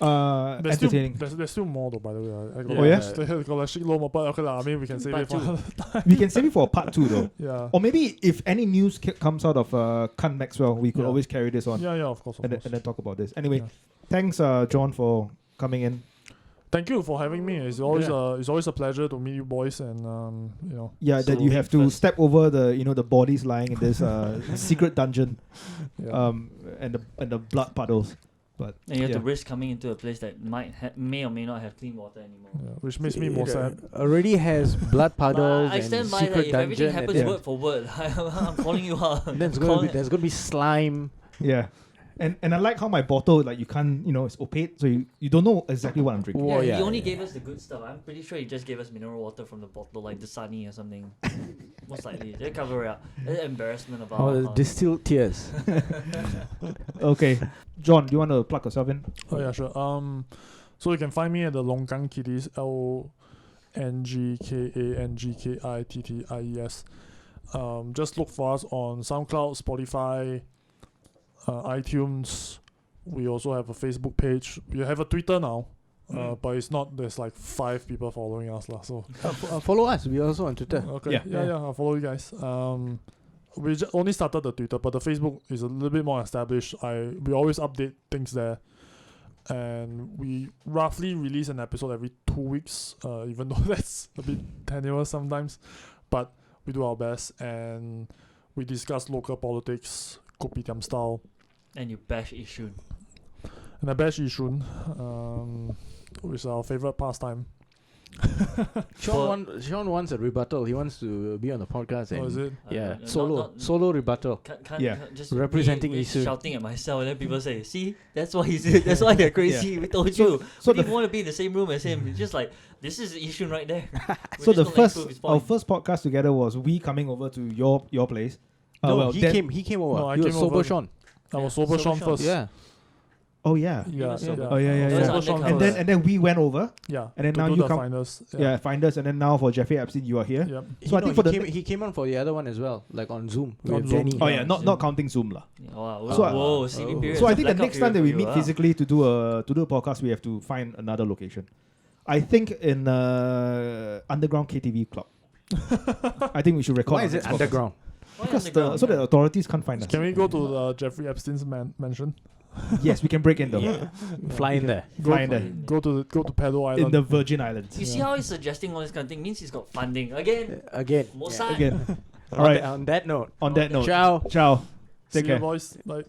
entertaining.
There's still more though, by the way. I got
Oh, yeah?
got like shitload more, but okay lah. I mean, we can save it
Part
for
We can save it for part 2 though.
yeah.
Or maybe if any news comes out of Khan Maxwell, we could
Yeah.
always carry this on
Yeah, of course.
and then talk about this. Anyway,
Yeah.
thanks John for coming in.
Thank you for having me. It's always
Yeah.
it's always a pleasure to meet you boys, and
Yeah, that
So
you have to
first-
step over the bodies lying in this secret dungeon,
yeah.
and the blood puddles. But
And you have
yeah.
to risk coming into a place that may or may not have clean water anymore.
Yeah, which makes me more sad.
Already has blood puddles
But I
and
stand by that
secret
if everything
dungeon. and
happens
then-
word for word, I'm calling you out.
There's
Calling
going to be slime.
Yeah. And I like how my bottle, like, you can't, it's opaque, so you don't know exactly what I'm drinking.
Oh,
he
yeah,
only
yeah.
gave us the good stuff. I'm pretty sure he just gave us mineral water from the bottle, like Dasani or something. Most likely. They cover it up. There's embarrassment about
distilled tears.
Okay. John, do you want to plug yourself in?
Oh yeah, sure. So you can find me at the Longkangkitties, LONGKANGKITTIES. Just look for us on SoundCloud, Spotify, iTunes. We also have a Facebook page. We have a Twitter now, but it's not. There's like 5 people following us lah. So
follow us. We are also on Twitter.
okay, yeah. I'll follow you guys. We only started the Twitter, but the Facebook is a little bit more established. We always update things there. And we roughly release an episode every 2 weeks, even though that's a bit tenuous sometimes. But we do our best, and we discuss local politics, kopitiam style.
And you bash Yishun.
And I bash Yishun, which is our favorite pastime.
Sean wants a rebuttal. He wants to be on the podcast. And
is it?
Yeah, solo rebuttal.
Can't just
representing
me
Yishun.
Shouting at myself, and then people say, "See, that's why that's why they're crazy." We told you.
So
we didn't want to be in the same room as him. It's just like this is Yishun right there.
So our first podcast together was we coming over to your place.
He came over.
No, I
he was
came
sober
over.
Sean.
I was sober Sean first.
Yeah.
Oh yeah.
Yeah.
Oh yeah. And then we went over.
Yeah.
And then
to
now
do
you
the
come.
finals.
Yeah, find us. And then now for Jeffrey Epstein, you are here.
Yep.
So I think
he came on for the other one as well, like on Zoom.
On
with
Zoom.
Jenny.
Oh yeah, not counting Zoom lah.
Wow.
So
Whoa, CD period.
So I think the
Blackout
next time that
period
we
for
meet
you,
physically to do a podcast, we have to find another location. I think in underground KTV club. I think we should record.
Why is it underground?
Because so that authorities can't find us.
Can we go to Jeffrey Epstein's mansion?
Yes, we can break in though.
Yeah. Fly in there.
Fly in there.
Go to Pedro Island.
In the Virgin Islands.
You see how he's suggesting all this kind of thing? Means he's got funding again.
Again.
Mossad.
Again. All right.
On that note.
On that note.
Ciao.
Ciao. Take
See
care.
you, boys. Bye.